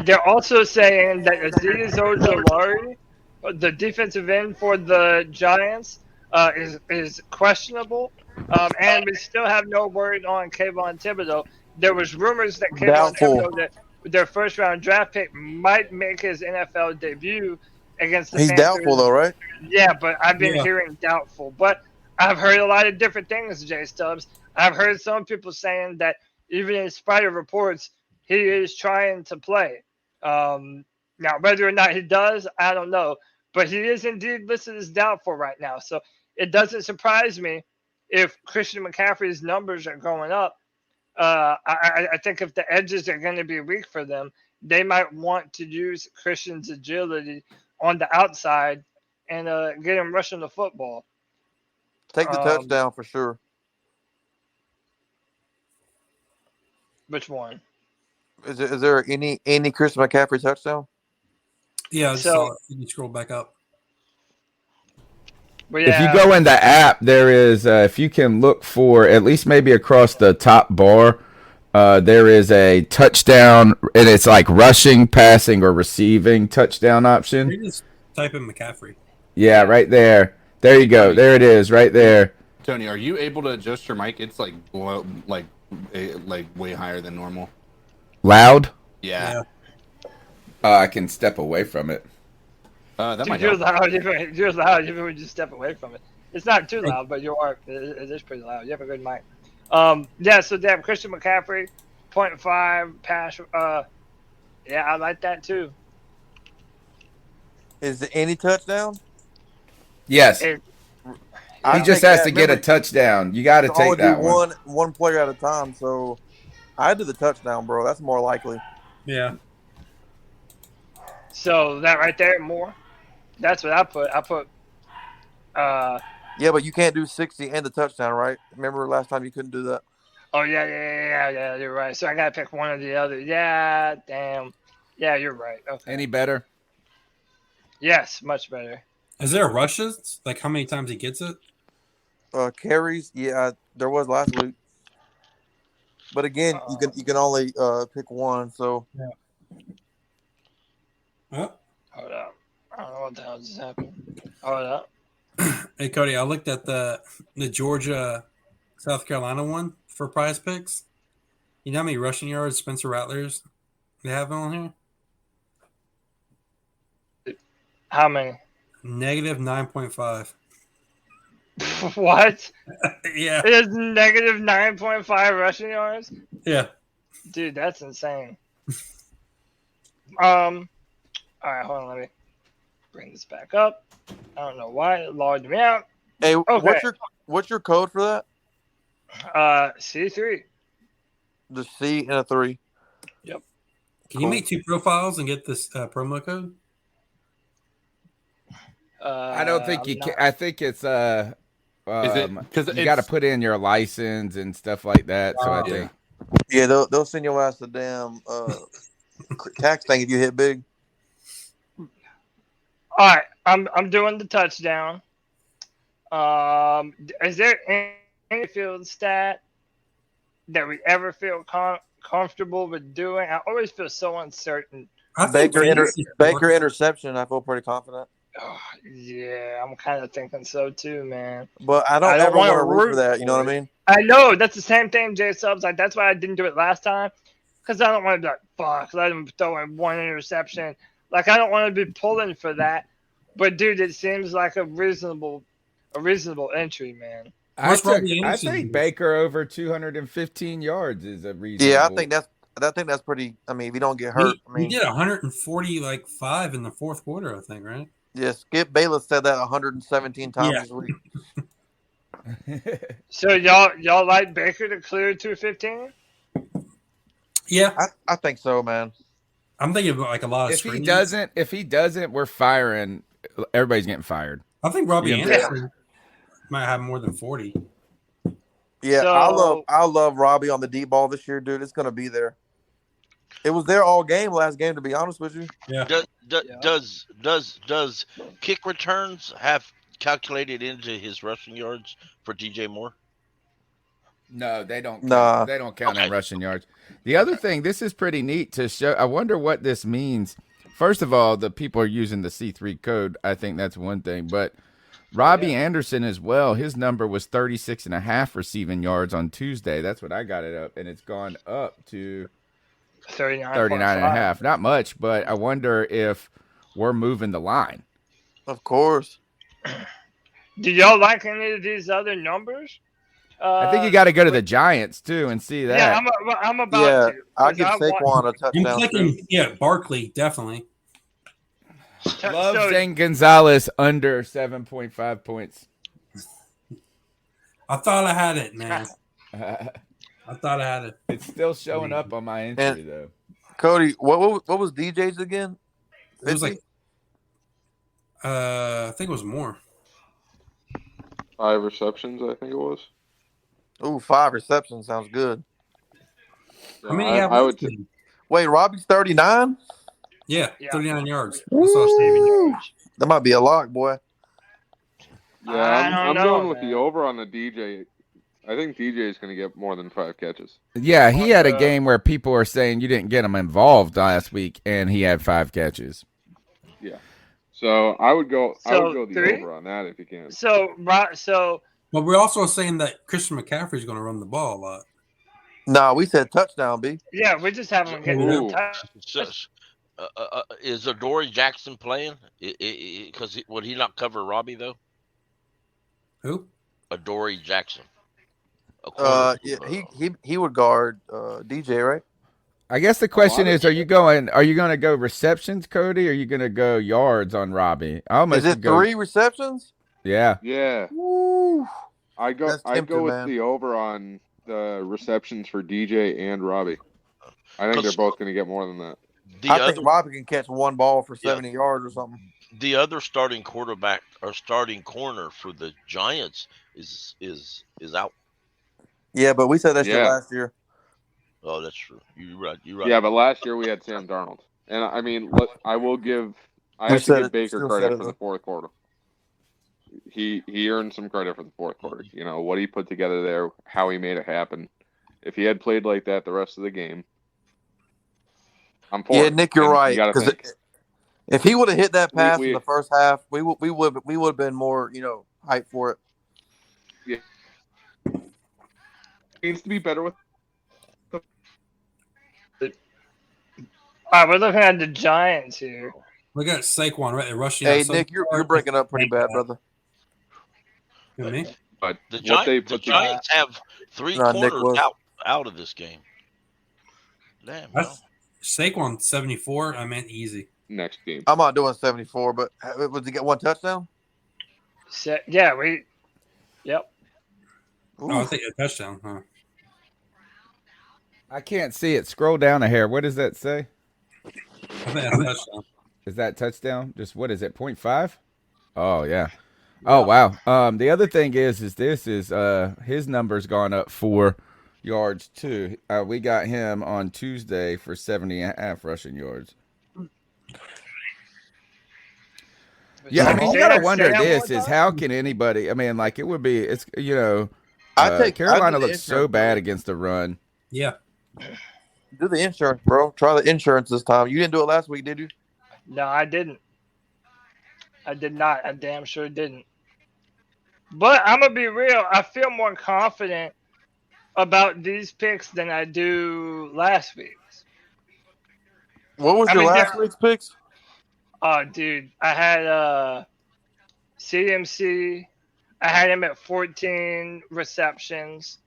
They're also saying that Azeez Ojulari, the defensive end for the Giants, is questionable, and we still have no word on Kayvon Thibodeau. There was rumors that Kayvon Thibodeau, that their first-round draft pick, might make his NFL debut against the Panthers. Doubtful though, right? Yeah, but I've been hearing doubtful. But I've heard a lot of different things, J Stubbs. I've heard some people saying that even in spite of reports, he is trying to play. Now, whether or not he does, I don't know. But he is indeed listed as doubtful right now. So it doesn't surprise me if Christian McCaffrey's numbers are going up. I think if the edges are going to be weak for them, they might want to use Christian's agility on the outside and get him rushing the football. Take the touchdown for sure. Which one? Is there any Christian McCaffrey touchdown? Yeah, so you can scroll back up. If you go in the app, there is, if you can look for, at least maybe across the top bar, there is a touchdown, and it's like rushing, passing, or receiving touchdown option. You just type in McCaffrey. Yeah, right there. There you go. There it is, right there. Tony, are you able to adjust your mic? It's like way higher than normal. Loud? Yeah. I can step away from it. That might you're help. loud. You're loud. Even when you step away from it, it's not too loud, but you are. It is pretty loud. You have a good mic. Yeah. So they have Christian McCaffrey, 0.5 pass. Yeah, I like that too. Is there any touchdown? Yes. He just has to get a touchdown. You got to take that one player at a time. So I do the touchdown, bro. That's more likely. Yeah. So that right there, more. That's what I put. Yeah, but you can't do 60 and the touchdown, right? Remember last time you couldn't do that? Oh yeah. You're right. So I gotta pick one or the other. Yeah, damn. Yeah, you're right. Okay. Any better? Yes, much better. Is there rushes? Like how many times he gets it? Carries, yeah, there was last week. But again, you can only pick one. So yeah. Hold up. I don't know what the hell just happened. Hold up. Hey Cody, I looked at the Georgia South Carolina one for PrizePicks. You know how many rushing yards Spencer Rattlers they have on here? How many? Negative 9.5. What? Yeah. It is negative 9.5 rushing yards? Yeah. Dude, that's insane. All right, hold on. Let me bring this back up. I don't know why it logged me out. Hey, okay. What's your code for that? C3. The C and a 3. Yep. Can you make 2 profiles and get this promo code? I don't think you can. I think it's because you got to put in your license and stuff like that. So I think. Yeah, they'll send your ass a damn tax thing if you hit big. All right, I'm doing the touchdown. Is there any field stat that we ever feel comfortable with doing? I always feel so uncertain. Baker interception. I feel pretty confident. Oh, yeah, I'm kind of thinking so too, man. But I don't ever want to root for that. You know what I mean? I know that's the same thing, J Subs. Like that's why I didn't do it last time, because I don't want to be like, fuck, let him throw in one interception. Like I don't want to be pulling for that. But dude, it seems like a reasonable entry, man. I think Baker over 215 yards is a reasonable. Yeah, I think that's pretty. I mean, if you don't get hurt, he did 145 in the fourth quarter, I think, right? Yeah, Skip Bayless said that 117 times this week. So y'all like Baker to clear 215? Yeah, I think so, man. I'm thinking about like a lot of. If he doesn't, we're firing. Everybody's getting fired. I think Robbie Anderson might have more than 40. Yeah, I love Robbie on the deep ball this year, dude. It's gonna be there. It was there all game last game, to be honest with you. Yeah. Does kick returns have calculated into his rushing yards for DJ Moore? No, they don't. Nah. They don't count in rushing yards. The other thing, this is pretty neat to show. I wonder what this means. First of all, the people are using the C3 code. I think that's one thing. But Robbie Anderson as well, his number was 36.5 receiving yards on Tuesday. That's what I got it up. And it's gone up to 39.5. Not much, but I wonder if we're moving the line. Of course. Did y'all like any of these other numbers? I think you got to go to the Giants too and see that. Yeah, I'm about to. I give Saquon a touchdown too. Yeah, Barkley definitely. Love Zane Gonzalez under 7.5 points. I thought I had it, man. I thought I had it. It's still showing up on my entry though. Cody, what was DJ's again? 50? It was like, I think it was more. 5 receptions, I think it was. Ooh, 5 receptions sounds good. Yeah, I would. Wait, Robbie's 39. Yeah, 39 yards. That might be a lock, boy. Yeah, I'm going with the over on the DJ. I think DJ is going to get more than 5 catches. Yeah, he had a game where people are saying you didn't get him involved last week, and he had 5 catches. Yeah, so I would go the 3? over on that if you can. But we're also saying that Christian McCaffrey is going to run the ball a lot. No, we said touchdown, B. Yeah, we just haven't getting no touch. Is Adoree Jackson playing? Because would he not cover Robbie though? Who? Adoree Jackson. Yeah, he would guard DJ, right? I guess the question is: Are you going to go receptions, Cody? Or are you going to go yards on Robbie? Is it 3 receptions? Yeah. Yeah. Woo. I go with the over on the receptions for DJ and Robbie. I think they're both going to get more than that. I think Robbie can catch one ball for 70 yards or something. The other starting quarterback or starting corner for the Giants is out. Yeah, but we said that shit last year. Oh, that's true. You're right. Yeah, but last year we had Sam Darnold, and I mean, I have to give Baker credit for the fourth quarter. He earned some credit for the fourth quarter. You know what he put together there, how he made it happen. If he had played like that the rest of the game, I'm for it. Nick, you're right. Because if he would have hit that pass in the first half, we would have been more hyped for it. Yeah, needs to be better with. All right, we're looking at the Giants here. We got Saquon right rushing. Hey, Nick, you're breaking up pretty bad, brother. You me? But the Giants have 3 corners out of this game. Damn. Saquon 74. I meant easy. Next game. I'm not doing 74, but was he get 1 touchdown? Yeah, Yep. Oh, I think a touchdown, huh? I can't see it. Scroll down a hair. What does that say? I think that's a touchdown. Is that touchdown? Just what is it? 0.5? Oh yeah. Oh wow. The other thing is his number's gone up 4 yards too. We got him on Tuesday for 70.5 rushing yards. Yeah, I mean, you gotta wonder is how can anybody? I mean, like it would be. It's Carolina looks so bad against the run. Yeah. Do the insurance, bro. Try the insurance this time. You didn't do it last week, did you? No, I didn't. I did not. I damn sure didn't. But I'm gonna be real. I feel more confident about these picks than I do last week's. What was your last week's picks? Oh, dude, I had CMC. I had him at 14 receptions.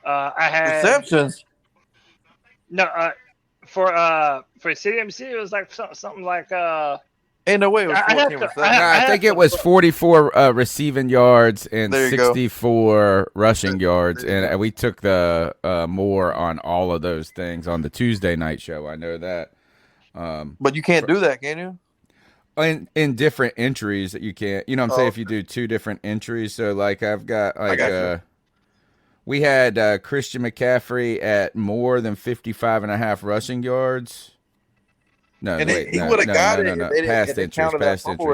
I had receptions. No, for CMC it was like something like Ain't no way it was 14 receptions. I think it was 44 receiving yards and 64 rushing yards, and we took the more on all of those things on the Tuesday night show. I know that. But you can't do that, can you? In different entries that you can't, you know what I'm saying? If you do 2 different entries. So like I've got we had Christian McCaffrey at more than 55.5 rushing yards. No, and wait, he would have got it. No. Past entries.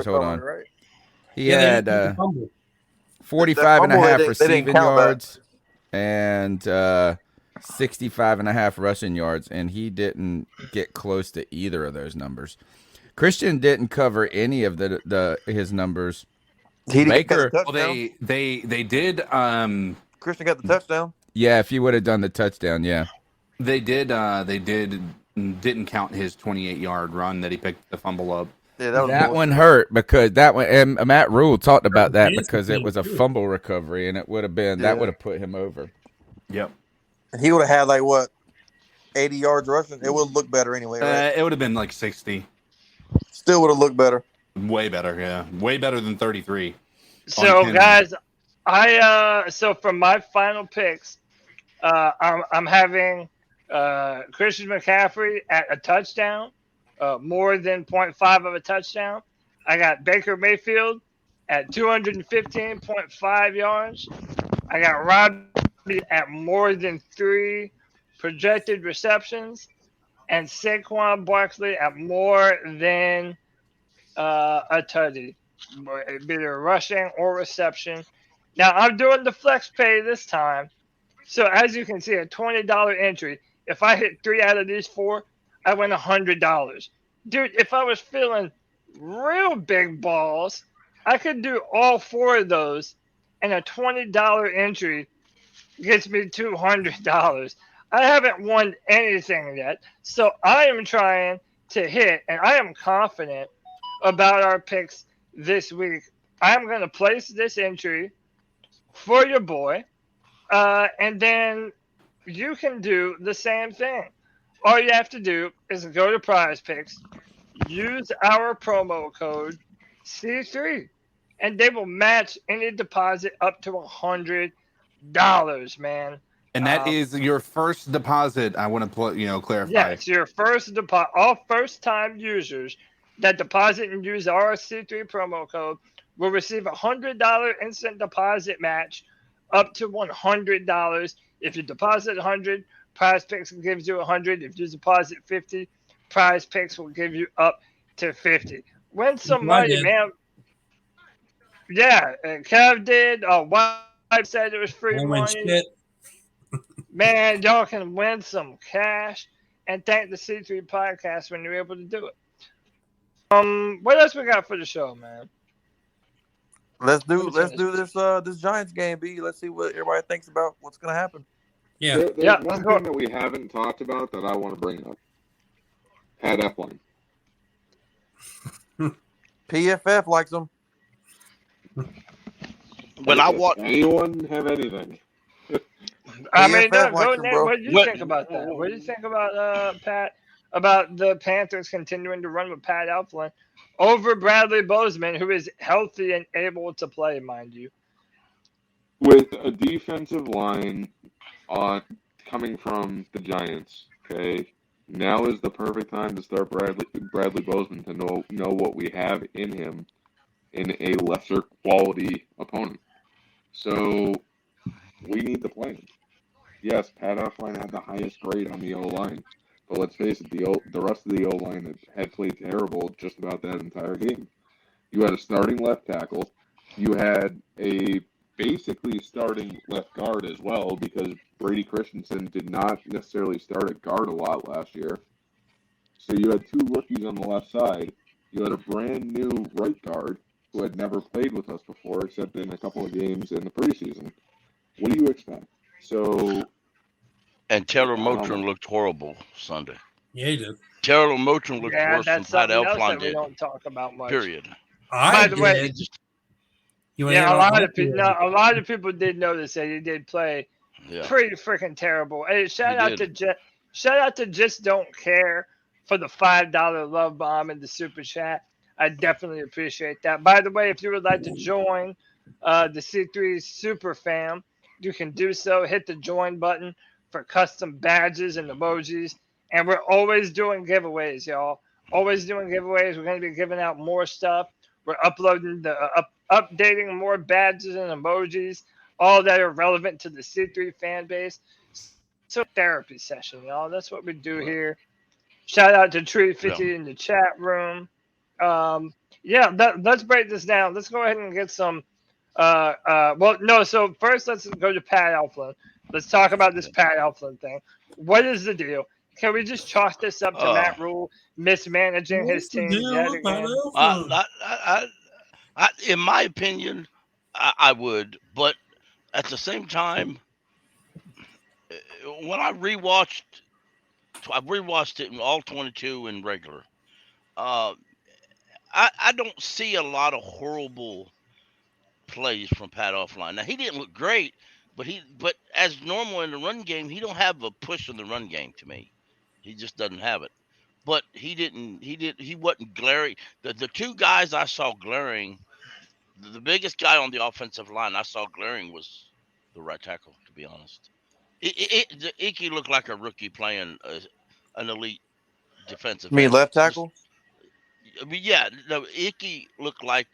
Hold on. Right? He had 45.5 receiving yards and 65.5 rushing yards, and he didn't get close to either of those numbers. Christian didn't cover any of his numbers. He Baker, well, they did. Christian got the touchdown. Yeah, if you would have done the touchdown, yeah. They did. Didn't count his 28-yard run that he picked the fumble up. Yeah, that one hurt because that one, and Matt Rule talked about that because it was a fumble recovery, and it would have been that would have put him over. Yep. He would have had like what, 80 yards rushing. It would look better anyway, right? It would have been like 60. Still would have looked better. Way better, yeah. Way better than 33. So guys, so for my final picks, I'm having Christian McCaffrey at a touchdown, more than 0.5 of a touchdown. I got Baker Mayfield at 215.5 yards. I got Robbie at more than 3 projected receptions, and Saquon Barkley at more than a tutty, either rushing or reception. Now I'm doing the flex pay this time. So as you can see, a $20 entry. If I hit 3 out of these 4, I win $100. Dude, if I was feeling real big balls, I could do all 4 of those, and a $20 entry gets me $200. I haven't won anything yet, so I am trying to hit, and I am confident about our picks this week. I'm going to place this entry for your boy. And then you can do the same thing. All you have to do is go to PrizePicks, use our promo code C3, and they will match any deposit up to $100, man. And that is your first deposit. I want to clarify. Yeah, it's your first deposit. All first-time users that deposit and use our C3 promo code will receive a $100 instant deposit match up to $100. If you deposit $100, PrizePicks gives you $100. If you deposit $50, PrizePicks will give you up to $50. Win some money, man. Yeah, Kev did. Wife said it was free money. Man, y'all can win some cash and thank the C3 podcast when you're able to do it. What else we got for the show, man? Let's do this Giants game, B. Let's see what everybody thinks about what's gonna happen. Yeah. There's one thing that we haven't talked about that I want to bring up. Pat F1. PFF likes them. When I watch anyone have anything. I mean, what do you think about that? What do you think about Pat? About the Panthers continuing to run with Pat Elflein over Bradley Bozeman, who is healthy and able to play, mind you. With a defensive line coming from the Giants, okay, now is the perfect time to start Bradley Bozeman to know what we have in him in a lesser quality opponent. So we need to play him. Yes, Pat Elflein had the highest grade on the O-line. But let's face it, the rest of the O-line had played terrible just about that entire game. You had a starting left tackle. You had a basically starting left guard as well because Brady Christensen did not necessarily start at guard a lot last year. So you had 2 rookies on the left side. You had a brand new right guard who had never played with us before except in a couple of games in the preseason. What do you expect? So... And Taylor Motrin looked horrible Sunday. Yeah, he did. Taylor Motrin looked worse than Pat Elflein did. We don't talk about much. Period. By the way, a lot of people did notice that he did play pretty freaking terrible. Hey, shout out to Just Don't Care for the $5 love bomb in the super chat. I definitely appreciate that. By the way, if you would like to join the C3 Super Fam, you can do so. Hit the join button for custom badges and emojis. And we're always doing giveaways, y'all. Always doing giveaways. We're going to be giving out more stuff. We're uploading updating more badges and emojis, all that are relevant to the C3 fan base. So therapy session, y'all. That's what we do here. Shout out to Tree50 in the chat room. Let's break this down. Let's go ahead and get some. So first let's go to Pat Elflein. Let's talk about this Pat Elflein thing. What is the deal? Can we just chalk this up to Matt Rule mismanaging his team yet again? In my opinion, I would. But at the same time, when I rewatched it in all 22 in regular. I don't see a lot of horrible plays from Pat offline. Now he didn't look great, but as normal in the run game, he don't have a push in the run game to me. He just doesn't have it. But he wasn't glaring. The two guys I saw glaring, the biggest guy on the offensive line I saw glaring was the right tackle, to be honest. Icky looked like a rookie playing an elite defensive You mean end. left tackle? I mean, yeah, no, Icky looked like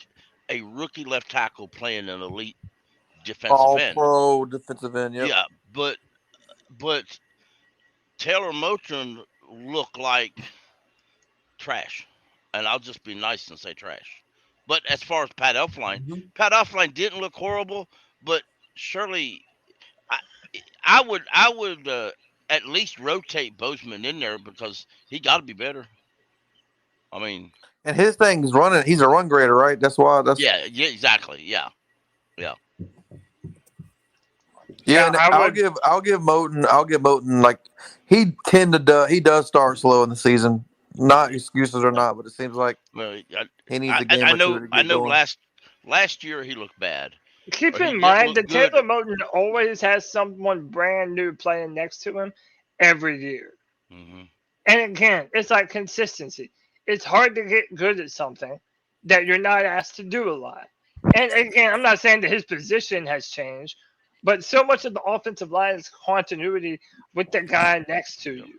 a rookie left tackle playing an elite defensive All end. pro defensive end. Yep. Yeah, but Taylor Moton looked like trash, and I'll just be nice and say trash. But as far as Pat Elflein didn't look horrible, but surely I would at least rotate Bozeman in there because he got to be better. I mean, and his thing is running. He's a run grader, right? That's why. Yeah, exactly. Yeah. Yeah, and I'll give Moton like he does start slow in the season. Not excuses or not, but it seems like he needs a game or two to get going. Last year he looked bad. Keep in mind that Taylor Moton always has someone brand new playing next to him every year. Mm-hmm. And again, it's like consistency. It's hard to get good at something that you're not asked to do a lot. And again, I'm not saying that his position has changed, but so much of the offensive line is continuity with the guy next to you.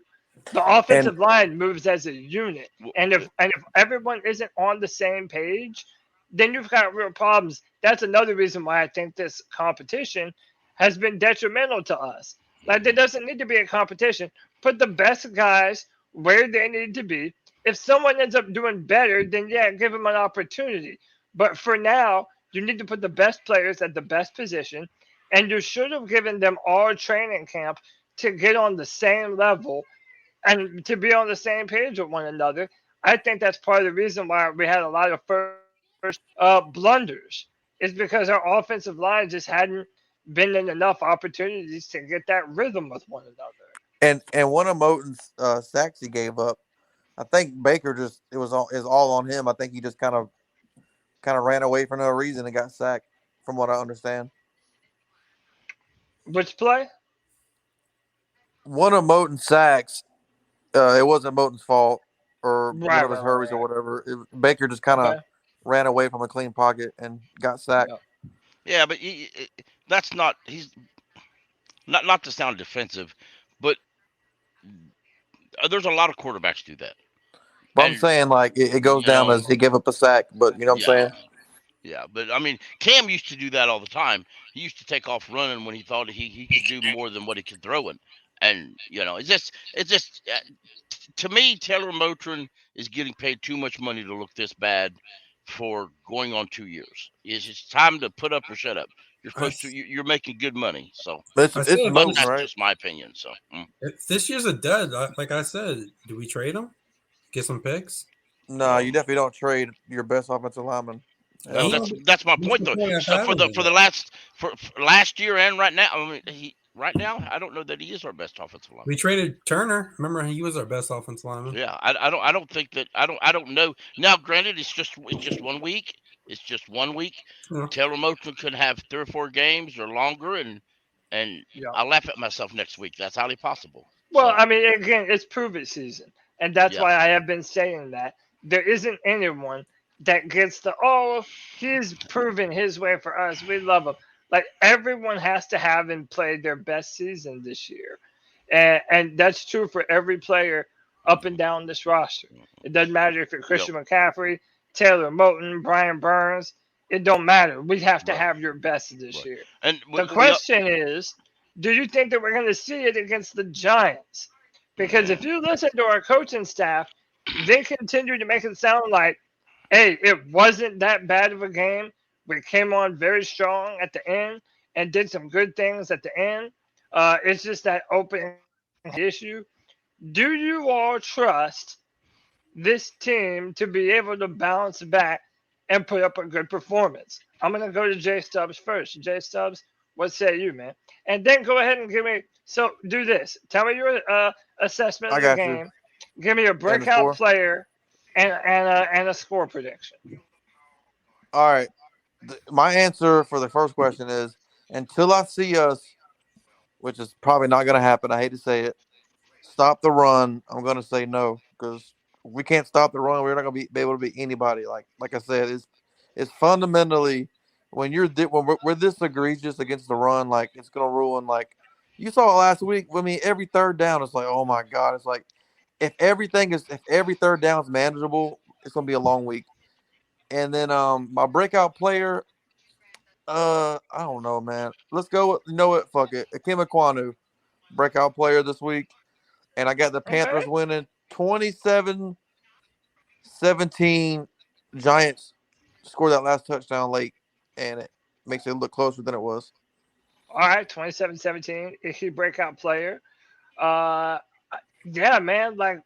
The offensive line moves as a unit. And if everyone isn't on the same page, then you've got real problems. That's another reason why I think this competition has been detrimental to us. Like, there doesn't need to be a competition. Put the best guys where they need to be. If someone ends up doing better, then yeah, give them an opportunity. But for now, you need to put the best players at the best position, and you should have given them all training camp to get on the same level and to be on the same page with one another. I think that's part of the reason why we had a lot of first blunders, is because our offensive line just hadn't been in enough opportunities to get that rhythm with one another. And one of Moton's sacks he gave up, I think Baker is all on him. I think he just kind of ran away for no reason and got sacked, from what I understand. Which play? One of Moton's sacks, it wasn't Moton's fault or one of his hurries or whatever. Baker just kind of ran away from a clean pocket and got sacked. Yeah, but that's not. He's not to sound defensive, but there's a lot of quarterbacks do that. But I'm saying, like, it goes down as he gave up a sack, but you know what I'm saying? Yeah, but I mean, Cam used to do that all the time. He used to take off running when he thought he could do more than what he could throw in. And, it's just to me, Taylor Moton is getting paid too much money to look this bad for going on 2 years. It's just time to put up or shut up. You're making good money. So it's Moton, that's right? just my opinion. So this year's a dud. Like I said, do we trade him? Get some picks? No, you definitely don't trade your best offensive lineman. That's my point, though. So for last year and right now, I mean, right now, I don't know that he is our best offensive lineman. We traded Turner. Remember, he was our best offensive lineman. Yeah, I don't think that. I don't know. Now, granted, it's just 1 week. It's just 1 week. Yeah. Taylor Moton could have 3 or 4 games or longer, and I'll laugh at myself next week. That's highly possible. Well, I mean, again, it's prove-it season, and that's why I have been saying that there isn't anyone that gets he's proven his way for us. We love him. Like, everyone has to have and play their best season this year. And that's true for every player up and down this roster. It doesn't matter if you're Christian McCaffrey, Taylor Moton, Brian Burns. It don't matter. We have to have your best this year. And the question is, do you think that we're going to see it against the Giants? Because if you listen to our coaching staff, they continue to make it sound like, hey, it wasn't that bad of a game. We came on very strong at the end and did some good things at the end. It's just that open issue. Do you all trust this team to be able to bounce back and put up a good performance? I'm going to go to Jay Stubbs first. Jay Stubbs, what say you, man? And then go ahead and give me – so do this. Tell me your assessment of the game. Give me a breakout player and a score prediction. All right. My answer for the first question is until I see us, which is probably not going to happen. I hate to say it. Stop the run. I'm going to say no because we can't stop the run. We're not going to be able to beat anybody. Like I said, it's fundamentally when we're this egregious against the run, like it's going to ruin. Like you saw last week. I mean, every third down, it's like, oh my god, it's like if every third down is manageable, it's going to be a long week. And then my breakout player, I don't know, man. Let's go with, you know what? Fuck it. Akim Ekwonu, breakout player this week. And I got the Panthers winning 27-17. Giants scored that last touchdown late, and it makes it look closer than it was. All right, 27-17. Icky breakout player. Yeah, man. Like,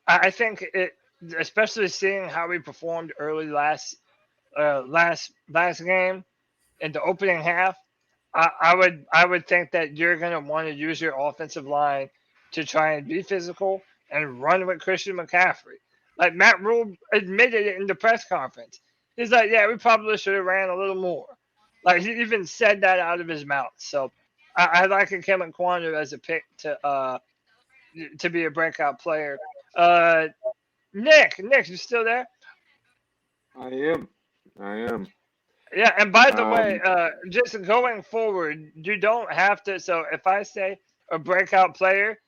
I think it, especially seeing how we performed early last game in the opening half. I would think that you're going to want to use your offensive line to try and be physical and run with Christian McCaffrey. Like Matt Rule admitted it in the press conference. He's like, yeah, we probably should have ran a little more. Like he even said that out of his mouth. So I like Akim Ekwonu as a pick to be a breakout player. Nick, you still there? I am. Yeah, and by the way, just going forward, you don't have to. So if I say a breakout player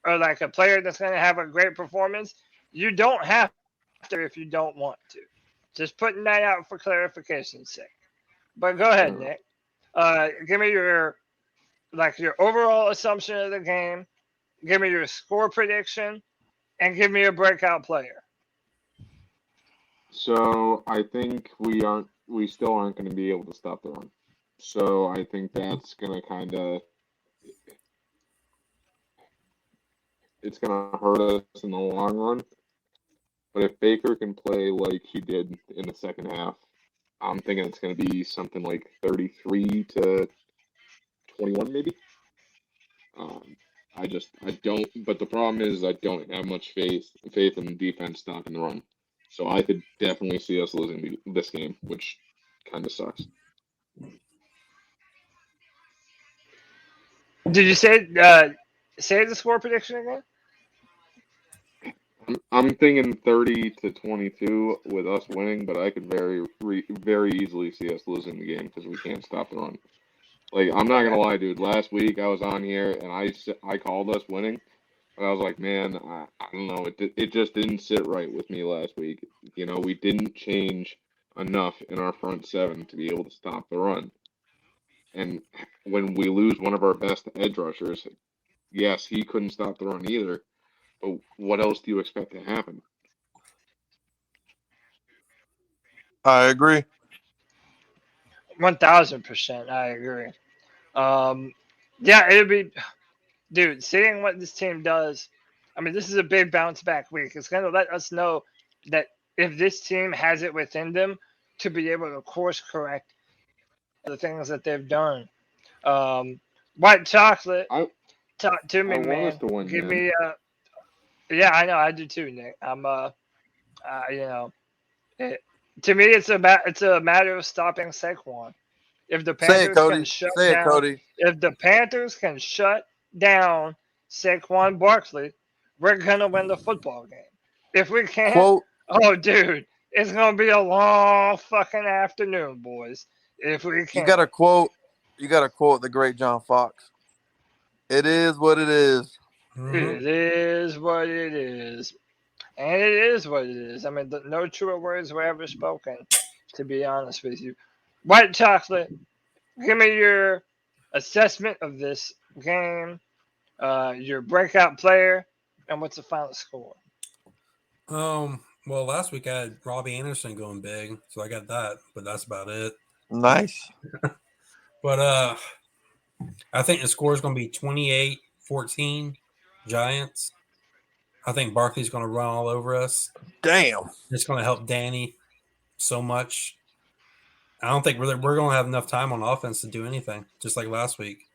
or like a player that's going to have a great performance, you don't have to if you don't want to. Just putting that out for clarification's sake. But go ahead, Nick. Give me your overall assumption of the game. Give me your score prediction, and give me a breakout player. So I think we still aren't going to be able to stop the run. So I think that's going to it's going to hurt us in the long run. But if Baker can play like he did in the second half, I'm thinking it's going to be something like 33-21 maybe. I don't. But the problem is I don't have much faith in the defense stopping the run. So I could definitely see us losing this game, which kind of sucks. Did you say the score prediction again? I'm thinking 30-22 with us winning, but I could very easily see us losing the game because we can't stop the run. Like I'm not gonna lie, dude. Last week I was on here and I called us winning. But I was like, man, I don't know. It just didn't sit right with me last week. You know, we didn't change enough in our front seven to be able to stop the run. And when we lose one of our best edge rushers, yes, he couldn't stop the run either. But what else do you expect to happen? I agree. 1000%. I agree. Yeah, it'd be. Dude, seeing what this team does, I mean, this is a big bounce back week. It's going to let us know that if this team has it within them to be able to course correct the things that they've done. White chocolate, talk to me, man. Us to win, Give man. me yeah, I know, I do too, Nick. I'm to me, it's a matter of stopping Saquon. If the Panthers can shut down, if the Panthers can shut down Saquon Barkley, we're gonna win the football game. If we can't, oh dude, it's gonna be a long fucking afternoon, boys. If we can't. You gotta quote the great John Fox. It is what it is. It is what it is. And it is what it is. I mean, no truer words were ever spoken, to be honest with you. White chocolate, give me your assessment of this game, your breakout player, and what's the final score? Well, last week I had Robbie Anderson going big, so I got that, but that's about it. Nice. But I think the score is going to be 28-14 Giants. I think Barkley's going to run all over us. Damn. It's going to help Danny so much. I don't think we're going to have enough time on offense to do anything, just like last week.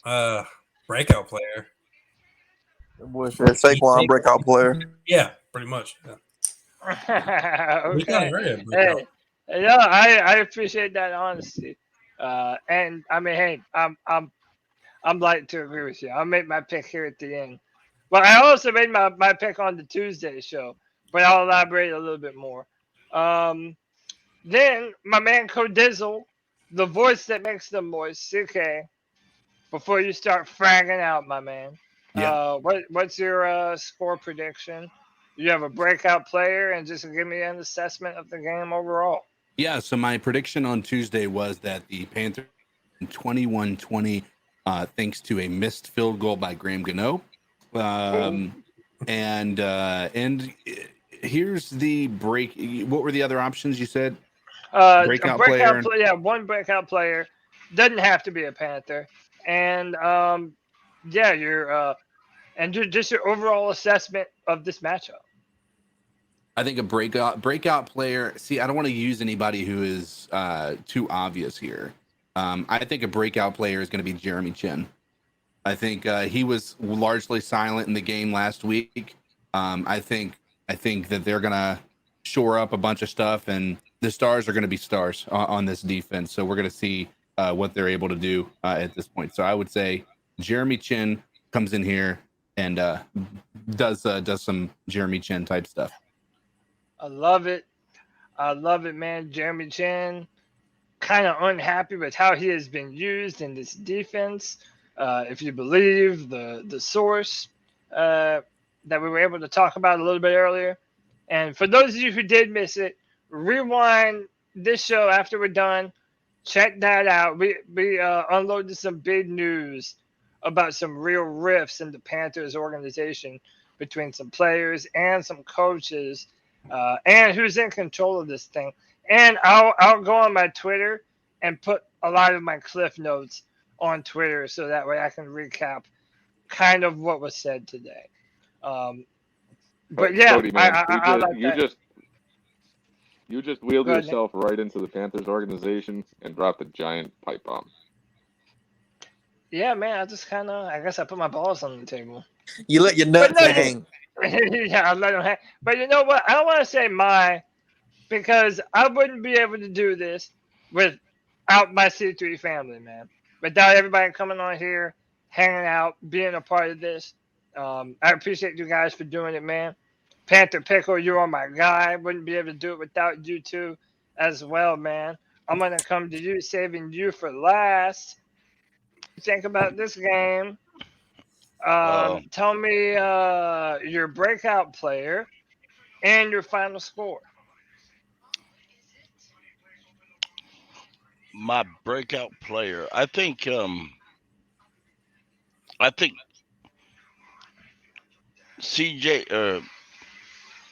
Breakout player. Boy said Saquon breakout player. Yeah, pretty much. Yeah. Okay. Hey, yeah, I appreciate that honesty. And I mean, hey, I'm like to agree with you. I'll make my pick here at the end. But I also made my pick on the Tuesday show, but I'll elaborate a little bit more. Then my man Codizzle, the voice that makes them moist, CK. Before you start fragging out, my man, what's your score prediction? You have a breakout player, and just give me an assessment of the game overall. Yeah, so my prediction on Tuesday was that the Panthers 21-20 thanks to a missed field goal by Graham Gano. And here's the break. What were the other options you said? Breakout player. Yeah, one breakout player. Doesn't have to be a Panther. And yeah, and just your overall assessment of this matchup. I think a breakout player. See, I don't want to use anybody who is too obvious here. I think a breakout player is going to be Jeremy Chin. I think he was largely silent in the game last week. I think that they're going to shore up a bunch of stuff, and the stars are going to be stars on this defense. So we're going to see what they're able to do at this point. So I would say Jeremy Chin comes in here and does some Jeremy Chin type stuff. I love it. I love it, man. Jeremy Chin, kind of unhappy with how he has been used in this defense. If you believe the source that we were able to talk about a little bit earlier. And for those of you who did miss it, rewind this show after we're done. Check that out. We unloaded some big news about some real rifts in the Panthers organization between some players and some coaches, and who's in control of this thing. And I'll go on my Twitter and put a lot of my cliff notes on Twitter so that way I can recap kind of what was said today. But yeah, Cody, man, I like that. You just wheeled yourself right into the Panthers organization and dropped a giant pipe bomb. Yeah, man, I guess I put my balls on the table. You let your nuts hang. Yeah, I let them hang. But you know what? I don't want to say because I wouldn't be able to do this without my C3 family, man. Without everybody coming on here, hanging out, being a part of this. I appreciate you guys for doing it, man. Panther Pickle, you are my guy. Wouldn't be able to do it without you two as well, man. I'm going to come to you, saving you for last. Think about this game. Tell me your breakout player and your final score. My breakout player, I think CJ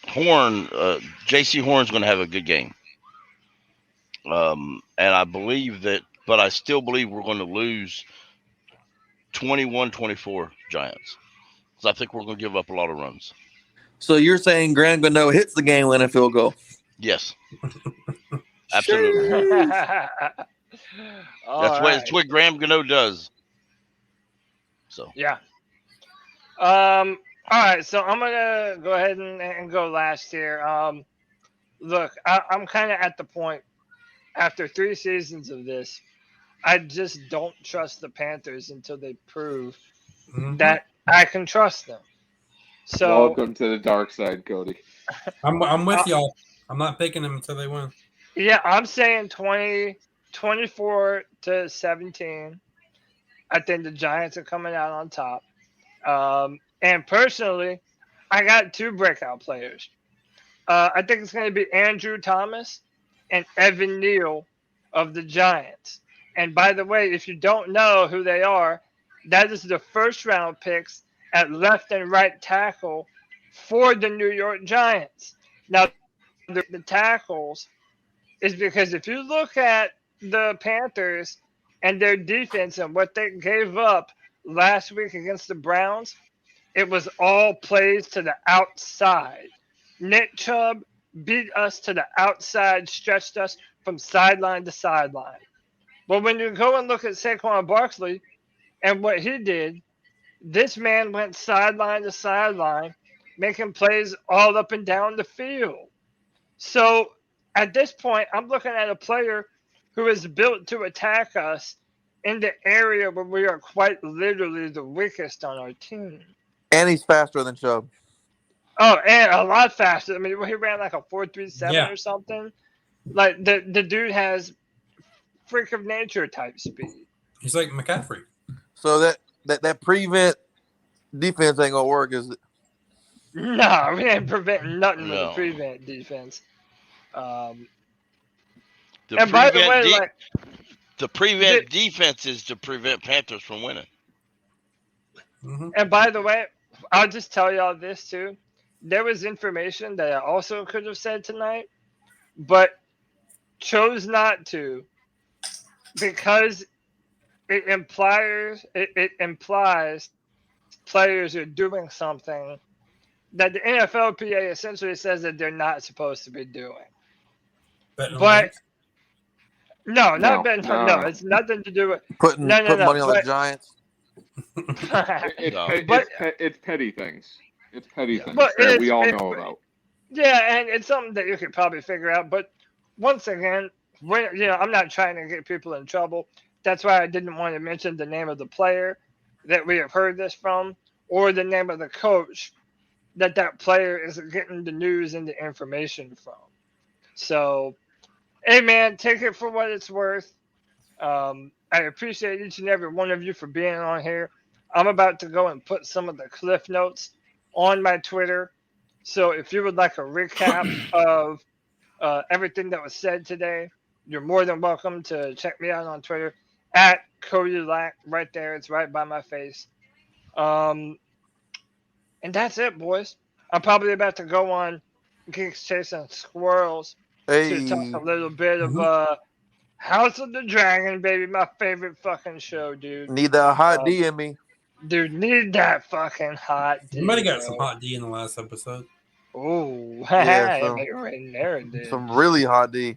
Horn, JC Horn's going to have a good game. And I believe that, but I still believe we're going to lose 21-24 Giants. So I think we're going to give up a lot of runs. So you're saying Graham Gano hits the game-winning field goal? Yes. Absolutely. That's what Graham Gano does. So yeah. All right, so I'm gonna go ahead and go last here. Look, I'm kind of at the point after 3 seasons of this, I just don't trust the Panthers until they prove that I can trust them. So welcome to the dark side, Cody. I'm with y'all. I'm not picking them until they win. Yeah, I'm saying 24-17. I think the Giants are coming out on top. And personally, I got 2 breakout players. I think it's going to be Andrew Thomas and Evan Neal of the Giants. And by the way, if you don't know who they are, that is the first-round picks at left and right tackle for the New York Giants. Now, the tackles is because if you look at the Panthers and their defense and what they gave up last week against the Browns, it was all plays to the outside. Nick Chubb beat us to the outside, stretched us from sideline to sideline. But when you go and look at Saquon Barkley and what he did, This man went sideline to sideline, making plays all up and down the field. So at this point, I'm looking at a player who is built to attack us in the area where we are quite literally the weakest on our team. And he's faster than Chubb. Oh, and a lot faster. I mean, he ran like a 4.37 or something. Like the dude has freak of nature type speed. He's like McCaffrey. So that prevent defense ain't gonna work, is it? No, we ain't preventing nothing with the prevent defense. And by the way, the prevent defense is to prevent Panthers from winning. Mm-hmm. And by the way, I'll just tell y'all this too. There was information that I also could have said tonight, but chose not to because it implies players are doing something that the NFLPA essentially says that they're not supposed to be doing. But no, it's nothing to do with putting money on the Giants. It's petty things. It's petty things that we all know about. Yeah, and it's something that you could probably figure out. But once again, I'm not trying to get people in trouble. That's why I didn't want to mention the name of the player that we have heard this from, or the name of the coach that player is getting the news and the information from. So, hey man, take it for what it's worth. I appreciate each and every one of you for being on here. I'm about to go and put some of the cliff notes on my Twitter. So if you would like a recap of everything that was said today, you're more than welcome to check me out on Twitter at Cody Lack. Right there. It's right by my face. And that's it, boys. I'm probably about to go on Geeks Chasing Squirrels to talk a little bit of House of the Dragon, baby. My favorite fucking show, dude. Need that hot D in me. Dude, need that fucking hot D. You might have got some hot D in the last episode. Oh, yeah, right in there, dude. Some really hot D.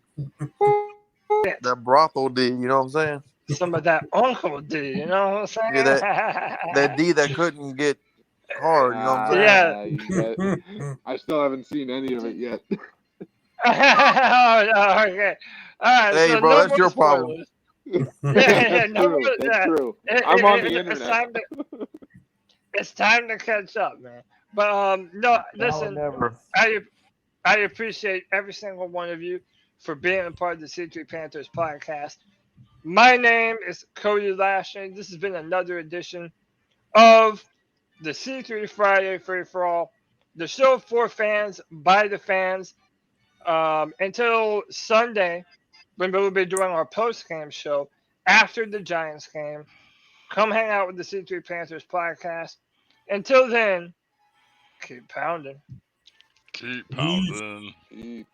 That brothel D, you know what I'm saying? Some of that Uncle D, you know what I'm saying? Yeah, that D that couldn't get hard, you know what I'm saying? Yeah. I still haven't seen any of it yet. Okay. All right. Hey, so bro, no that's your problem. That's true. I'm on the internet. It's time to catch up, man. But no, listen. I appreciate every single one of you for being a part of the C3 Panthers podcast. My name is Cody Lashley. This has been another edition of the C3 Friday Free for All, the show for fans by the fans. Until Sunday, when we'll be doing our post-game show after the Giants game. Come hang out with the C3 Panthers podcast. Until then, keep pounding. Keep pounding. Mm.